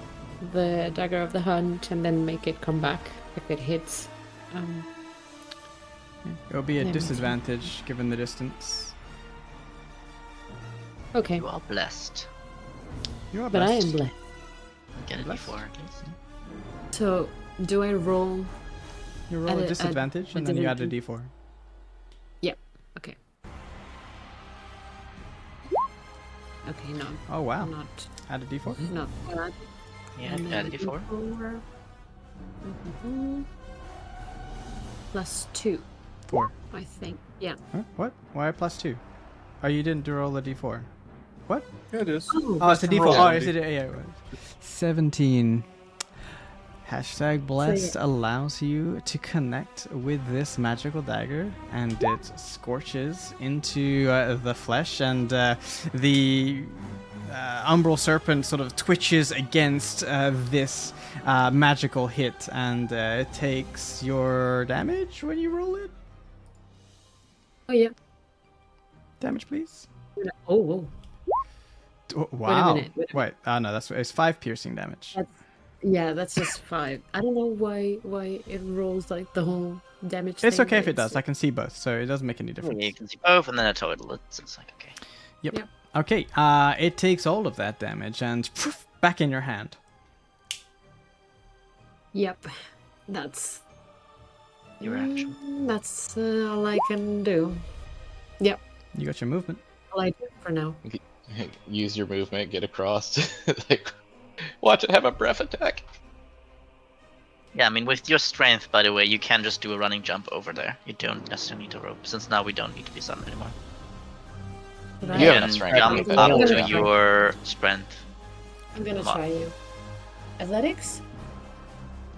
the dagger of the hunt and then make it come back if it hits. It'll be a Let me see. disadvantage given the distance. Okay, You are blessed. You are but I blessed. am blessed. Get it Blessed. before at least. So, do I roll? You roll Add a a- disadvantage add- and then you add a add a d4. Okay. Okay, no, Oh wow, not add a d4. not that. Yeah, And add then it before. D4. Plus 2, 4. I think. Yeah. Huh? What? Why +2? Oh, you didn't roll a d4. What? Yeah, it is. Oh, it's a d4. roll Oh, a is it? Yeah. 17. Hashtag blessed allows you to connect with this magical dagger, and it scorches into the flesh, and the umbral serpent sort of twitches against this magical hit, and it takes your damage when you roll it. Oh yeah. Damage, please. Oh, whoa. Wow. minute, wait a Wait. No, it's 5 piercing damage. Yeah, that's just 5. I don't know why it rolls like the whole damage. It's thing, okay if but it does. I can see both, so it doesn't make any difference. You can see both, and then a total. It's like okay. Yep. Okay. It takes all of that damage and poof, back in your hand. Yep. That's Your action. That's all I can do. Yep. You got your movement. All I do for now. Use your movement, get across. Like, watch it have a breath attack. Yeah, I mean, with your strength, by the way, you can just do a running jump over there. You don't necessarily need a rope, since now we don't need to be summoned anymore. But You I- have can enough strength to jump make that up roll, to yeah. your strength. I'm gonna Come on. try you. Athletics?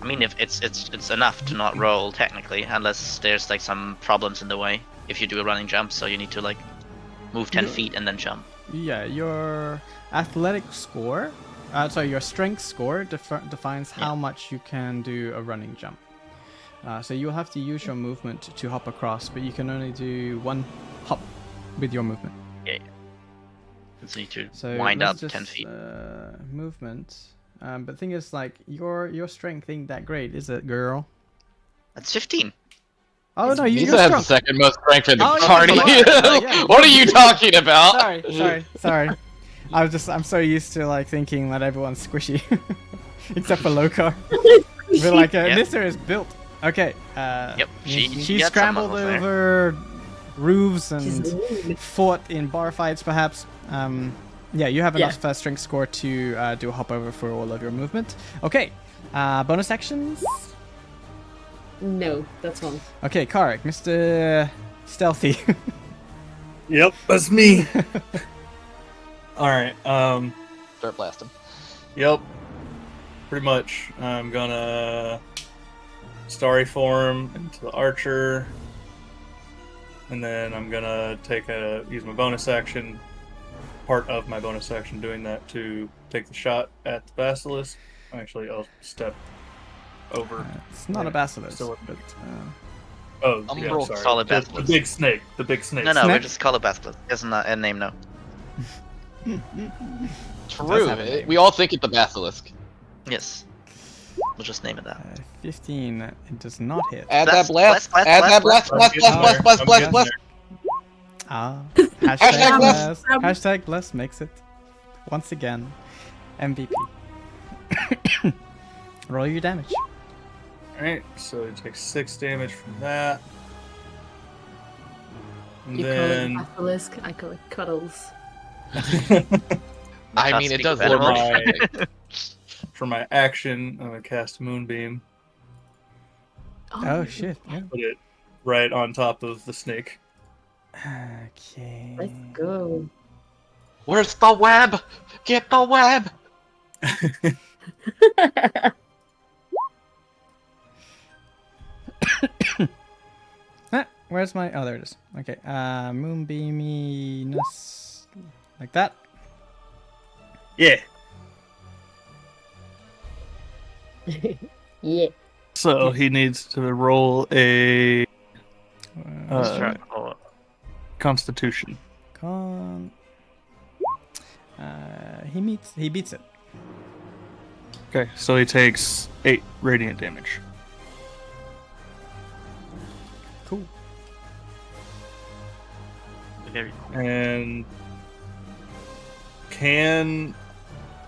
I mean, if it's enough to not roll technically, unless there's like some problems in the way. If you do a running jump, so you need to like move 10 Yeah. feet and then jump. Yeah, your athletic score, your strength score defines how much you can do a running jump. So you'll have to use your movement to hop across, but you can only do one hop with your movement. Yeah. So you need to So wind up let's just, 10 feet. Movement. But the thing is, like, your strength ain't that great, is it, girl? That's 15. Oh no, Lisa you're has strong. the second most strength in the Oh, yeah, party. yeah. What are you talking about? Sorry. I'm so used to like thinking that everyone's squishy, except for Lokar. But like, Yep. Nissa is built. Okay. Yep, She she got some scrambled muscles there. over roofs She's and rude. fought in bar fights, perhaps. Yeah, you have enough strength score to do a hop over for all of your movement. Okay. Bonus actions. No, that's one. Okay, Karik, Mr. Stealthy. Yep, that's me. All right. Start blasting. Yep. Pretty much. I'm gonna starry form into the archer, and then I'm gonna use my bonus action. Part of my bonus action doing that to take the shot at the basilisk. Actually, I'll step over. It's not a Yeah, basilisk, still- but Oh, Umbral yeah, sorry. solid The basilisk. big snake. The big snake. No, Snap. we just call it basilisk. It doesn't a name now. True. have a name. We all think it's the basilisk. Yes. We'll just name it that. 15. It does not hit. Add Blast, that blast. blast, Add blast, that blast. blast. Blast. Blast. Blast. I'm Blast. getting Blast. Ah. Hashtag bless. bless. Hashtag bless makes it. Once again, MVP. Roll your damage. Alright, so it takes 6 damage from that. And You then call it basilisk, I call it cuddles. I mean, it does For look my for my action, I'm gonna cast Moonbeam. Oh shit! Yeah. Put it right on top of the snake. Okay. Let's go. Where's the web? Get the web! Where's my? Oh, there it is. Okay. Moonbeaminess, like that. Yeah. Yeah. So he needs to roll a Let's try. Constitution. Con. He beats it. Okay, so he takes 8 radiant damage. Cool. Very cool. And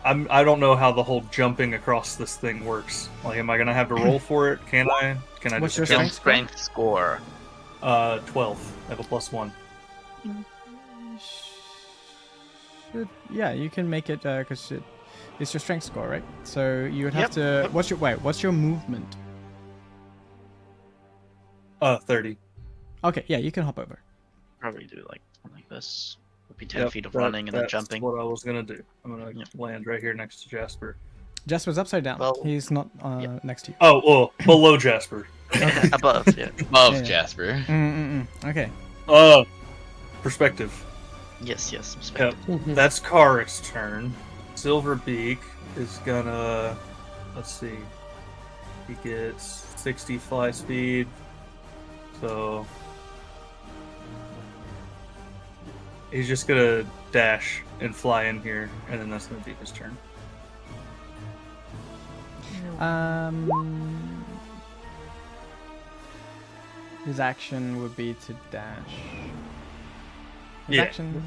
I don't know how the whole jumping across this thing works. Like, am I gonna have to roll for it? Can I? Can I What's just your jump? strength? Strength score. 12. I have a +1. Yeah, you can make it because it's your strength score, right? So you would have to. Yep. What's your movement? 30. Okay, yeah, you can hop over. Probably do like something like this. Would be 10 feet of running and then jumping. That's what I was gonna do. I'm gonna Yep. land right here next to Jasper. Jasper's upside down. Well, He's not yeah. next to you. Oh, well, below Jasper. Above, yeah. Above Yeah. Jasper. Okay. Perspective. Yes, Yep. perspective. That's Karik's turn. Silverbeak is gonna. Let's see. He gets 60 fly speed. So. He's just gonna dash and fly in here, and then that's gonna be his turn. His action would be to dash. His Yeah. action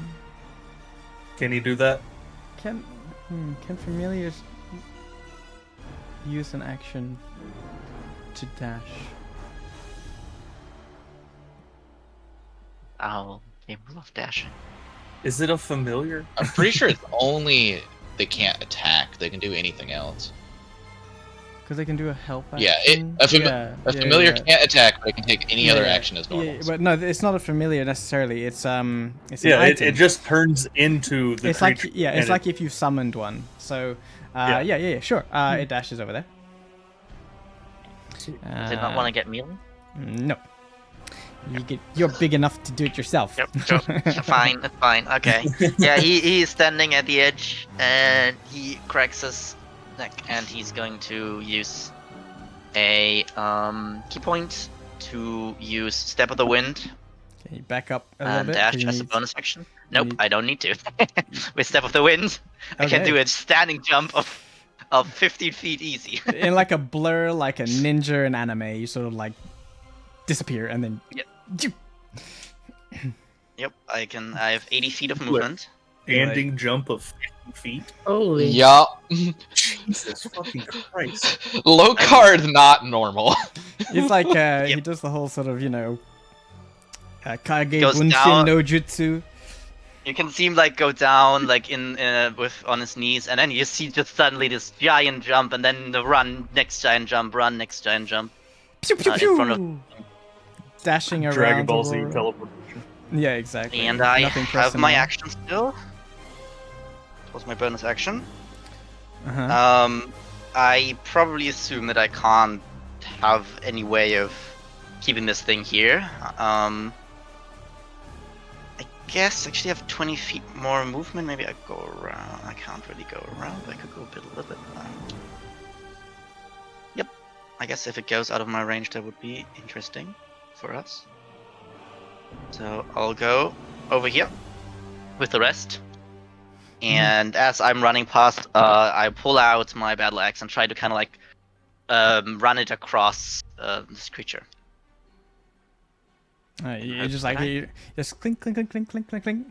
Can he do that? can familiars use an action to dash? Owl game of dashing. Is it a familiar? I'm pretty sure it's only they can't attack. They can do anything else. Because they can do a help action. Yeah, a familiar can't attack, but it can take any other action as normal. Yeah, but no, it's not a familiar necessarily. It's an Yeah, item. it just turns into the It's creature. like it's like if you summoned one. So sure. It dashes over there. Does it not want to get melee? No. You're big enough to do it yourself. Yep, sure. Fine, that's fine. Okay. Yeah, he's standing at the edge and he cracks his neck and he's going to use a key point to use Step of the Wind Can you back up a little and bit? dash You as a need- bonus action. Nope, need- I don't need to. With Step of the Wind, I can Okay. do a standing jump of 15 feet easy. In like a blur, like a ninja in anime, you sort of like disappear and then. Yep. Yep, I have 80 feet of movement. Standing jump of 50 feet. Holy. Yup. Jesus fucking Christ. Low card, not normal. It's like he does the whole sort of Kage Goes Bunshin down. no Jutsu. You can see him like go down like on his knees, and then you see just suddenly this giant jump, and then the run, next giant jump, run, next giant jump. Pew pew In pew. front of- Dashing around. Dragon Ball Z Aurora. teleportation. Yeah, exactly. And I Nothing have my personal. action still. That was my bonus action. Uh-huh. I probably assume that I can't have any way of keeping this thing here. I guess actually I have 20 feet more movement. Maybe I go around. I can't really go around. I could go a little bit around. Yep. I guess if it goes out of my range, that would be interesting for us. So I'll go over here with the rest. And as I'm running past, I pull out my battle axe and try to kind of like run it across this creature. You just like you just clink clink clink clink clink clink clink.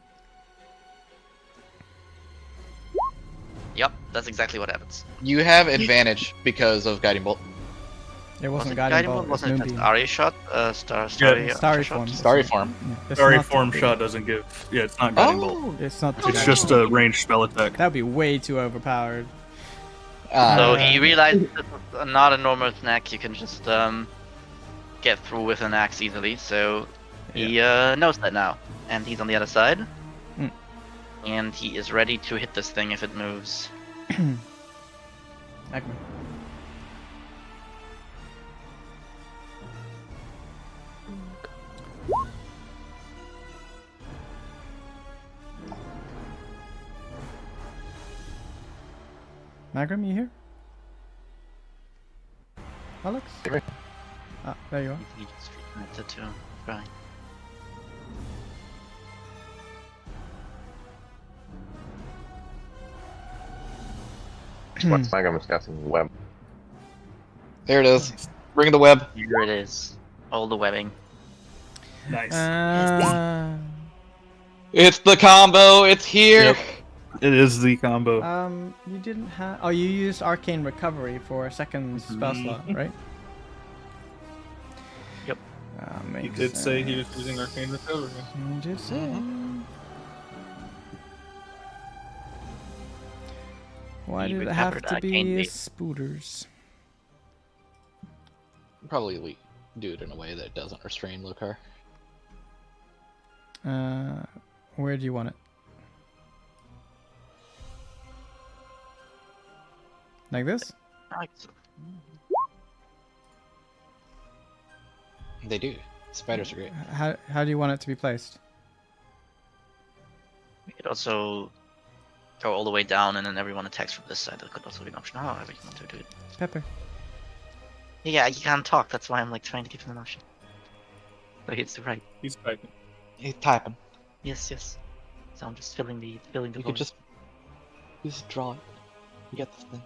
Yep, that's exactly what happens. You have advantage because of Guiding Bolt. It wasn't Was it guiding bolt. It was Wasn't it moonbeam. just Arya shot? Starry Starry shot? form. Starry form. Yeah, it's Starry not- form shot doesn't give. Yeah, it's not guiding bolt. Oh! It's not. It's just a ranged spell attack. That would be way too overpowered. So Uh, he realized this was not a normal snack. You can just get through with an axe easily. So he knows that now, and he's on the other side, and he is ready to hit this thing if it moves. Agma. Magram, you here? Alex? Here. Ah, there you are. He just reconnected to Brian. What's Magam is casting web. There it is. Bring the web. Here it is. All the webbing. Nice. It's the combo. It's here. Yep. It is the combo. You didn't have. Oh, you used Arcane Recovery for a second spell slot, right? Yep. He did say he was using Arcane Recovery. He did say. Why He did it have recovered to Arcane be Bait. spooters? Probably we do it in a way that doesn't restrain Lokar. Where do you want it? Like this? They do. Spiders are great. How do you want it to be placed? We could also go all the way down and then everyone attacks from this side. That could also be an option. However you want to do it. Pepper. Yeah, you can't talk. That's why I'm like trying to give him an option. So it's right. He's typing. He's typing. Yes, yes. So I'm just filling the You could just draw it. You get this thing.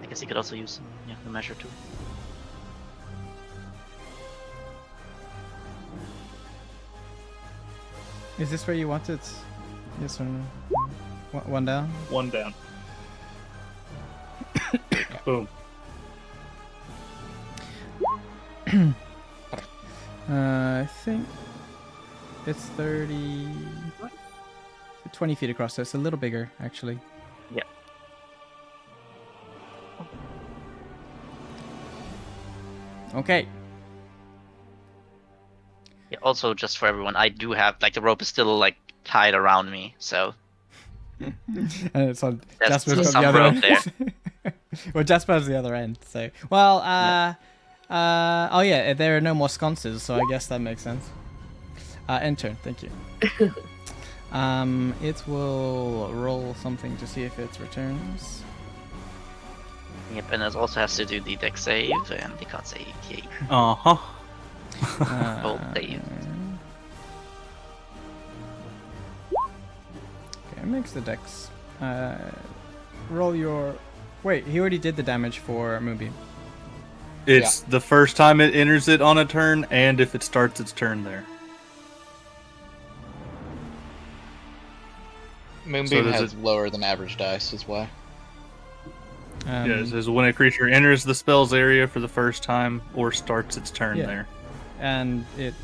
I guess you could also use the measure tool. Is this where you want it? Yes or no? One down? One down. Boom. I think it's 20 feet across, so it's a little bigger, actually. Yeah. Okay. Yeah, also, just for everyone, I do have the rope is still tied around me, so And it's on There's Jasper's got some the other rope end. Well, Jasper has the other end, so well. Oh yeah, there are no more sconces, so I guess that makes sense. End turn, thank you. It will roll something to see if it returns. yep, and it also has to do the deck save and the con save. Yay. Uh-huh. Both save. Okay, it makes the dex. Roll your. Wait, he already did the damage for Moonbeam. It's the first time it enters it on a turn, and if it starts its turn there. Moonbeam does has lower than average dice, is why. Yeah, it says when a creature enters the spell's area for the first time or starts its turn Yeah. there. And it.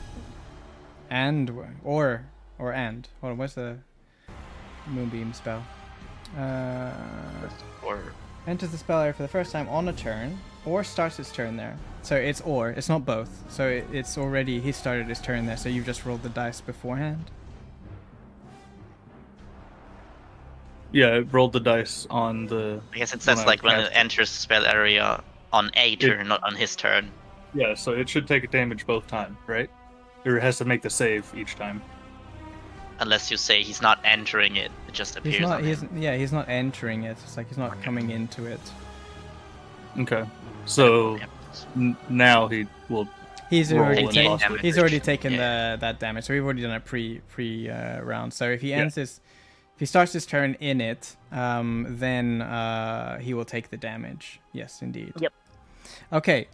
And. Or. Hold on, what's the Moonbeam spell? Or Enters the spell area for the first time on a turn, or starts its turn there. So it's or, it's not both. So it's already, he started his turn there, so you've just rolled the dice beforehand. Yeah, it rolled the dice on the... I guess it says When I when it cast it. enters the spell area on a turn, not on his turn. Yeah, so it should take a damage both times, right? Or it has to make the save each time. Unless you say he's not entering it, it just appears. He's not, on him. he's not entering it. It's like he's not coming into it. Okay. So Yep. now he will... He's Roll already and taken. possibly- He's already taken Yeah. that damage. So we've already done a pre round. So if he ends his, if he starts his turn in it, then he will take the damage. Yes, indeed. Yep. Okay.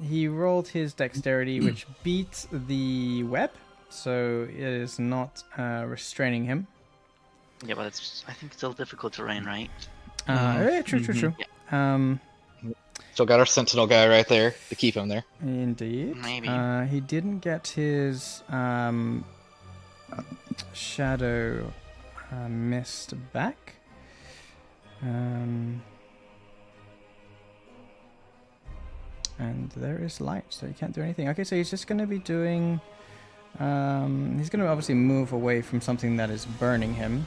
He rolled his dexterity, which beat the web, so it is not restraining him. Yeah, but it's I think still difficult terrain, right? True. So Still got our sentinel guy right there to keep him there. Indeed. Maybe. He didn't get his shadow mist back. And there is light, so he can't do anything. Okay, so he's just going to be doing... he's going to obviously move away from something that is burning him.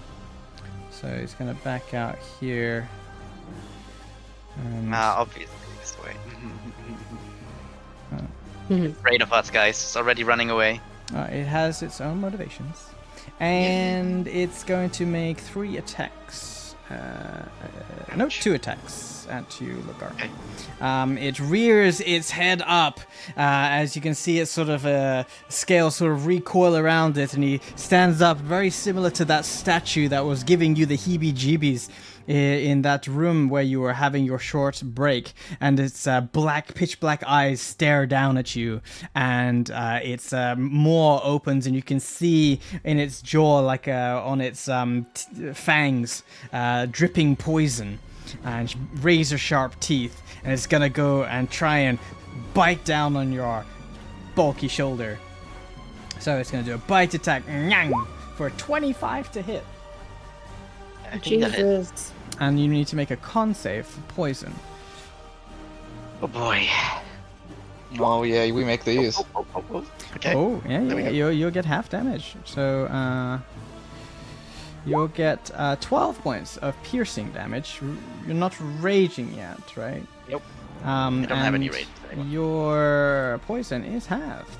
So he's going to back out here. Obviously this way. Afraid of us, guys. It's already running away. It has its own motivations. And it's going to make 3 attacks. No, 2 attacks at you, Lagar. Okay. It rears its head up. As you can see, it's sort of a scale sort of recoil around it, and he stands up very similar to that statue that was giving you the heebie-jeebies in that room where you were having your short break, and its pitch black eyes stare down at you, and its maw opens, and you can see in its jaw, like on its fangs, dripping poison and razor sharp teeth, and it's gonna go and try and bite down on your bulky shoulder. So it's gonna do a bite attack for 25 to hit. I think that hit. Jesus. And you need to make a con save for poison. Oh boy. Oh yeah, we make these. Okay. Oh, yeah, There we yeah. You'll get half damage. So you'll get 12 points of piercing damage. You're not raging yet, right? Nope. I don't have any rage anymore. Your poison is halved.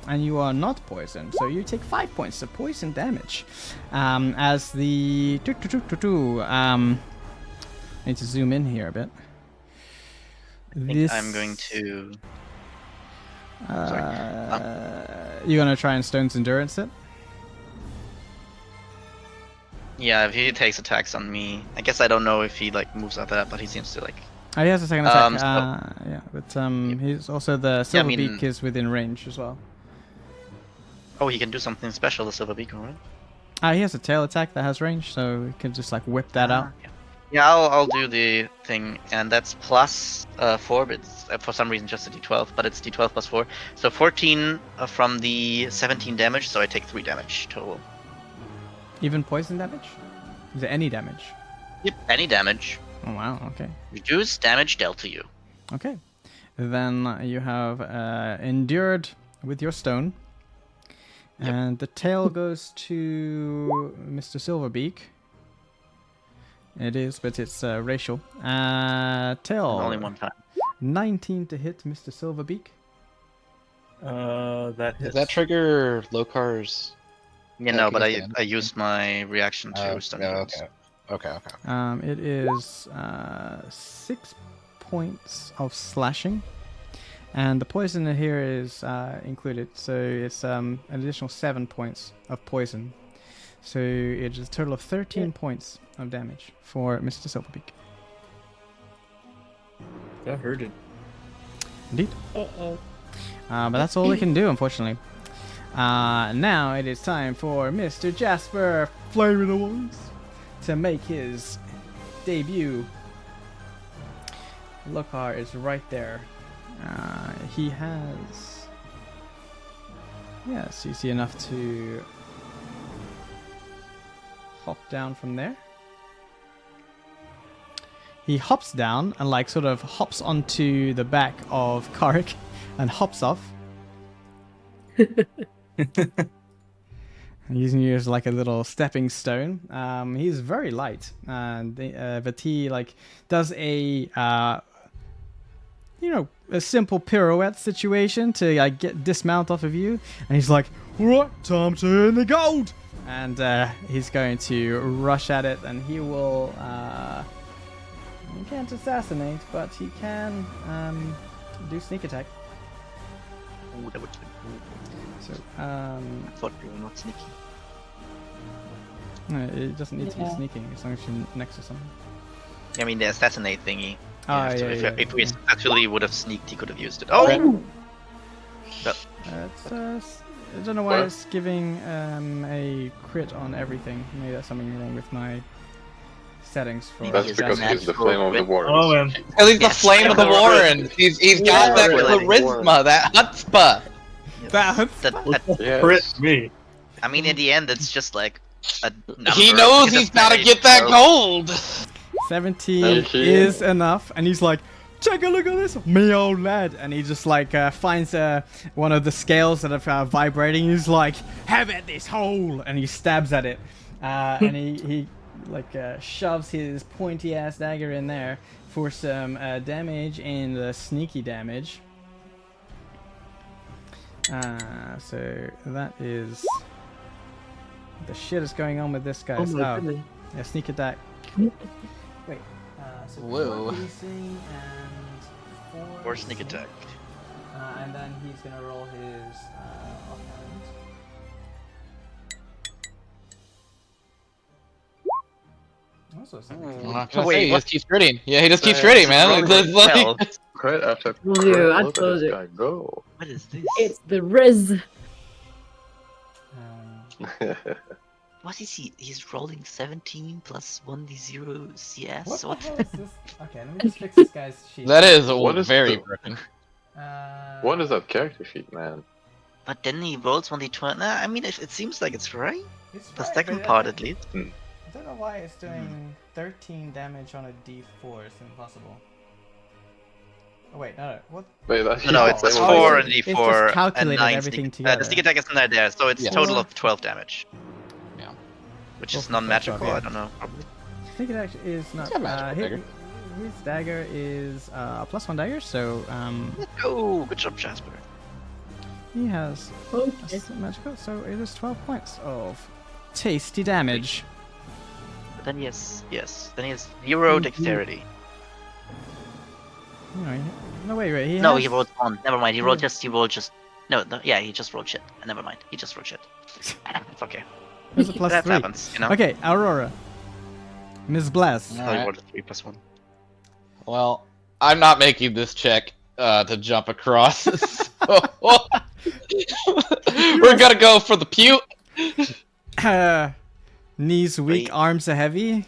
And you are not poisoned, so you take 5 points of poison damage. As the... I need to zoom in here a bit. I think I'm going to... You're going to try and Stone's Endurance it? Yeah, if he takes attacks on me, I guess I don't know if he like moves after that, but he seems to like. Oh, he has a second attack. So- Yeah, but he's also the Silver I mean- Beak is within range as well. Oh, he can do something special, the Silver Beacon, right? He has a tail attack that has range, so he can just like whip that out. Yeah, I'll do the thing, and that's plus 4, but it's for some reason just a d12, but it's d12 plus 4. So 14 from the 17 damage, so I take 3 damage total. Even poison damage? Is it any damage? Yep, any damage. Oh wow, okay. Reduce damage dealt to you. Okay. Then you have endured with your stone. Yep. And the tail goes to Mr. Silverbeak. It is, but it's racial. Tail. Only one time. 19 to hit Mr. Silverbeak. That hits. Does that trigger Lokar's? Yeah, no, but I used my reaction to stun units. Okay. It is 6 points of slashing. And the poison in here is included, so it's an additional 7 points of poison. So it is a total of 13 points of damage for Mr. Silverbeak. That hurted. Indeed. Uh-oh. But that's all we can do, unfortunately. Now it is time for Mr. Jasper Flame of the Woods to make his debut. Lokar is right there. He has... Yes, you see enough to hop down from there. He hops down and like sort of hops onto the back of Karik and hops off. Using you as like a little stepping stone. He's very light, but he like does a a simple pirouette situation to like get dismount off of you, and he's like, "Right, time to earn the gold," and he's going to rush at it, and he will. He can't assassinate, but he can do sneak attack. Ooh, that would be So I thought you were not sneaky. no, it doesn't need to be Yeah. sneaking as long as you're next to someone. I mean, the assassinate thingy. Ah, You have to- yeah, if we yeah. actually would have sneaked, he could have used it. Oh! I don't know why it's giving a crit on everything. Maybe that's something wrong with my settings for. That's He's because he's the flame of the natural Warren. Oh man. Because he's the Yes, flame of the Warren. Warren. He's got that Warren. charisma, that chutzpah. Yes. That- Crit Yes. me. I mean, in the end, it's just like a number. He knows Because he's it's got to made, get that so- gold. 17 19. is enough, and he's like, "Take a look at this, me old lad," and he just like finds one of the scales that are vibrating. He's like, "Have at this hole," and he stabs at it, and he like shoves his pointy ass dagger in there for some damage and the sneaky damage. So that is the shit is going on with this guy. Oh my goodness. Yeah, sneak attack. Wait. So Whoa. four piercing and Or sneak attack. and then he's gonna roll his offhand. Also, Wait, He what? just keeps critting. Yeah, he just keeps Yeah, critting, man. rolling It's like- well. Crit after Told crit. you, I Look at told this you. guy go. What is this? It's the Riz. What is he? He's rolling 17 plus 1d0 CS. what the What? hell is this? Okay, let me just fix this guy's sheet. That is What is very the- broken. What is that character sheet, man? But then he rolls 1d20. Nah, I mean, it seems like it's right. It's The right, second but part, I at least. don't know why it's doing 13 damage on a d4. It's impossible. Oh wait, no. What? Wait, that's No, it's Oh, 4 it's and just d4 and calculated 9 everything sneak. together. The sneak attack is in there, so it's Yeah. total of 12 damage. Yeah. Which Well, is non-magical. yeah. I don't know. Probably. Sneak attack is not. It's a magical dagger. His dagger is +1 dagger, so Oh, good job, Jasper. he has Okay. that's magical. So it is 12 points of tasty damage. But then yes. Then he has 0 dexterity. No, wait. He No, has... he rolled 1. Never mind. He rolled just. No, yeah, he just rolled shit. Never mind. He just rolled shit. It's okay. There's a +3. That happens, you know. Okay, Aurora. Ms. Bless. Oh, he Alright. rolled a 3 plus 1. Well, I'm not making this check to jump across. So we're gonna go for the pew. Knees weak, Wait. arms are heavy.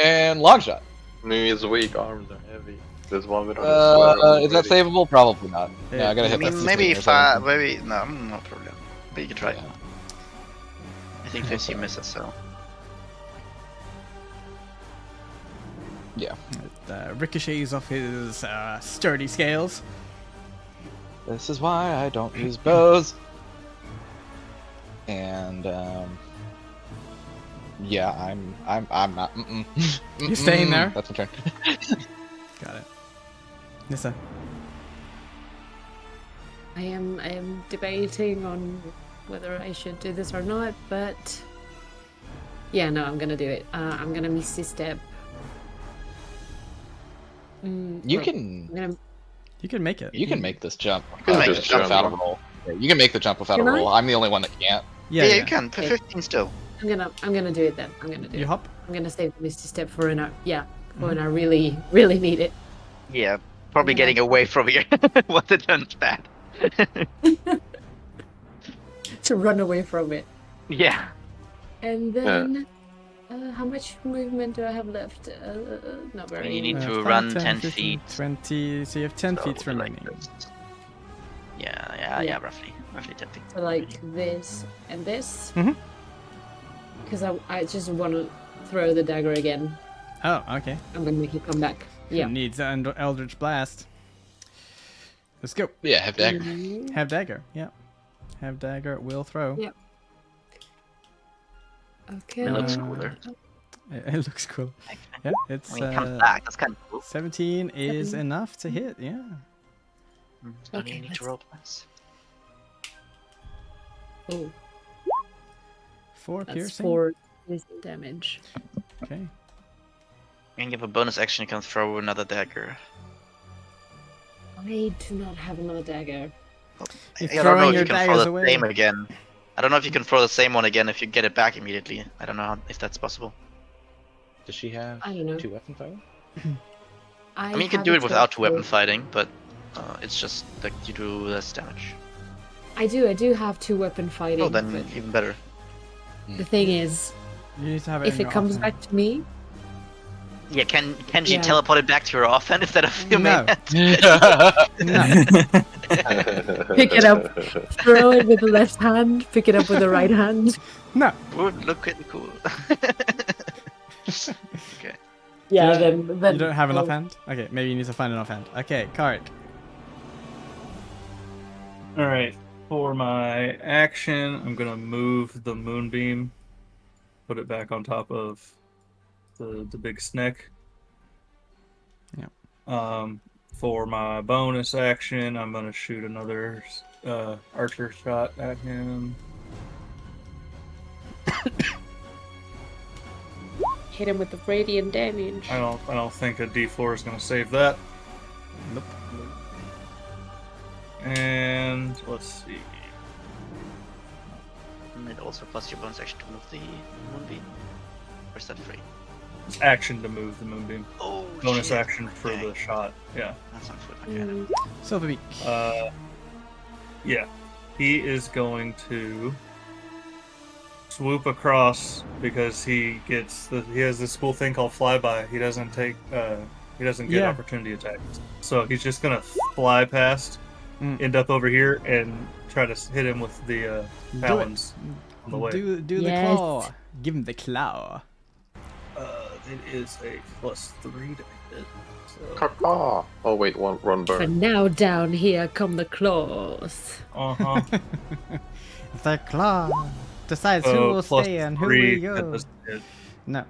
And long shot. Knees weak, arms are heavy. There's one with on his sweater Is that already. savable? Probably not. Yeah, I gotta I hit that. mean, maybe 16 or something. maybe no problem. But you can try. Yeah. I think 50 misses, so. Yeah. It ricochets off his sturdy scales. This is why I don't use bows. And yeah, I'm not. You staying there? That's my turn. Got it. Nissa. I am debating on whether I should do this or not, but yeah, no, I'm gonna do it. I'm gonna Misty Step. You well, can I'm gonna. You can make it. you can make this jump. can make the jump jump, without a yeah. roll. Yeah, you can make the jump without Can a I? roll. I'm the only one that can't. Yeah, you can. For Okay. 15 still. I'm gonna do it then. I'm gonna do You it. hop. I'm gonna save the Misty Step for when I really need it. Yeah, probably Yeah. getting away from here. What the gun's bad. To run away from it. Yeah. And then, how much movement do I have left? Not very. You need to 5, run 10, 10 15, feet. 20. So you have 10 feet So, like remaining. this. Yeah, Yeah. roughly 10 feet. So like this and this. Mhm. Because I just want to throw the dagger again. Oh, okay. I'm gonna make it come back. Yeah. Who needs an Eldritch Blast? Let's go. Yeah, have dagger. Mhm. Have dagger. Yeah. Have dagger. Will throw. Yeah. Okay. It looks Uh, cooler. It looks cool. Yeah, it's When he comes back, that's kind of cool. 17 is 17. enough to hit. Yeah. Don't Okay, you need let's- to roll twice? Oh, 4 that's piercing. 4 piercing damage. Okay. You can give a bonus action, you can throw another dagger. I do not have another dagger. You're I don't know throwing if your you can daggers throw the away. same again. I don't know if you can throw the same one again if you get it back immediately. I don't know if that's possible. Does she have I don't know. 2 weapon fire? I mean, you can do it without weapon fighting, but it's just that you do less damage. I do have 2 weapon fighting. Oh, then but even better. the thing is, You need to have it if in it your comes offhand. back to me, Yeah, can she Yeah. teleport it back to her offhand instead of your No. main hand? No. Pick it up. Throw it with the left hand. Pick it up with the right hand. No. Would look pretty cool. Okay. Yeah. You don't- Then You don't have an oh, offhand? Okay, maybe you need to find an offhand. Okay, Karik. All right. For my action, I'm gonna move the moonbeam, put it back on top of the big snake. Yeah. For my bonus action, I'm gonna shoot another archer shot at him. hit him with the radiant damage. I don't think a D4 is gonna save that. Nope. And let's see. And it also plus your bonus action to move the moonbeam. Or is that free? Action to move the moonbeam. Oh, Bonus shit. action for Okay. the shot. Yeah. That sounds good. Okay. Silverbeak. Yeah. He is going to swoop across because he has this cool thing called flyby. He doesn't get Yeah. opportunity attacks. So he's just gonna fly past, end up over here, and try to hit him with the talons on the way. Do the Yes. claw. Give him the claw. It is a +3 to hit. So, Caw-caw. Oh wait, one For burn. now, down here come the claws. uh-huh. The claw decides who So will stay and who +3 will that go. doesn't hit. No.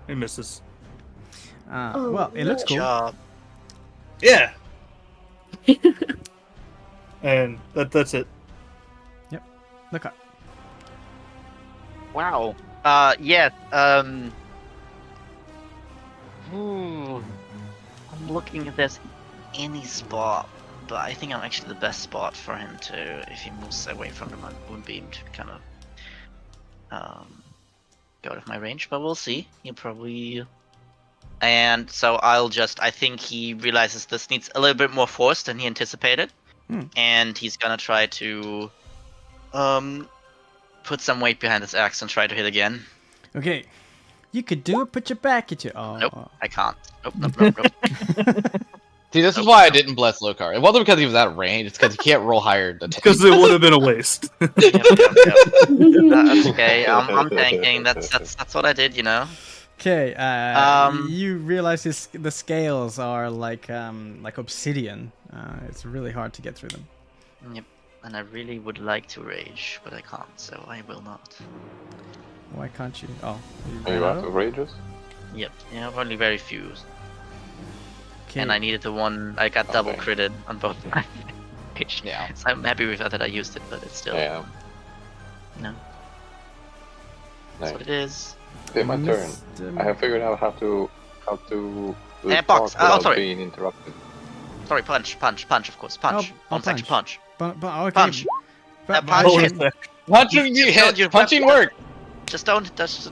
He misses. Oh, Well, it looks Good cool. job. Yeah. And that's it. Look up. Wow. Yeah. Ooh. I'm looking if there's any spot, but I think I'm actually the best spot for him to, if he moves away from the moonbeam, to kind of go out of my range. But we'll see. He'll probably. And so I think he realizes this needs a little bit more force than he anticipated, and he's gonna try to put some weight behind his axe and try to hit again. Okay. You could do it. Put your back at your. Oh. Nope, I can't. Nope. See, this is why I didn't bless Lokar. It wasn't because he was out of range. It's because he can't roll higher than Because it would have been a waste. Yep. That's okay. I'm tanking. That's what I did, you know. Okay. You realize the scales are like obsidian. It's really hard to get through them. Yep. And I really would like to rage, but I can't, so I will not. Why can't you? Oh. Are you out of rages? Yep. Yeah, only very few. Okay. And I needed the one. I got double Okay. critted on both my rage. Yeah. So I'm happy with that I used it, but it's still, Yeah. you know, Nice. that's what it is. Okay, my turn. Mr. I have figured out how to do box. talk without sorry. being interrupted. Sorry, punch, of course, punch. Oh, On section, punch. Okay. Punch. But- punch. Bonus okay. action. Punching you Just hit. don't use Punching weapon. work. Just don't, just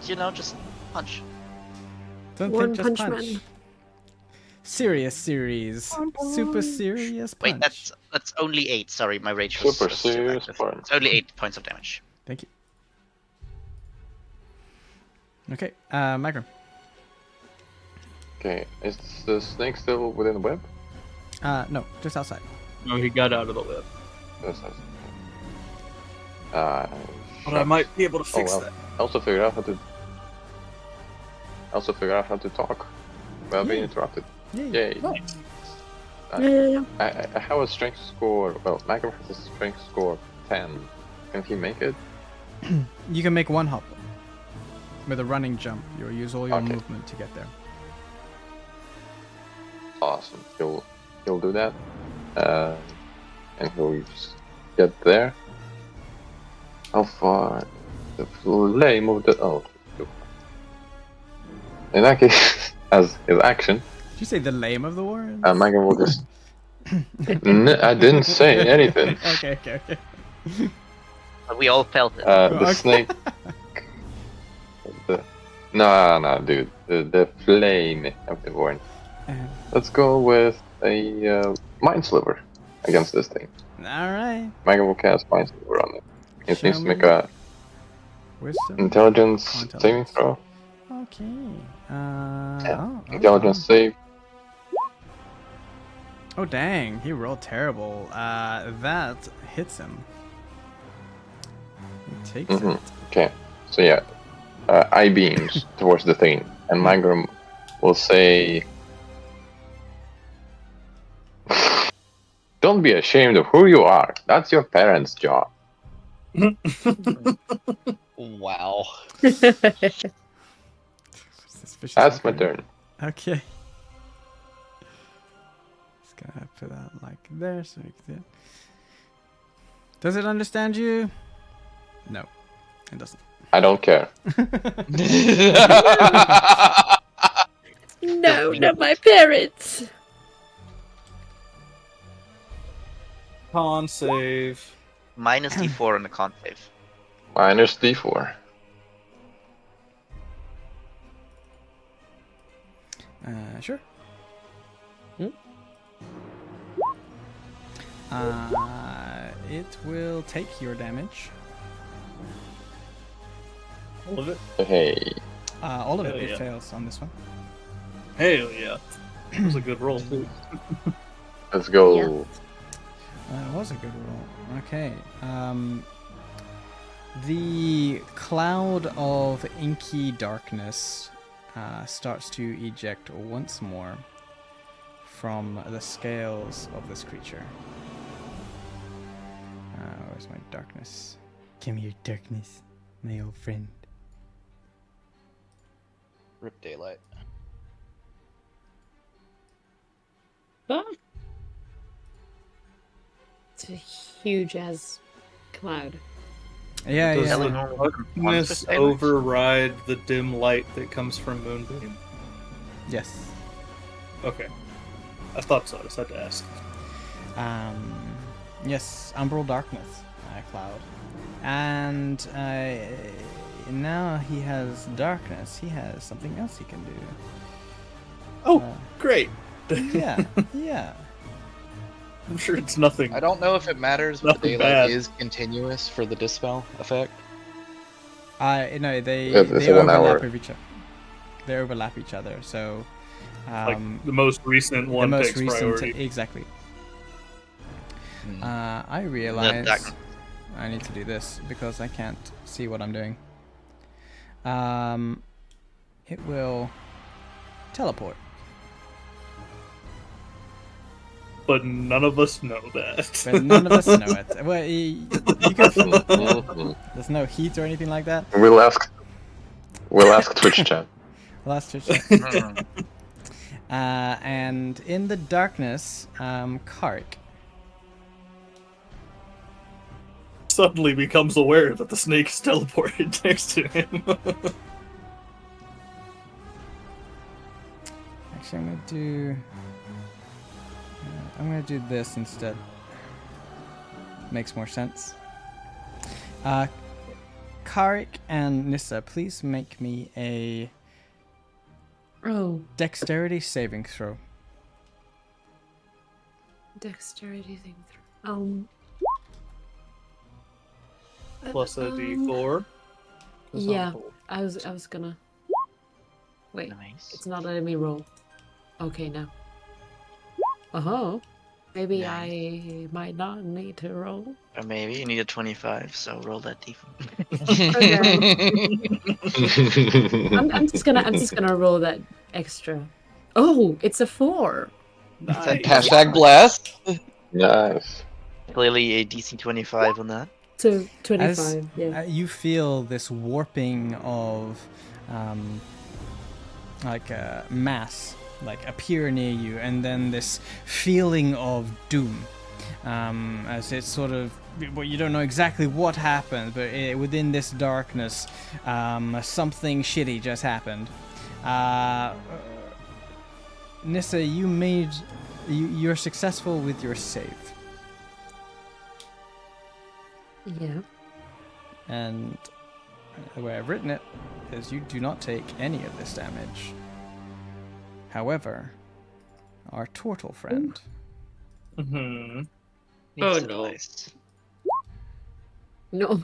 punch. Don't One think, just punch punch. man. Serious series. Super serious punch. Wait, that's only 8. Sorry, my rage was Super was serious active. punch. It's only 8 points of damage. Thank you. Okay, Magram. Okay, is the snake still within the web? No, just outside. No, he got out of the web. That's nice. But I might be able to fix well. that. I also figured out how to talk without being interrupted. Yay. Yay! Nice. Yeah. I have a strength score. Well, Magram has a strength score of 10. Can he make it? You can make one hop with a running jump. You'll use all your Okay. movement to get there. Awesome. He'll do that, and he'll just get there. How far? The flame of the In that case, as his action, Did you say the lame of the words? Magram will just. I didn't say anything. okay. But we all felt it. The Okay. snake. No, dude. The flame of the warren. Let's go with a Mind Sliver against this thing. Alright. Magram will cast Mind Sliver on it. It Show needs to make me. a Wisdom. intelligence Intelligence. saving throw. Okay. Intelligence save. Oh dang, he rolled terrible. That hits him. He takes it. Okay. So yeah, eye beams towards the thing, and Magram will say, "Don't be ashamed of who you are. That's your parents' job." Wow. Suspicious That's my fucker. turn. Okay. Just gonna put that like there so you can. Does it understand you? No, it doesn't. I don't care. No, not my parents. Con save. Minus D4 on the con save. Minus D4. Sure. It will take your damage. All of it? Hey. All of it. Hell It yeah. fails on this one. Hell yeah. That was a good roll, too. Let's go. Yeah. It was a good roll. Okay. The cloud of inky darkness starts to eject once more from the scales of this creature. Where's my darkness? Give me your darkness, my old friend. Rip daylight. Ah. It's a huge ass cloud. Yeah, Does yeah. the yeah. darkness override the dim light that comes from Moonbeam? Yes. Okay. I thought so. I just had to ask. Yes, umbral darkness cloud. And now he has darkness. He has something else he can do. Oh, great. Yeah, yeah. I'm sure it's nothing. I don't know if it matters, but the Nothing daylight bad. is continuous for the dispel effect. No, they It's they a 1 overlap hour. with each other. They overlap each other. So, Like the most recent one the most takes recent priority. exactly. Hmm. I realize I need to do this because I can't see what I'm doing. It will teleport. But none of us know that. But none of us know it. Well, you can. Mhm. There's no heat or anything like that. We'll ask Twitch chat. Last two. And in the darkness, Kark. Suddenly becomes aware that the snake is teleported next to him. Actually, I'm gonna do this instead. Makes more sense. Karik and Nissa, please make me a Oh, dexterity saving throw. dexterity thing. Through. Plus a d4. 'Cause I'm Yeah, cold. I was gonna. Wait, Nice. it's not letting me roll. Okay, now. Maybe Nice. I might not need to roll. Or maybe you need a 25, so roll that D4. I'm just gonna roll that extra. Oh, it's a 4. Nice. Hashtag blessed. Nice. Clearly a DC 25 on that. So 25. As Yeah. you feel this warping of, like a mass, like appear near you, and then this feeling of doom, as it's sort of, well, you don't know exactly what happened, but within this darkness, something shitty just happened. Nissa, you're successful with your save. Yeah. And the way I've written it is you do not take any of this damage. However, our turtle friend, Hmm. Oh, Needs no. advice. No.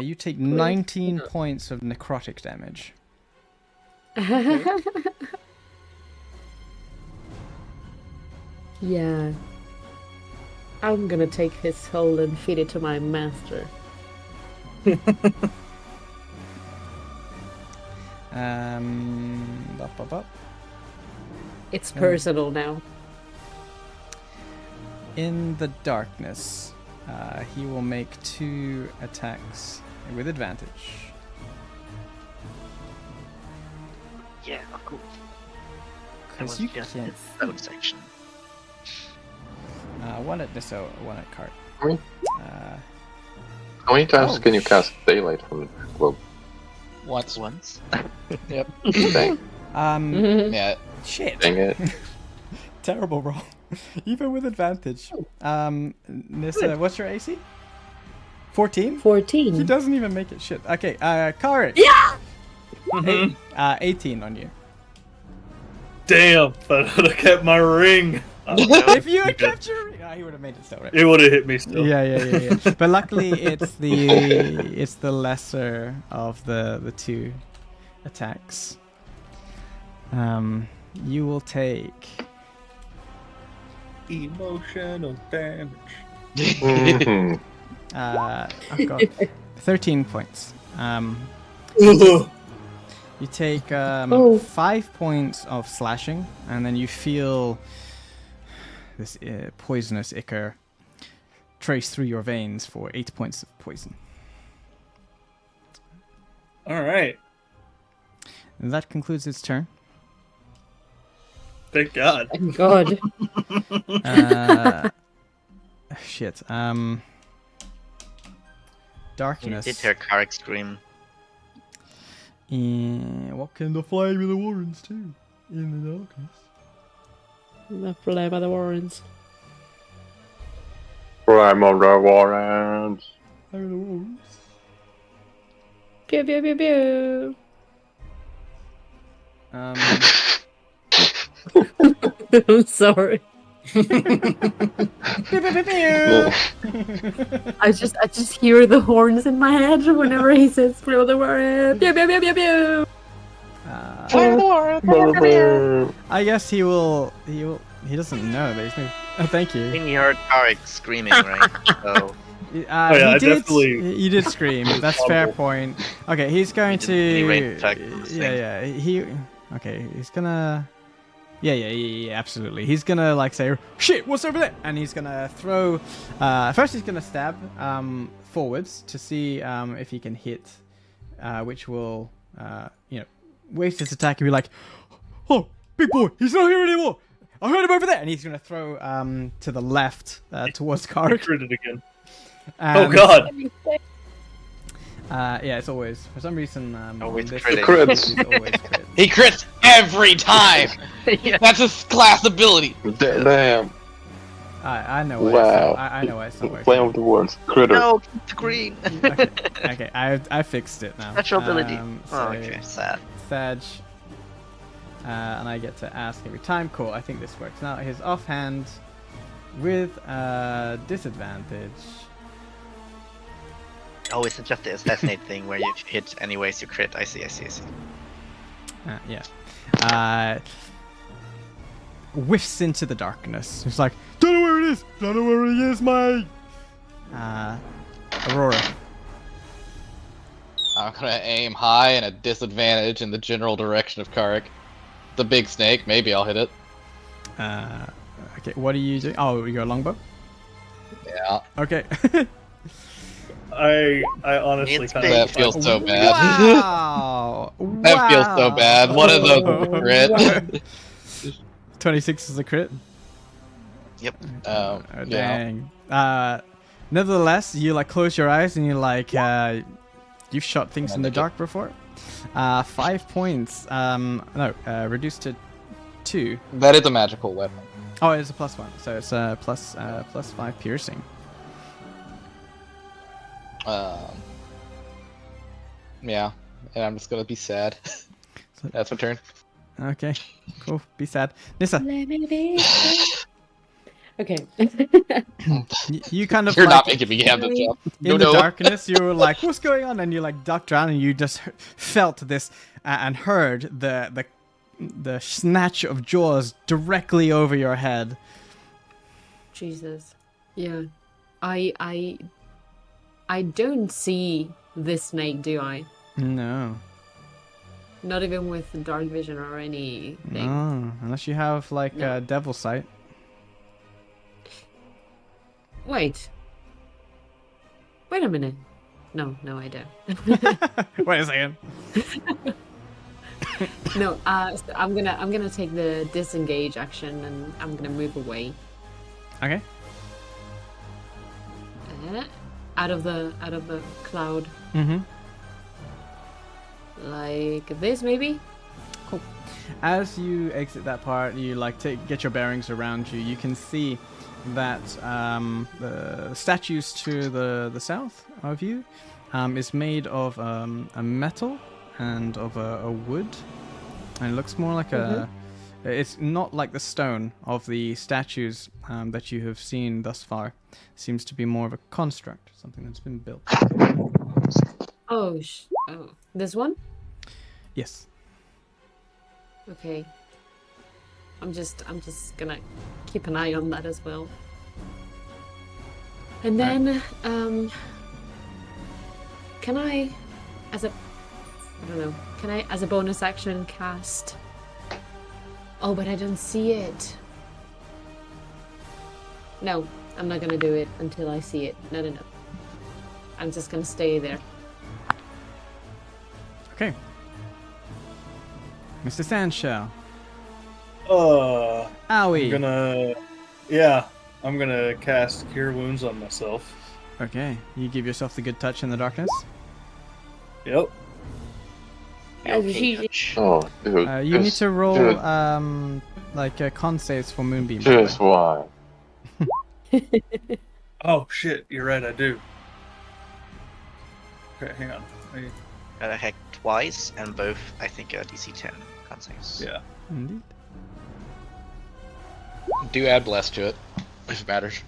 you take 19 points of necrotic damage. Yeah. I'm gonna take his soul and feed it to my master. Up, up, up. It's personal now. In the darkness, he will make 2 attacks with advantage. Yeah, of course. That Because was you just can't his own section. one at Nisso, one at Cart. Really? Uh, How many times Oh, can you cast daylight from the globe? Once. Once. Yep. Dang, Yeah. shit. dang it. Terrible roll. Even with advantage. Nissa, what's your AC? 14? He 14. doesn't even make it. Shit. Okay, Karik. Mhm. 18 on you. Damn, if I would have kept my ring. If you had kept your... he would have made it still, right? It would have hit me still. Yeah. But luckily, it's the lesser of the 2 attacks. You will take Emotional damage. Mhm. I've got 13 points. You take 5 points of slashing, and then you feel this poisonous ichor trace through your veins for 8 points of poison. All right. And that concludes its turn. Thank God. Thank God. Shit. You Darkness. did hear Karik scream. What can the flame of the Warrens do in the darkness? The flame of the Warrens. Prime of the Warrens. Flame of the Warrens. Pew pew pew pew. I'm sorry. I just hear the horns in my head whenever he says flame of the Warrens. Pew pew pew pew pew. I guess he will. He doesn't know that he's new. Oh, thank I you. think you heard Karik screaming, right? So yeah, he I did. definitely- You did scream. That's fair Fumble. point. Okay, he's going He didn't any range to. attack on this thing. Yeah. He. Okay, he's gonna. Yeah, absolutely. He's gonna like say, "Shit, what's over there?" And he's gonna throw. First, he's gonna stab forwards to see if he can hit, which will waste his attack and be like, "Oh, big boy, he's not here anymore. I heard him over there." And he's gonna throw to the left towards I Karik. critted again. And, Oh God. Yeah, it's always for some reason. Always this critting. Crits. is always crit. He crits every time! That's his class ability! Damn. I know why. Wow. I know why it's not Flame working. of the Warrens. Critter. No, keep the green. Okay, I fixed it now. Natural ability. So Oh, okay, sad. Sag, and I get to ask every time. Cool. I think this works. Now his offhand with disadvantage. Oh, it's just the assassinate thing where you hit anyways, you crit. I see. Yeah. Whiffs into the darkness. It's like, don't know where it is. Don't know where he is, mate. Aurora. I'm gonna aim high and at disadvantage in the general direction of Karik. The big snake, maybe I'll hit it. Okay, what are you doing? Oh, you got a longbow? Yeah. Okay. I honestly It's kind big. of That feels so bad. Wow! That feels so bad. One of those crit. 26 is a crit? Yep. Oh, Yeah. dang. Nevertheless, you like close your eyes and you're like, you've shot things in the dark before. 5 points. Reduced to 2. That is a magical weapon. Oh, it's a +1, so it's a +5 piercing. Yeah, and I'm just gonna be sad. That's my turn. Okay, cool. Be sad. Nissa. Let me be sad. Okay. You kind of You're like not making me have the jump. No, in the no. darkness. You were like, "What's going on?" And you like ducked around, and you just felt this and heard the snatch of jaws directly over your head. Jesus. Yeah. I don't see this snake, do I? No, Not even with dark vision or anything. no, unless you have like No. devil sight. Wait. Wait a minute. No, I don't. Wait a second. No, so I'm gonna take the disengage action and I'm gonna move away. Okay. Out of the cloud. Mm-hmm. Like this maybe? Cool. As you exit that part, you like get your bearings around you. You can see that the statues to the south of you is made of a metal and of a wood, and it looks more like a. It's not like the stone of the statues that you have seen thus far. It seems to be more of a construct, something that's been built. Oh, this one? Yes. Okay. I'm just gonna keep an eye on that as well. And then, can I, as a bonus action cast? Oh, but I don't see it. No, I'm not gonna do it until I see it. No. I'm just gonna stay there. Okay. Mr. Sandshell. I'm Owie. I'm gonna cast Cure Wounds on myself. Okay. You give yourself the good touch in the darkness. Yep. Oh, touch. Oh, dude. You need to roll dude, like con saves for Moonbeam. by the just way. why? Oh shit, you're right, I do. Okay, hang on. Got a hack twice, and both, I think, DC 10 con saves. Yeah. Indeed. Do add bless to it, if it matters.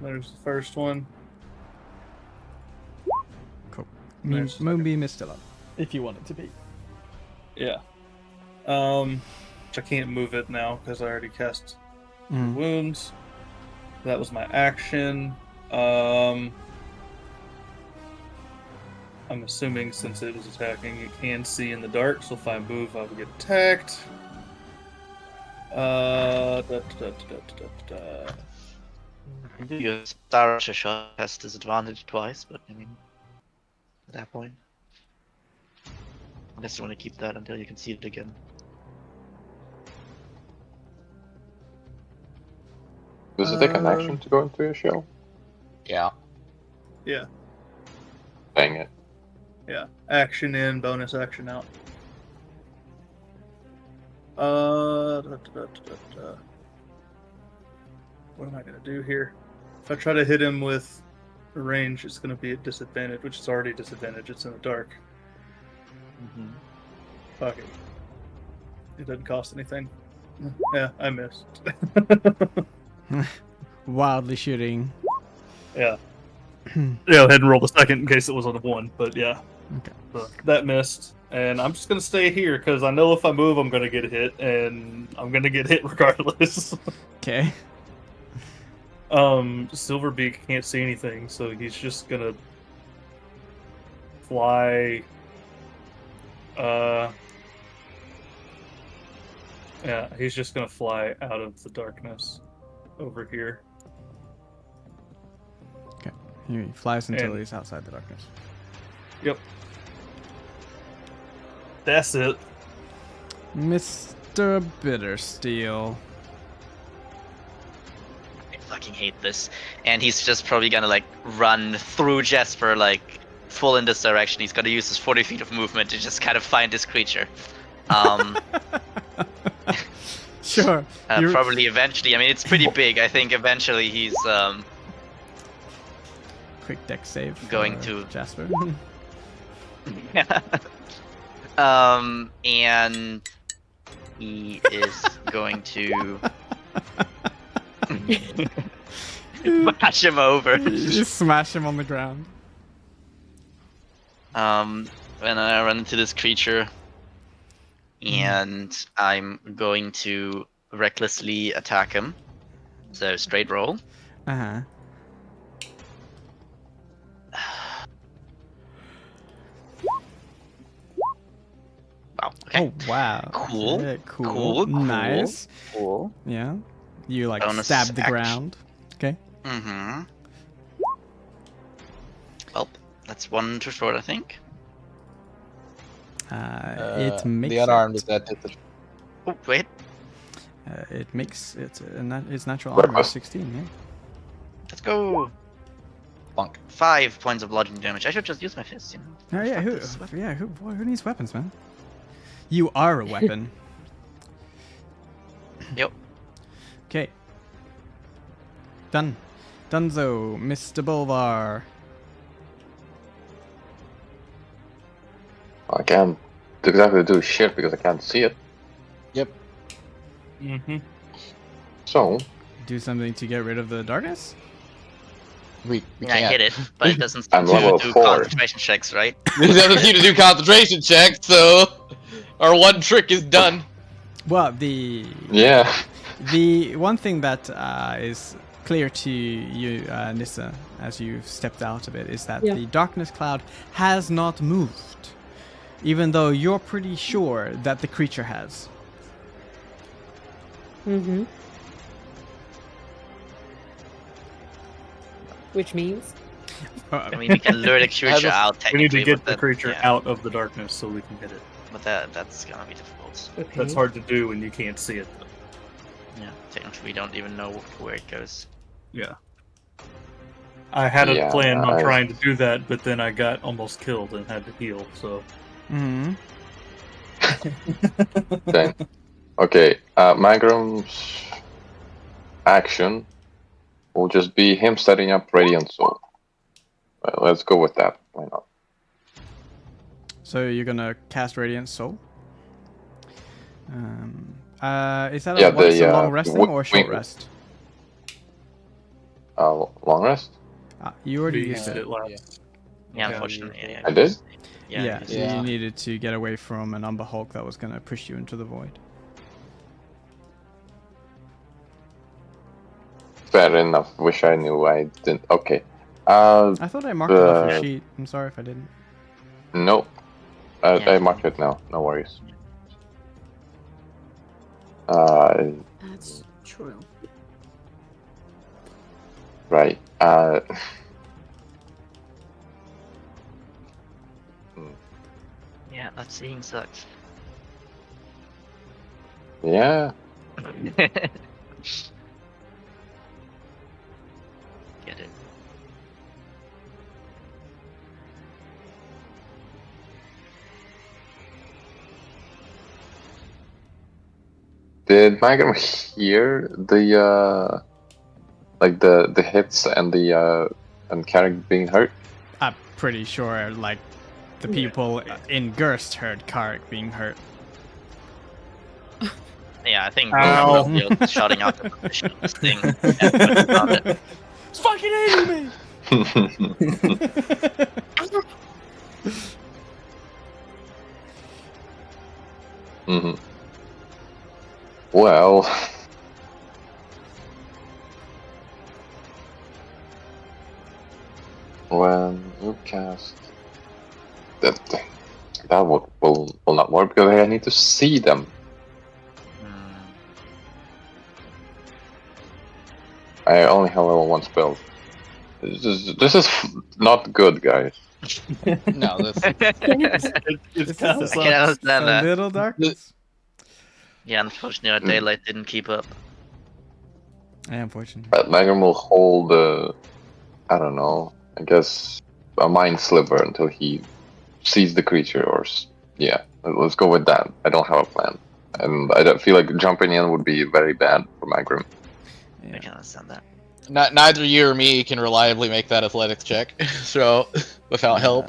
There's the first one. Cool. There's the Moonbeam is still up. If you want it to be. Yeah. Which I can't move it now because I already cast wounds. That was my action. I'm assuming since it is attacking, it can see in the dark, so if I move, I will get attacked. Your Star Rusher shot has disadvantage twice, but I mean, at that point, I just want to keep that until you can see it again. Does it take an action to go into a shell? Yeah. Yeah. Dang it. Yeah. Action in, bonus action out. What am I gonna do here? If I try to hit him with range, it's gonna be at disadvantage, which is already disadvantage. It's in the dark. Fuck it. It doesn't cost anything. Yeah, I missed. Wildly shooting. Yeah. Yeah, I had to roll the second in case it was on a 1, but yeah. Okay. So that missed. And I'm just going to stay here because I know if I move, I'm going to get hit, and I'm going to get hit regardless. Okay. Silverbeak can't see anything, so he's just going to fly. Yeah, he's just going to fly out of the darkness over here. Okay. He flies until And- he's outside the darkness. Yep. That's it. Mr. Bittersteel. I fucking hate this. And he's just probably gonna like run through Jasper, like full in this direction. He's gonna use his 40 feet of movement to just kind of find this creature. Sure. You're- Probably eventually. I mean, it's pretty big. I think eventually he's Quick deck save. for Going to- Jasper. and he is going to Bash him over. You smash him on the ground. When I run into this creature, and I'm going to recklessly attack him. So straight roll. Uh-huh. Wow. Okay. Oh, wow. Cool. Okay, Cool. Nice. Cool. Yeah. You, like, Bonus stab the action. ground. Okay. Mm-hmm. Well, that's one too short, I think. It makes the unarmed it. is that hit the Oh, wait. It makes it. It's natural What armor was- 16. Yeah. Let's go. plunk. 5 points of bludgeoning damage. I should just use my fist, you know. Oh yeah. Fuck Who? this weapon. Yeah. Who needs weapons, man? You are a weapon. Yep. Okay. Done. Dunzo, Mr. Bulvar. I can't exactly do shit because I can't see it. Yep. Mm-hmm. So, Do something to get rid of the darkness? We Yeah, I can't. hit it, but it doesn't I'm seem to level do 4. concentration checks, right? It doesn't need to do concentration checks, so our one trick is done. Well, the yeah. one thing that is clear to you, Nissa, as you've stepped out of it, is that Yeah. the darkness cloud has not moved, even though you're pretty sure that the creature has. Mm-hmm. Which means? I mean, we can lure the creature out We need to technically, get but the that- creature yeah, out of the darkness so we can hit it. But that's gonna be difficult. Okay. That's hard to do when you can't see it. Yeah, technically we don't even know where it goes. Yeah. I had a Yeah, plan on I- trying to do that, but then I got almost killed and had to heal, so. Mm-hmm. Then, okay, Magram's action will just be him setting up Radiant Soul. Let's go with that. Why not? So you're gonna cast Radiant Soul. Is that Yeah, a once the, a long resting or a short wing- rest? Long rest? You already We used used it. it last. Yeah, Yeah, unfortunately. Yeah, I did? Yeah, so Yeah. you needed to get away from an Umber Hulk that was gonna push you into the void. Fair enough. Wish I knew. I didn't. Okay. I thought I marked it off your Uh, sheet. I'm sorry if I didn't. Nope. Yeah. I marked it now. No worries. That's true. Right. Yeah, that seeing sucks. Yeah. Get it. Did Magram hear the like the hits and the and Carrick being hurt? I'm pretty sure, like, the people in Gerst heard Karek being hurt. Yeah, I think Ow. both of you shouting out the position of this thing. And putting on it. It's fucking eating me! hmm Well, when you cast that, that will not work because I need to see them. Hmm. I only have level 1 spell. This is not good, guys. No, that's It's kind of This is I can sucks. understand a that. little darkness. Yeah, unfortunately, our daylight didn't keep up. Yeah, unfortunately. But Magram will hold, I don't know, I guess a mind sliver until he sees the creature, or yeah, let's go with that. I don't have a plan, and I don't feel like jumping in would be very bad for Magram. I Yeah. can understand that. neither you or me can reliably make that athletics check, so without help,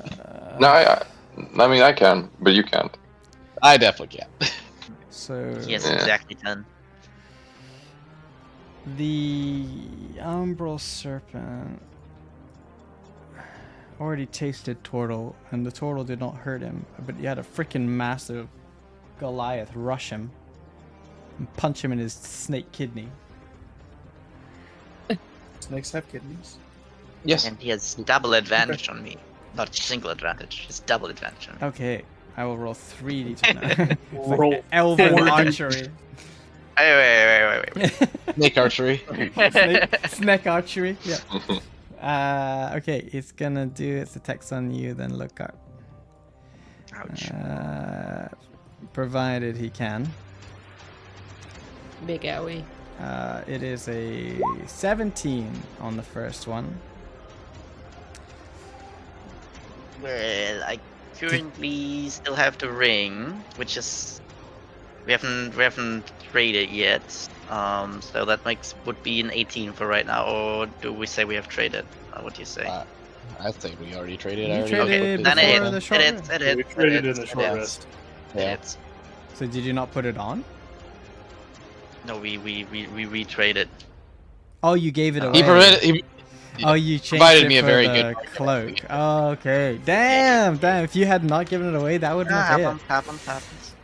No, I mean I can, but you can't. I definitely can. So He has Yeah. exactly 10. The umbral serpent already tasted Turtle, and the Turtle did not hurt him, but you had a freaking massive Goliath rush him and punch him in his snake kidney. Snakes have kidneys. Yes. And he has double advantage on me. Not single advantage, it's double advantage on me. Okay, I will roll 3d10. It's like Roll elven 4D. archery. Wait. Snake archery. Snake archery, yeah. Okay, it's gonna do its attacks on you, then look up. Ouch. Provided he can. Big owie. It is a 17 on the first one. Well, I currently still have the ring, which is we haven't traded yet. So that would be an 18 for right now, or do we say we have traded? What do you say? I think we already traded. You I already traded put Then this before on. the short it rest. hits. We traded in the short yes. rest. Yeah. So did you not put it on? No, we retraded. Oh, you gave it away. He provided. He Oh, you changed provided it me a for very the good cloak. Oh, okay. Damn. If you had not given it away, that wouldn't have hit. Happens.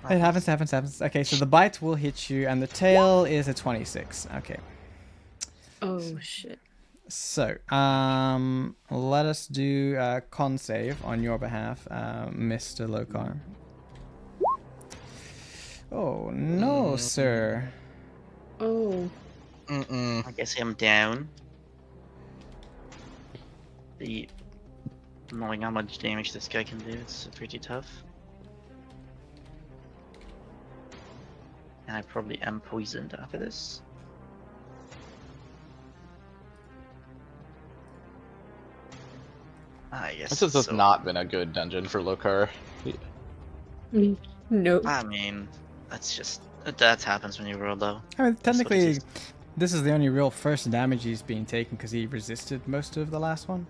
It happens. Okay, so the bite will hit you, and the tail is a 26. Okay. Oh shit. So, let us do a con save on your behalf, Mr. Lokar. Oh, no, sir. Oh. Mm-mm. I guess I'm down. Knowing how much damage this guy can do, it's pretty tough. And I probably am poisoned after this. I guess. This has not been a good dungeon for Lokar. Nope. I mean, that happens when you roll low. I mean, That's what it technically, is. this is the only real first damage he's being taken because he resisted most of the last one.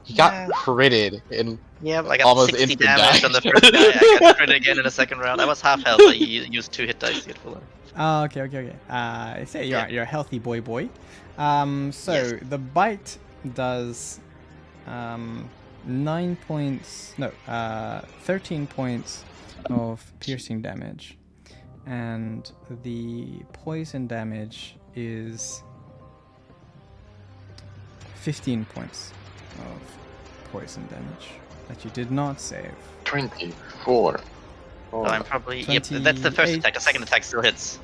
He got Yeah. critted in Yeah, but I got almost 60 instant damage on the damage. first guy. I got crit again in the second round. I was half health. I used 2 hit dice to get full life. Oh, okay. Say you're a healthy boy. So Yes. the bite does 9 points, no, 13 points of piercing damage, and the poison damage is 15 points of poison damage that you did not save. 24. So I'm probably that's the first attack. The second attack still hits.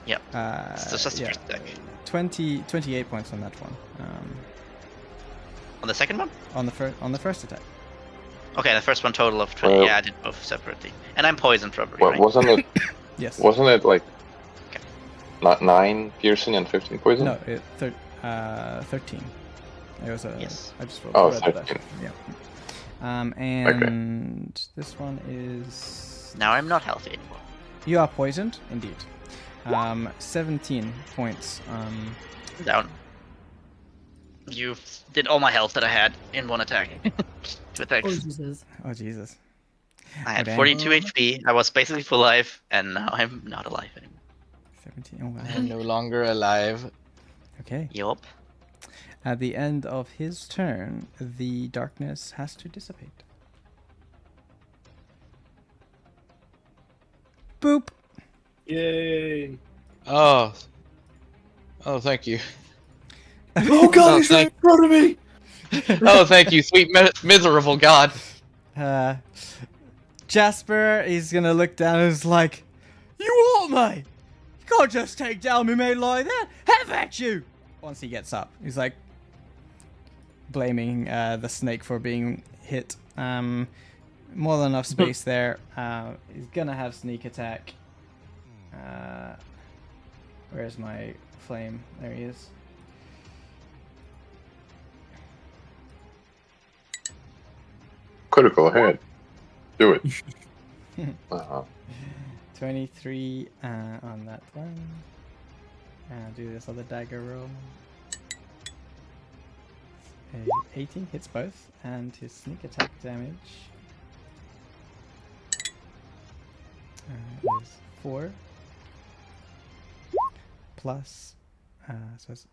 Yep. It's just the first attack. 28 points on that one. On the second one? On the first attack. Okay, the first one total of 20. Yeah, I did both separately. And I'm poisoned probably, Well, right? wasn't it? Yes. Wasn't it like Okay. not 9 piercing and 15 poison? No, 13. It was a. Yes. I just rolled Oh, two out of 13. that. Yeah. And this one is. Now I'm not healthy anymore. You are poisoned, indeed. 17 points. I'm down. You did all my health that I had in one attack. 2 attacks. Oh Jesus. Oh Jesus. I had dang. 42 HP. I was basically full life, and now I'm not alive anymore. 17. Oh wow. I'm no longer alive. Okay. Yup. At the end of his turn, the darkness has to dissipate. Boop. Yay! Oh, thank you. Oh God, Oh, he's right in thank- front of me! Oh, thank you, sweet miserable God. Jasper is gonna look down and is like, "You want me? You can't just take down me mate like that. Have at you!" Once he gets up, he's like blaming the snake for being hit. More than enough space there. He's gonna have sneak attack. Where's my flame? There he is. Critical hit. Do it. 23 on that one. Do this other dagger roll. 18 hits both, and his sneak attack damage is 4. plus, so it's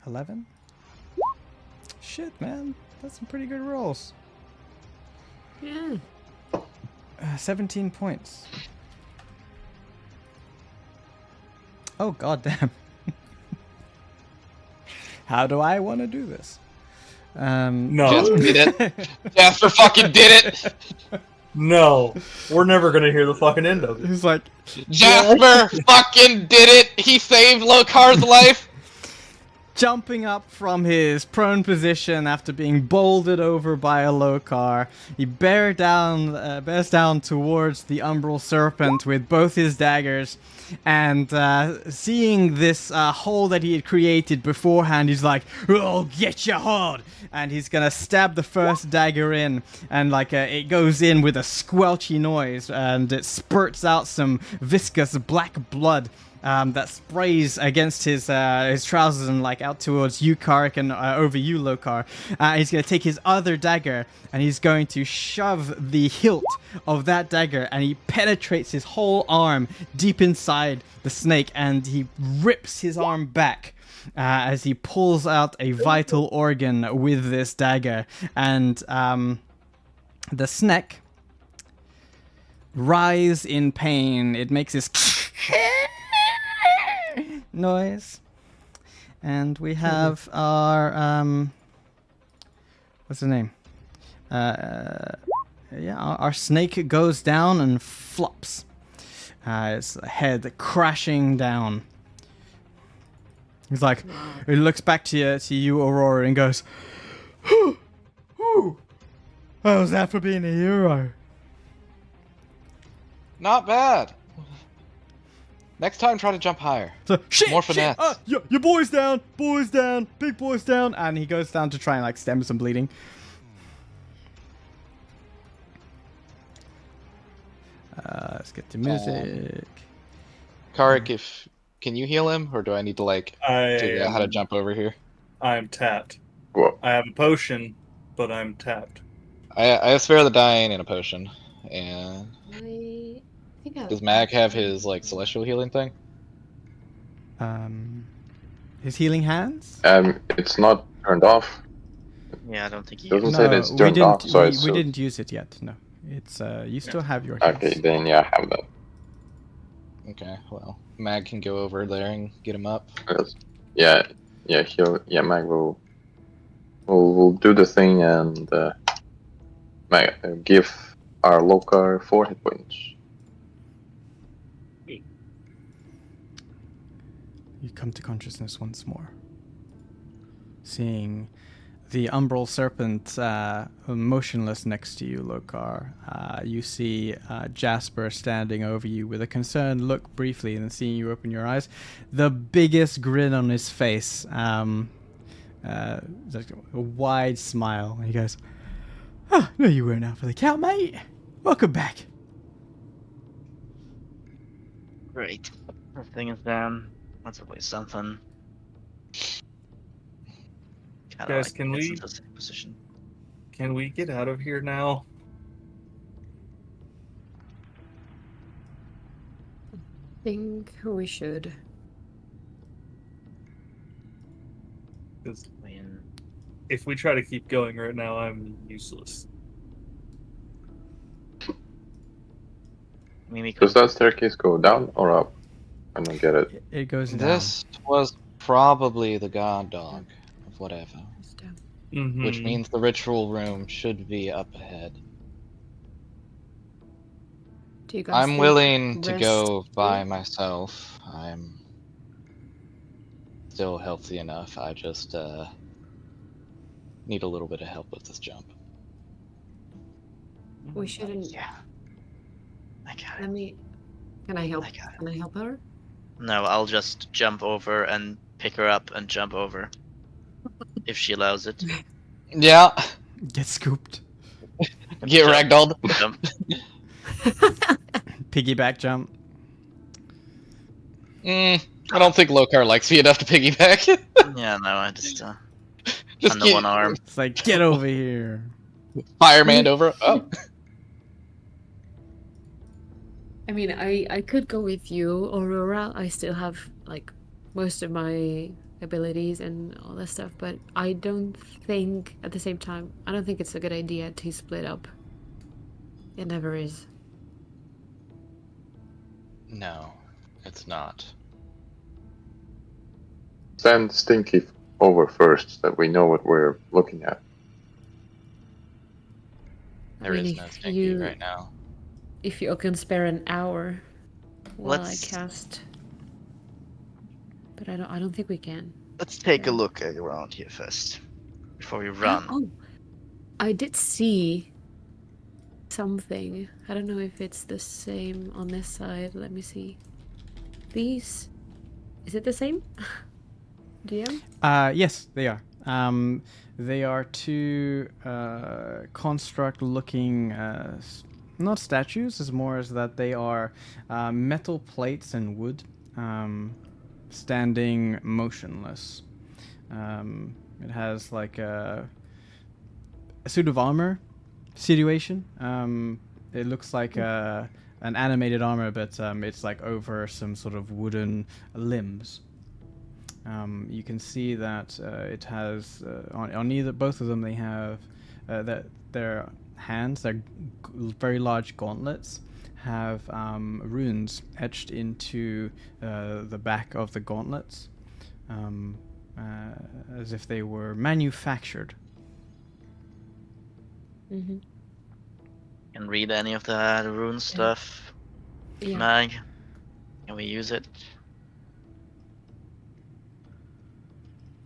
11. Shit, man, that's some pretty good rolls. Yeah. 17 points. Oh, goddamn. How do I want to do this? No. Jasper did it. Jasper fucking did it. No. We're never gonna hear the fucking end of it. He's like, Jasper fucking did it. He saved Lokar's life. jumping up from his prone position after being bowled over by a Lokar. He bears down towards the umbral serpent with both his daggers, and seeing this hole that he had created beforehand, he's like, "I'll get you hard!" And he's gonna stab the first dagger in, and it goes in with a squelchy noise, and it spurts out some viscous black blood. That sprays against his trousers and out towards you, Karik, and over you, Lokar. He's going to take his other dagger and he's going to shove the hilt of that dagger, and he penetrates his whole arm deep inside the snake, and he rips his arm back as he pulls out a vital organ with this dagger. And the snake writhes in pain. It makes this noise, and we have our what's the name? Our snake goes down and flops. Its head crashing down. He's like, he looks back to you, Aurora, and goes, "Whew, how's that for being a hero?" Not bad. Next time, try to jump higher. So, shit, More finesse. Your boy's down, big boy's down, and he goes down to try and stem some bleeding. Let's get to music. Karik, can you heal him, or do I need to figure out how to jump over here? I'm tapped. Whoa. I have a potion, but I'm tapped. I have Spare the Dying and a potion. And I think I does Mag have his celestial healing thing? His healing hands? It's not turned off. Yeah, I don't think It you. doesn't say that it's turned off, so it's we didn't use it yet. No, it's you still have your heals. okay. Then yeah, I have that. Okay, well, Mag can go over there and get him up. Yes. Mag will do the thing and give our Lokar 4 hit points. You come to consciousness once more, seeing the umbral serpent motionless next to you, Lokar. You see Jasper standing over you with a concerned look briefly, and then seeing you open your eyes, the biggest grin on his face, a wide smile, and he goes, "Oh, no, you weren't out for the count, mate. Welcome back." Great. Everything is down. That's always something. Guys, can we- Position. Can we get out of here now? think we should. Because I mean, if we try to keep going right now, I'm useless. we could. Does that staircase go down or up? I don't get it. It goes down. This was probably the god dog of whatever, Mm-hmm. which means the ritual room should be up ahead. Do you guys I'm think willing to rest go by here? myself. I'm still healthy enough. I just need a little bit of help with this jump. We shouldn't. Yeah. I got Let it. me. Can I help? I got it. Can I help her? No, I'll just jump over and pick her up and jump over. If she allows it. Yeah, Get scooped. get ragdolled. Jump. Piggyback jump. I don't think Lokar likes me enough to piggyback. Yeah, no, I just Just under get one arm. It's like, get over here. Fireman over. Oh, I mean, I could go with you, Aurora. I still have like most of my abilities and all that stuff, but I don't think, at the same time, I don't think it's a good idea to split up. It never is. No, it's not. Send Stinky over first, that we know what we're looking at. There is no Stinky right now. If you can spare an hour while I Let's cast, but I don't think we can. let's take a Yeah. look around here first before we Oh, run. oh, I did see something. I don't know if it's the same on this side. Let me see. These, is it the same? DM? Yes, they are. They are two construct-looking, not statues, as more as that they are metal plates and wood, standing motionless. It has like a suit of armor situation. It looks like an animated armor, but it's like over some sort of wooden limbs. You can see that it has on either both of them they have that their hands, their very large gauntlets, have runes etched into the back of the gauntlets, as if they were manufactured. Mm-hmm. Can read any of that rune stuff. Yeah. Mag, can we use it?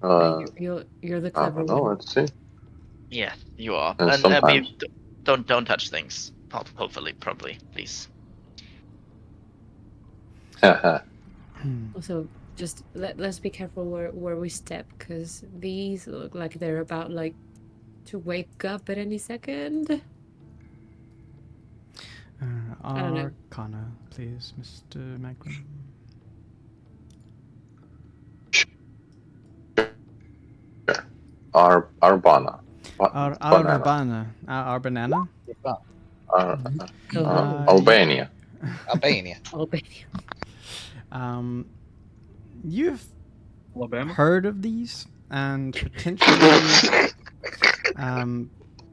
You're the I clever don't know. one. Let's see. Yeah, you are. And And sometimes. don't touch things. Hopefully, probably, please. Haha. Also, just let's be careful where we step, because these look like they're about like to wake up at any second. I don't know. Arcana, please, Mr. Magrum. Arbana. Arbana. Arbanana? Ar- Oh, Albania. Albania. Albania. You've Alabama. heard of these, and potentially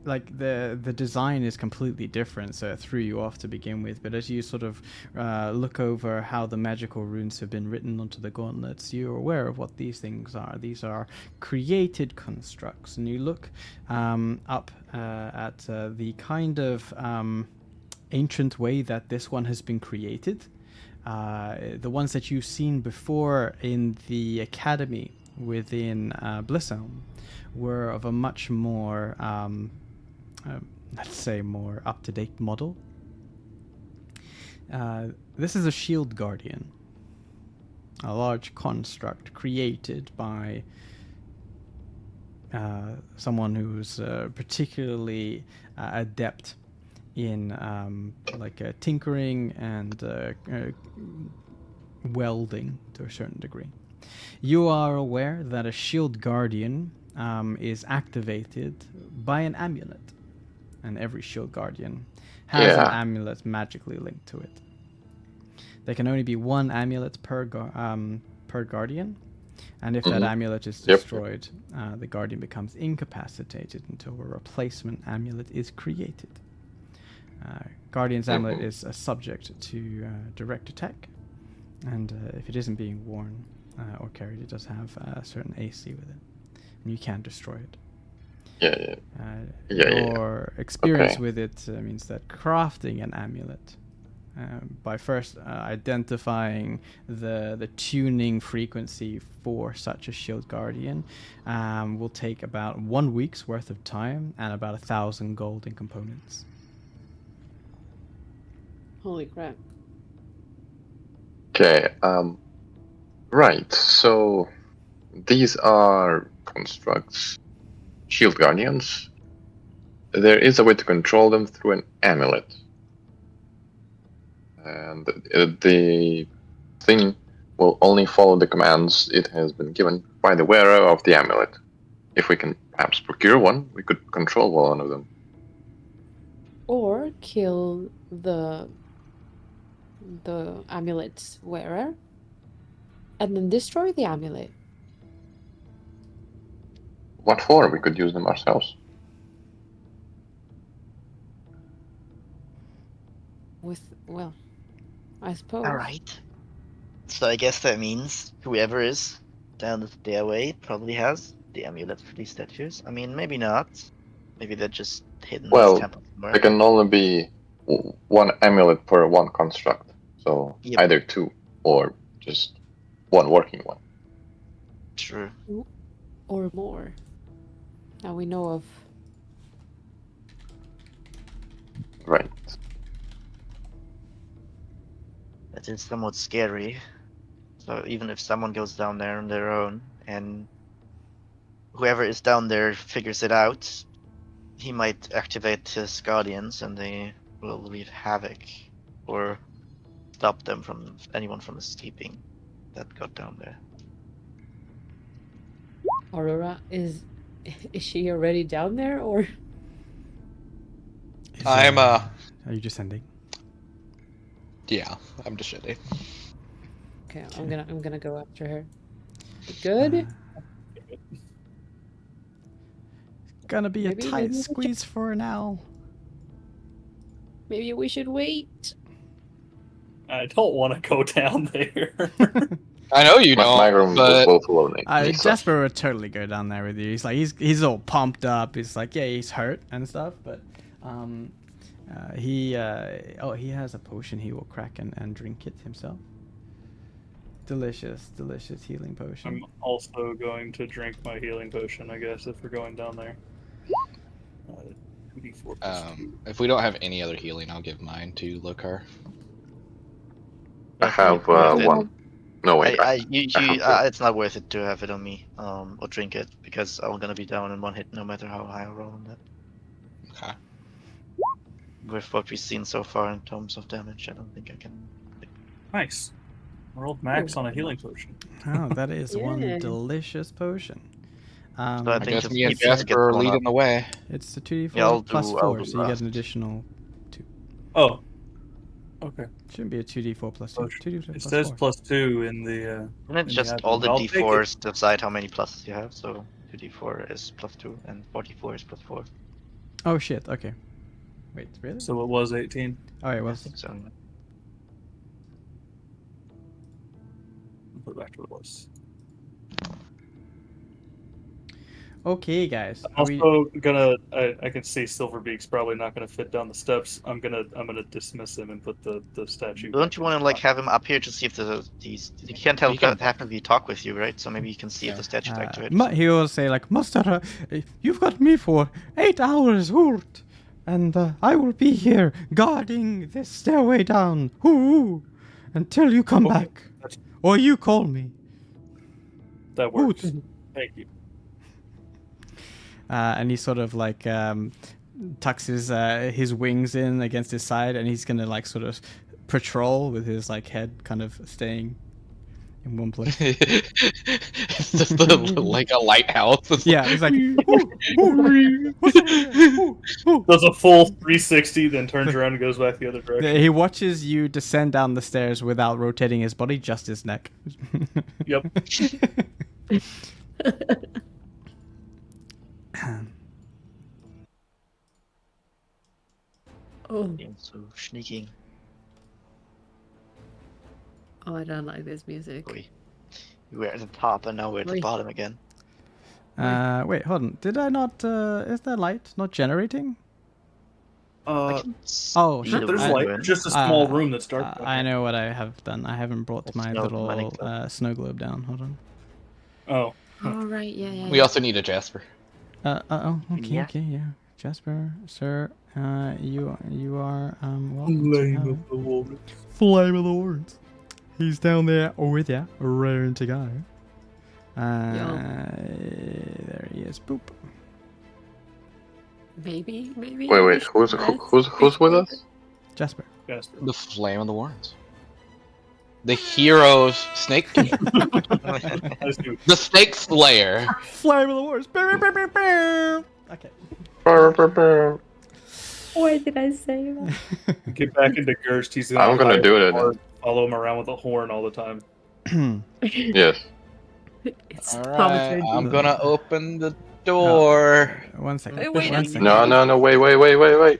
like the design is completely different, so it threw you off to begin with. But as you sort of look over how the magical runes have been written onto the gauntlets, you're aware of what these things are. These are created constructs, and you look up at the kind of ancient way that this one has been created. The ones that you've seen before in the academy within Blisshelm were of a much more, let's say, more up-to-date model. This is a shield guardian, a large construct created by someone who's particularly adept in tinkering and welding to a certain degree. You are aware that a shield guardian is activated by an amulet, and every shield guardian has an amulet magically linked to it. There can only be one amulet per guardian, and if that amulet is destroyed, the guardian becomes incapacitated until a replacement amulet is created. Guardian's amulet is subject to direct attack, and if it isn't being worn or carried, it does have a certain AC with it, and you can destroy it. Your experience with it means that crafting an amulet, by first identifying the tuning frequency for such a shield guardian, will take about 1 week's worth of time and about 1,000 gold in components. Holy crap. Okay, right, so these are constructs, shield guardians. There is a way to control them through an amulet. And the thing will only follow the commands it has been given by the wearer of the amulet. If we can perhaps procure one, we could control one of them. Or kill the amulet's wearer. and then destroy the amulet. What for? We could use them ourselves. Well, I suppose. Alright. So I guess that means whoever is down the stairway probably has the amulet for these statues. I mean, maybe not. Maybe they're just hidden in this Well, temple somewhere. there can only be one amulet per one construct. So Yep. either two or just one working one. True. Or more. Now we know of. Right. That is somewhat scary. So even if someone goes down there on their own and whoever is down there figures it out, he might activate his guardians and they will wreak havoc or stop them from anyone from escaping that got down there. Aurora is she already down there or? I'm Are you descending? Yeah, I'm just shitty. Okay, I'm gonna go after her. Good. Gonna be Maybe- a tight maybe we squeeze for now. Maybe we should wait. I don't want to go down there. I know you My don't, room but will flow me. Jasper would totally go down there with you. He's like he's all pumped up. He's like, yeah, he's hurt and stuff, but he has a potion he will crack and drink it himself. Delicious healing potion. I'm also going to drink my healing potion, I guess, if we're going down there. 2d4 plus 2. if we don't have any other healing, I'll give mine to Lokar. I have one. No wait. It's not worth it to have it on me, or drink it, because I'm gonna be down in one hit no matter how high I roll on that. Okay. With what we've seen so far in terms of damage, I don't think I can. Nice. I rolled max on a healing potion. Oh, that is one Yeah. delicious potion. So I I think guess just me and keep it Jasper are going leading up. the way. It's the 2d4 Yeah, I'll plus do 4, so you get last. an additional. Oh. Okay. Shouldn't be a 2d4 plus 2. 2d4 It plus says 4. plus 2 in the. And it's in just the all the admin. I'll take it. d4s decide how many pluses you have. So 2d4 is plus 2 and 44 is plus 4. Oh shit. Okay. Wait, really? So it was 18. Oh, it I was. think so. I'll put it back to what it was. Okay, guys. Are Also we... gonna. I can see Silverbeak's probably not gonna fit down the steps. I'm gonna dismiss him and put the statue. Don't back you in want to the like box. have him up here to see if these you can't tell We can- happen to talk with you, right? So maybe you can see if Yeah. the statue's activated. he will say like, Master, you've got me for 8 hours, Thwart, and I will be here guarding this stairway down, until you come Okay, back, that's- or you call me. That Hoot. works. Thank you. And he sort of like tucks his wings in against his side, and he's gonna like sort of patrol with his like head kind of staying in one place. It's just like a lighthouse. It's Yeah, he's like, what's over there? Does a full 360, then turns around and goes back the other direction. He watches you descend down the stairs without rotating his body, just his neck. Yep. Oh, Being so sneaking. oh, I don't like this music. Boy. We were at the top and now we're at the Oi. bottom again. Wait, hold on. Did I not? Is that light not generating? I can Oh, see shit. the There's I- light. window. Just a small room that's dark. I know what I have done. I haven't brought It's my no little manic snow globe down. Hold on. Oh. All right, yeah. We also need a Jasper. Oh, okay, Yeah. okay, yeah. Jasper, sir, you are welcome to have the woman. Flame of the Warrens. He's down there with ya, raring to go. There he is. Boop. Maybe. Wait. Who's with us? Jasper. Jasper. The Flame of the Warrens. The hero of Snake King. I see. The Snake Slayer. Flame of the Warrens. Okay. Why did I say that? Get back into Gerst. He's I'm gonna do it. Follow him around with a horn all the time. Yes. It's All Thomas right, Red I'm Dean. gonna open the door. 1 second. Hey, wait a 1 second. second. No, wait. Wait a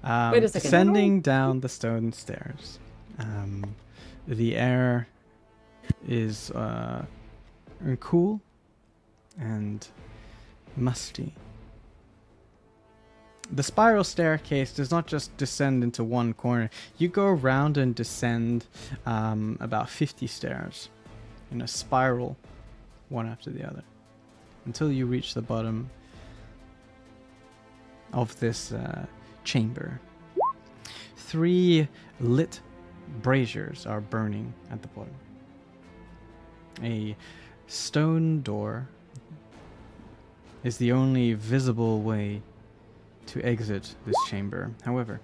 second. Descending down the stone stairs, the air is cool and musty. The spiral staircase does not just descend into one corner. You go around and descend about 50 stairs in a spiral, one after the other, until you reach the bottom of this chamber. 3 lit braziers are burning at the bottom. A stone door is the only visible way to exit this chamber. However,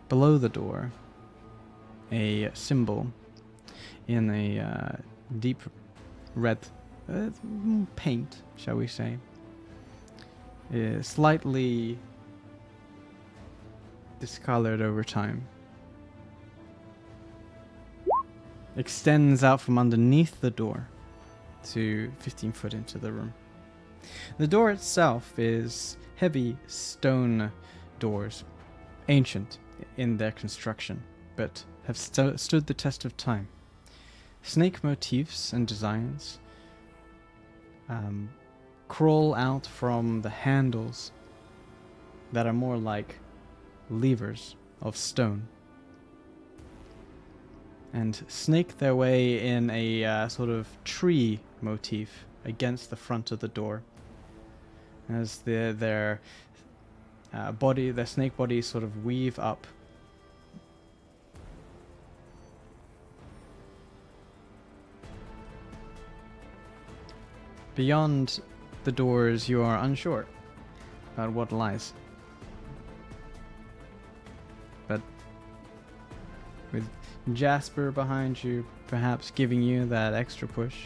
below the door, a symbol in a deep red paint, shall we say, is slightly discolored over time, extends out from underneath the door to 15 foot into the room. The door itself is heavy stone doors, ancient in their construction, but have stood the test of time. Snake motifs and designs crawl out from the handles that are more like levers of stone, and snake their way in a sort of tree motif against the front of the door, as their snake bodies sort of weave up. Beyond the doors, you are unsure about what lies. But with Jasper behind you, perhaps giving you that extra push,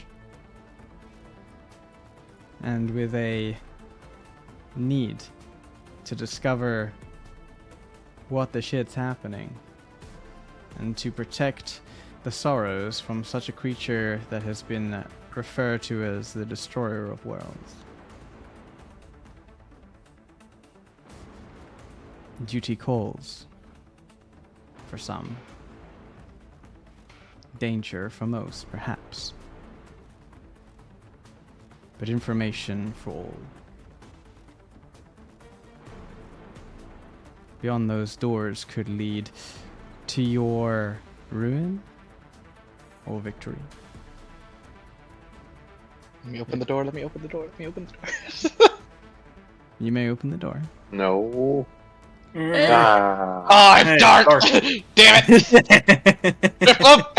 and with a need to discover what the shit's happening, and to protect the sorrows from such a creature that has been referred to as the destroyer of worlds. Duty calls for some. Danger for most, perhaps. But information for all. Beyond those doors could lead to your ruin or victory. Let me open the door. Let me open the door. Let me open the door. You may open the door. No. Oh, Ah. it's dark. Damn it! Oh,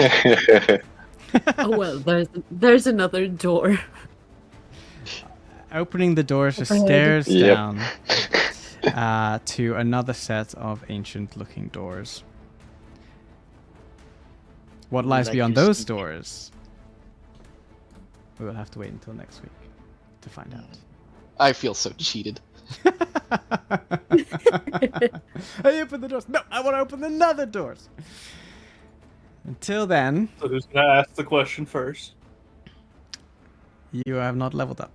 Oh well, there's another door. Opening the doors just Overhead. stares Yep. down to another set of ancient-looking doors. What lies Like beyond you those sneak. doors? We will have to wait until next week to find out. I feel so cheated. I open the doors. No, I want to open another doors. Until then, So who's gonna ask the question first? you have not leveled up.